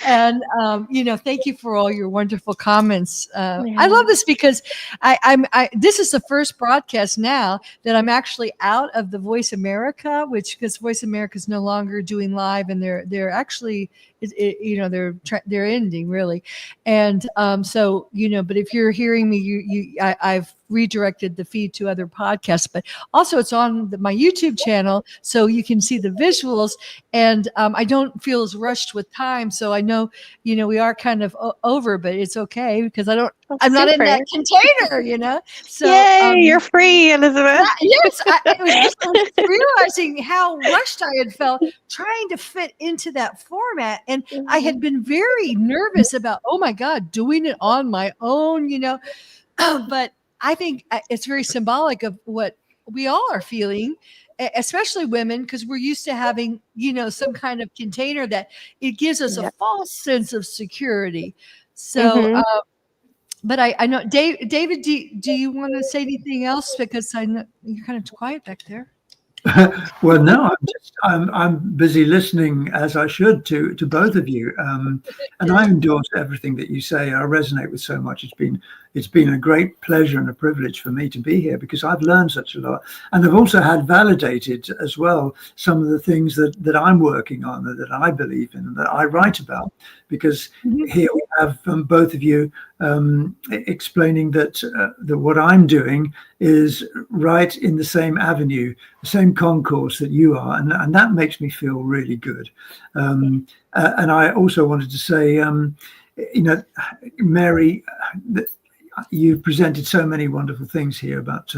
B: And thank you for all your wonderful comments. I love this because this is the first broadcast now that I'm actually out of the Voice America, because Voice America is no longer doing live, and they're actually they're ending, really. And so but if you're hearing me, I've redirected the feed to other podcasts, but also it's on my YouTube channel, so you can see the visuals. And I don't feel as rushed with time, so I know we are kind of over, but it's okay because I'm not in that container, So
C: yay, you're free, Elizabeth.
B: Yes, I was realizing how rushed I had felt trying to fit into that format, and I had been very nervous about, oh my God, doing it on my own, but I think it's very symbolic of what we all are feeling, especially women, because we're used to having, some kind of container that it gives us a false sense of security. So, but I know, David, do you want to say anything else? Because I know you're kind of quiet back there.
E: Well, no, I'm busy listening, as I should, to both of you, and I endorse everything that you say. I resonate with so much. It's been It's been a great pleasure and a privilege for me to be here because I've learned such a lot. And I've also had validated as well some of the things that I'm working on, that I believe in, that I write about. Because here we have both of you explaining that what I'm doing is right in the same avenue, the same concourse that you are. And that makes me feel really good. And I also wanted to say, Mary, you've presented so many wonderful things here about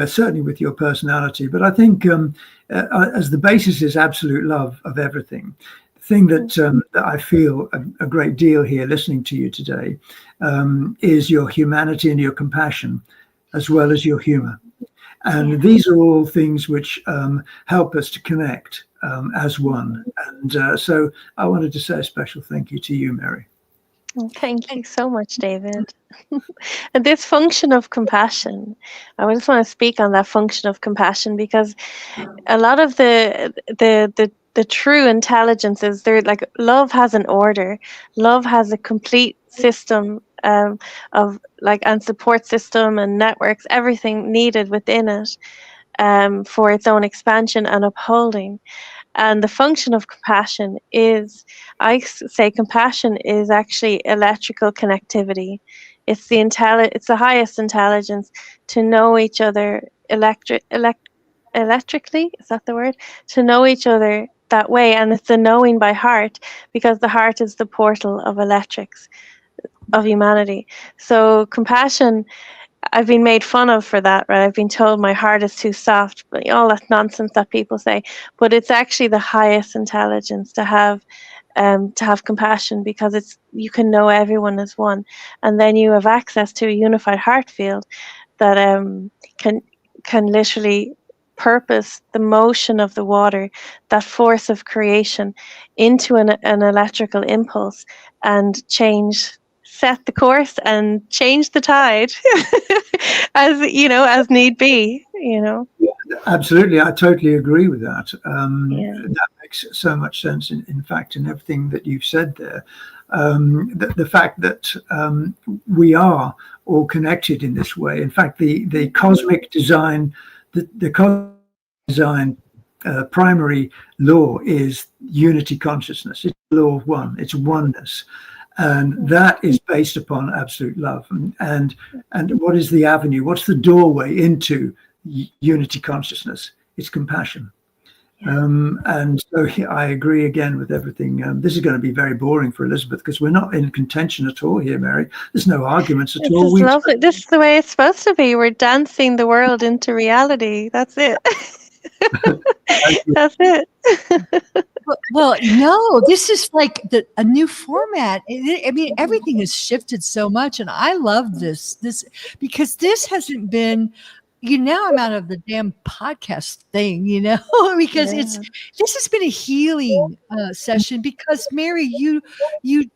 E: certainly with your personality, but I think as the basis is absolute love of everything. The thing that I feel a great deal here listening to you today is your humanity and your compassion, as well as your humor. And these are all things which help us to connect as one. And so I wanted to say a special thank you to you, Mary.
C: Thank you so much, David. And this function of compassion, I just want to speak on that function of compassion, because a lot of the true intelligence is there. Like, love has an order. Love has a complete system of and support system and networks, everything needed within it for its own expansion and upholding. And the function of compassion is, I say, compassion is actually electrical connectivity. It's the highest intelligence to know each other electrically. Is that the word? To know each other that way, and it's the knowing by heart, because the heart is the portal of electrics of humanity. So compassion, I've been made fun of for that, right? I've been told my heart is too soft, but all that nonsense that people say. But it's actually the highest intelligence to have compassion, because you can know everyone as one, and then you have access to a unified heart field that can literally purpose the motion of the water, that force of creation, into an electrical impulse, and set the course and change the tide as need be.
E: Absolutely, I totally agree with that. That makes so much sense. In fact, in everything that you've said there, the fact that we are all connected in this way. In fact, the cosmic design, the cosmic design primary law is unity consciousness. It's the law of one. It's oneness. And that is based upon absolute love. And what is the avenue? What's the doorway into unity consciousness? It's compassion. And so I agree again with everything. This is going to be very boring for Elizabeth, because we're not in contention at all here, Mary. There's no arguments at all.
C: This is lovely. This is the way it's supposed to be. We're dancing the world into reality. That's it. That's it.
B: Well, no, this is like a new format. I mean, everything has shifted so much, and I love this because this hasn't been. Now I'm out of the damn podcast thing, because this has been a healing session, because Mary, you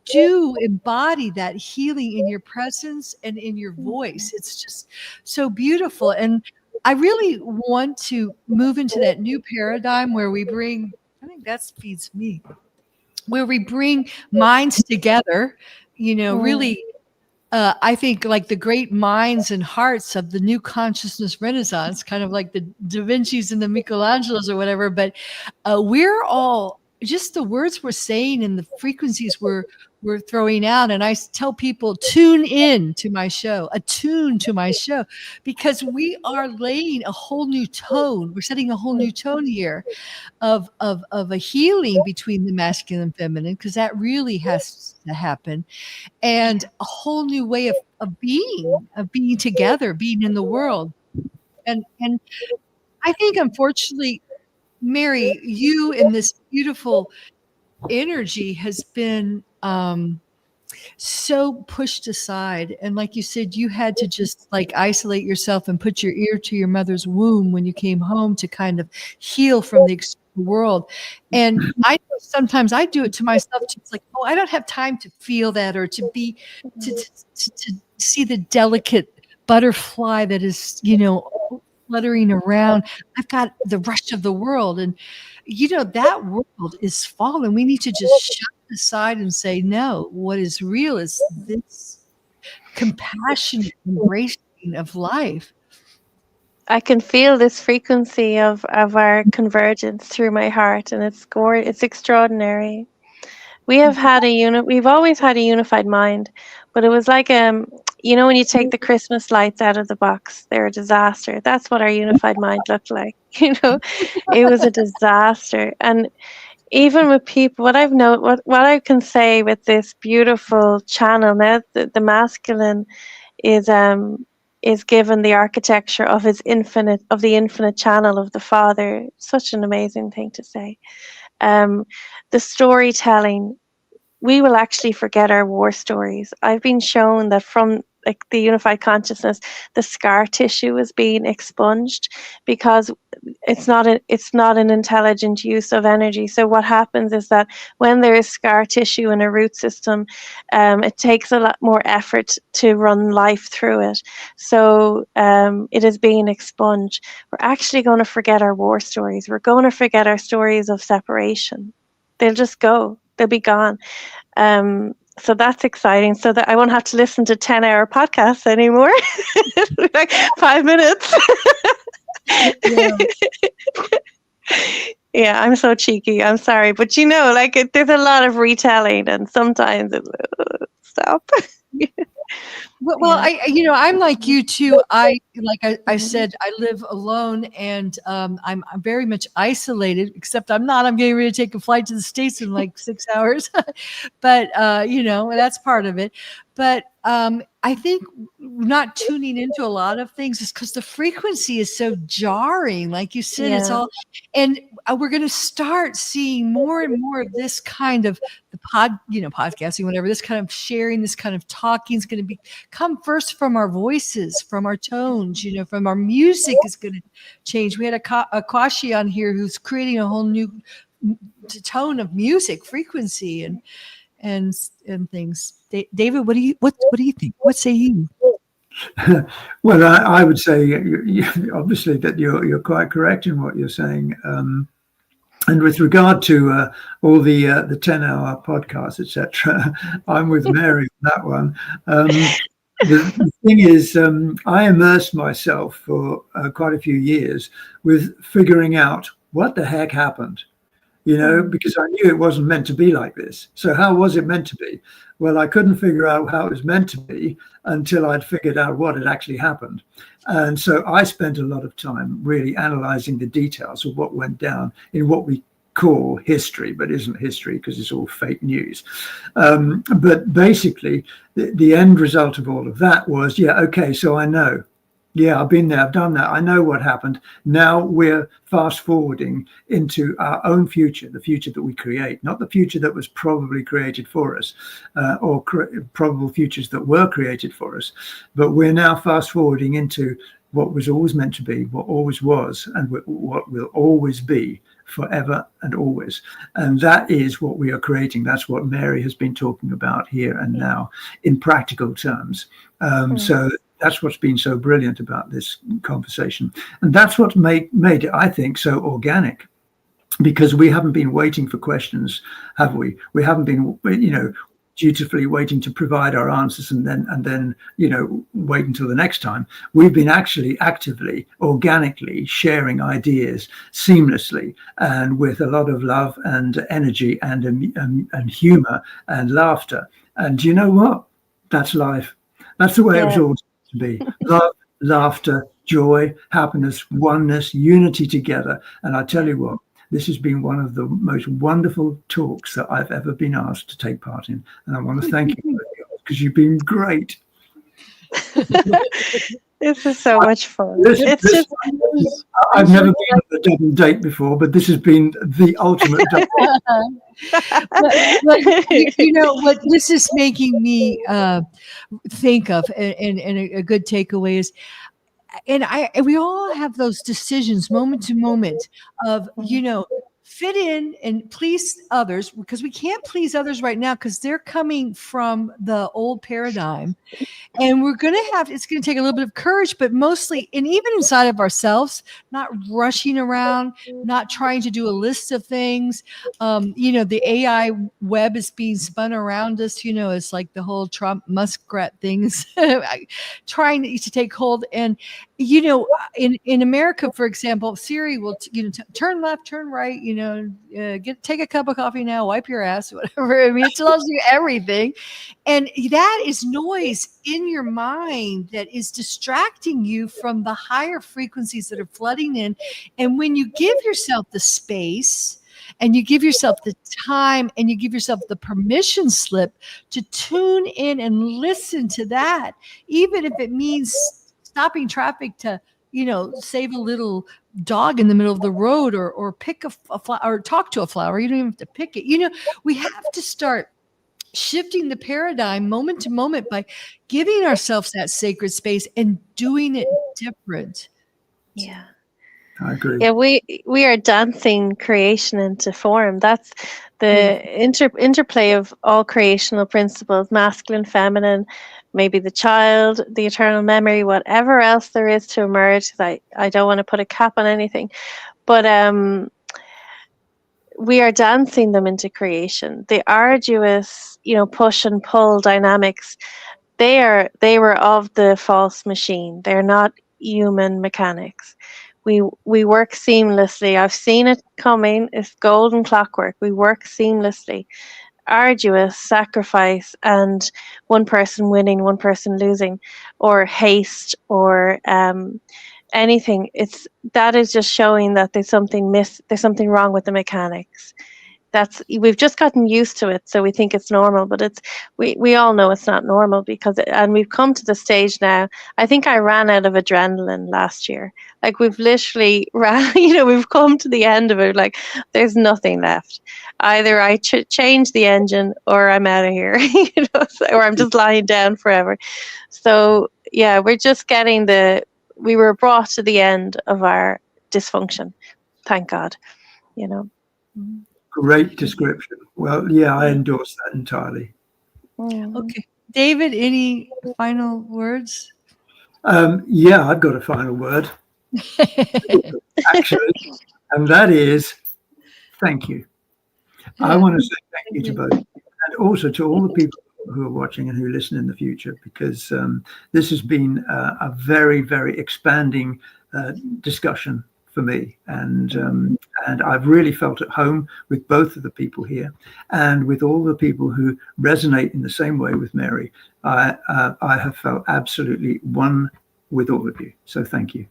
B: do embody that healing in your presence and in your voice. It's just so beautiful. And I really want to move into that new paradigm where we bring, I think that feeds me, where we bring minds together, really. I think like the great minds and hearts of the new consciousness renaissance, kind of like the Da Vinci's and the Michelangelos or whatever. But we're all just the words we're saying and the frequencies we're throwing out. And I tell people, tune in to my show, attune to my show, because we are laying a whole new tone. We're setting a whole new tone here of a healing between the masculine and feminine, because that really has to happen. And a whole new way of being together, being in the world. And I think, unfortunately, Mary, you in this beautiful energy has been so pushed aside. And like you said, you had to just like isolate yourself and put your ear to your mother's womb when you came home to kind of heal from the external world. And sometimes I do it to myself. It's like, oh, I don't have time to feel that, or to be to see the delicate butterfly that is, fluttering around. I've got the rush of the world, and that world is fallen. We need to just shut aside and say, no, what is real is this compassionate embracing of life.
C: I can feel this frequency of our convergence through my heart, and it's extraordinary. We've always had a unified mind, but it was like when you take the Christmas lights out of the box, they're a disaster. That's what our unified mind looked like. It was a disaster. And even with people, what I can say with this beautiful channel now, the masculine is given the architecture of the infinite channel of the Father. Such an amazing thing to say. The storytelling, we will actually forget our war stories. I've been shown that from the unified consciousness, the scar tissue is being expunged because it's not an intelligent use of energy. So what happens is that when there is scar tissue in a root system, it takes a lot more effort to run life through it. So it is being expunged. We're actually going to forget our war stories. We're going to forget our stories of separation. They'll just go. They'll be gone. So that's exciting. So that I won't have to listen to 10-hour podcasts anymore. Like 5 minutes.
B: Yeah.
C: Yeah, I'm so cheeky. I'm sorry, but there's a lot of retelling, and sometimes stop.
B: Well, I'm like you too. I said, I live alone, and I'm very much isolated. Except I'm not. I'm getting ready to take a flight to the States in like 6 hours, but that's part of it. But I think not tuning into a lot of things is because the frequency is so jarring. Like you said, it's all, and we're going to start seeing more and more of this kind of the podcasting, whatever. This kind of sharing, this kind of talking is going to come first from our voices, from our tones. From our music is going to change. We had a Kwashi on here who's creating a whole new tone of music, frequency, and things. David, what do you think? What say you?
E: Well, I would say obviously that you're quite correct in what you're saying. And with regard to all the 10-hour podcasts, etc., I'm with Mary on that one. The thing is, I immersed myself for quite a few years with figuring out what the heck happened. Because I knew it wasn't meant to be like this. So how was it meant to be? Well, I couldn't figure out how it was meant to be until I'd figured out what had actually happened. And so I spent a lot of time really analyzing the details of what went down in what we call history, but isn't history because it's all fake news. But basically, the end result of all of that was, okay, so I know. Yeah, I've been there, I've done that. I know what happened. Now we're fast forwarding into our own future, the future that we create, not the future that was probably created for us or probable futures that were created for us. But we're now fast forwarding into what was always meant to be, what always was, and what will always be forever and always. And that is what we are creating. That's what Mary has been talking about here and now in practical terms. So that's what's been so brilliant about this conversation. And that's what made it, I think, so organic, because we haven't been waiting for questions, have we? We haven't been, dutifully waiting to provide our answers and then wait until the next time. We've been actually actively, organically sharing ideas seamlessly and with a lot of love and energy and humor and laughter. And you know what? That's life. That's the way it was always to be. Love, laughter, joy, happiness, oneness, unity together. And I tell you what, this has been one of the most wonderful talks that I've ever been asked to take part in. And I want to thank you because you've been great.
C: This is so much fun.
E: I've never been on a double date before, but this has been the ultimate double
B: date. What this is making me think of, and a good takeaway is, and we all have those decisions moment to moment of, fit in and please others, because we can't please others right now because they're coming from the old paradigm. And we're going to it's going to take a little bit of courage, but mostly, and even inside of ourselves, not rushing around, not trying to do a list of things. The AI web is being spun around us, it's like the whole Trump muskrat things trying to take hold. And, in America, for example, Siri will, turn left, turn right, take a cup of coffee now, wipe your ass, whatever. I mean, it tells you everything. And that is noise in your mind that is distracting you from the higher frequencies that are flooding in. And when you give yourself the space and you give yourself the time and you give yourself the permission slip to tune in and listen to that, even if it means stopping traffic to, save a little dog in the middle of the road, or pick a flower, or talk to a flower. You don't even have to pick it. We have to start shifting the paradigm moment to moment by giving ourselves that sacred space and doing it different.
C: Yeah.
E: I agree.
C: Yeah, we are dancing creation into form. That's the interplay of all creational principles, masculine, feminine, maybe the child, the eternal memory, whatever else there is to emerge. I don't want to put a cap on anything, but we are dancing them into creation. The arduous, push and pull dynamics, they were of the false machine. They're not human mechanics. We work seamlessly. I've seen it coming. It's golden clockwork. We work seamlessly. Arduous sacrifice and one person winning, one person losing, or haste, or anything. That is just showing that there's something wrong with the mechanics. We've just gotten used to it, so we think it's normal, but we all know it's not normal, and we've come to the stage now. I think I ran out of adrenaline last year. Like, we've literally we've come to the end of it. Like, there's nothing left. Either I change the engine or I'm out of here, or I'm just lying down forever. So yeah, we're just we were brought to the end of our dysfunction. Thank God,
E: Great description. Well, yeah, I endorse that entirely.
B: Okay. David, any final words?
E: Yeah, I've got a final word, actually, and that is thank you. I want to say thank you to both, and also to all the people who are watching and who listen in the future, because this has been a very, very expanding discussion for me, and I've really felt at home with both of the people here, and with all the people who resonate in the same way with Mary. I have felt absolutely one with all of you. So thank you.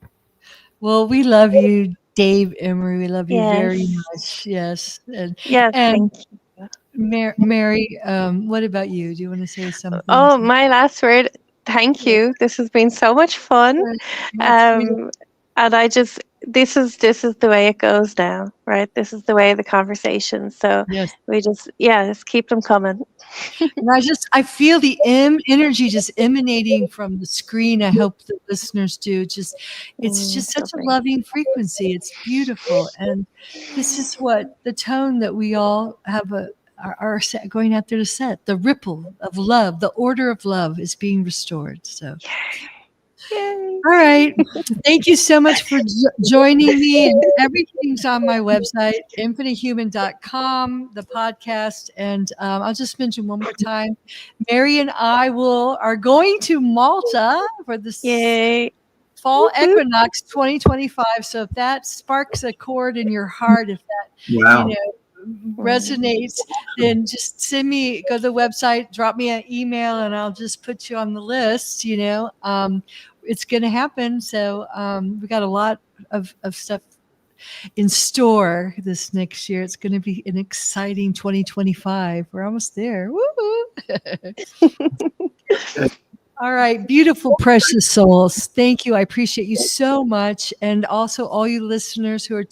B: Well, we love you, Dave Emory. We love you very much. Yes. And
C: thank you.
B: Mary, what about you? Do you want to say something?
C: Oh, my last word. Thank you. This has been so much fun. And this is the way it goes now, right? This is the way of the conversation. So we just keep them coming.
B: And I feel the energy just emanating from the screen. I hope the listeners do. It's just such a loving frequency. It's beautiful. And this is what the tone that we all have are going out there to set. The ripple of love, the order of love is being restored. So
C: Yay.
B: All right. Thank you so much for joining me. And everything's on my website, infinitehuman.com, the podcast. And I'll just mention one more time, Mary and I are going to Malta for the fall equinox 2025. So if that sparks a chord in your heart, if that, resonates, then just go to the website, drop me an email, and I'll just put you on the list. It's going to happen. So we got a lot of stuff in store this next year. It's going to be an exciting 2025. We're almost there. Woo! All right. Beautiful, precious souls. Thank you. I appreciate you so much. And also all you listeners who are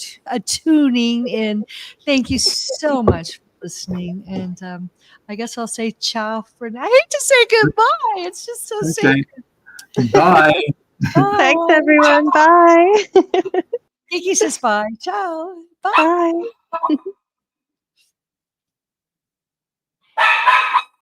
B: tuning in. Thank you so much for listening. And I guess I'll say ciao for now. I hate to say goodbye. It's just so sacred.
E: Bye.
C: Thanks, everyone. Bye.
B: Kiki says bye. Ciao.
C: Bye.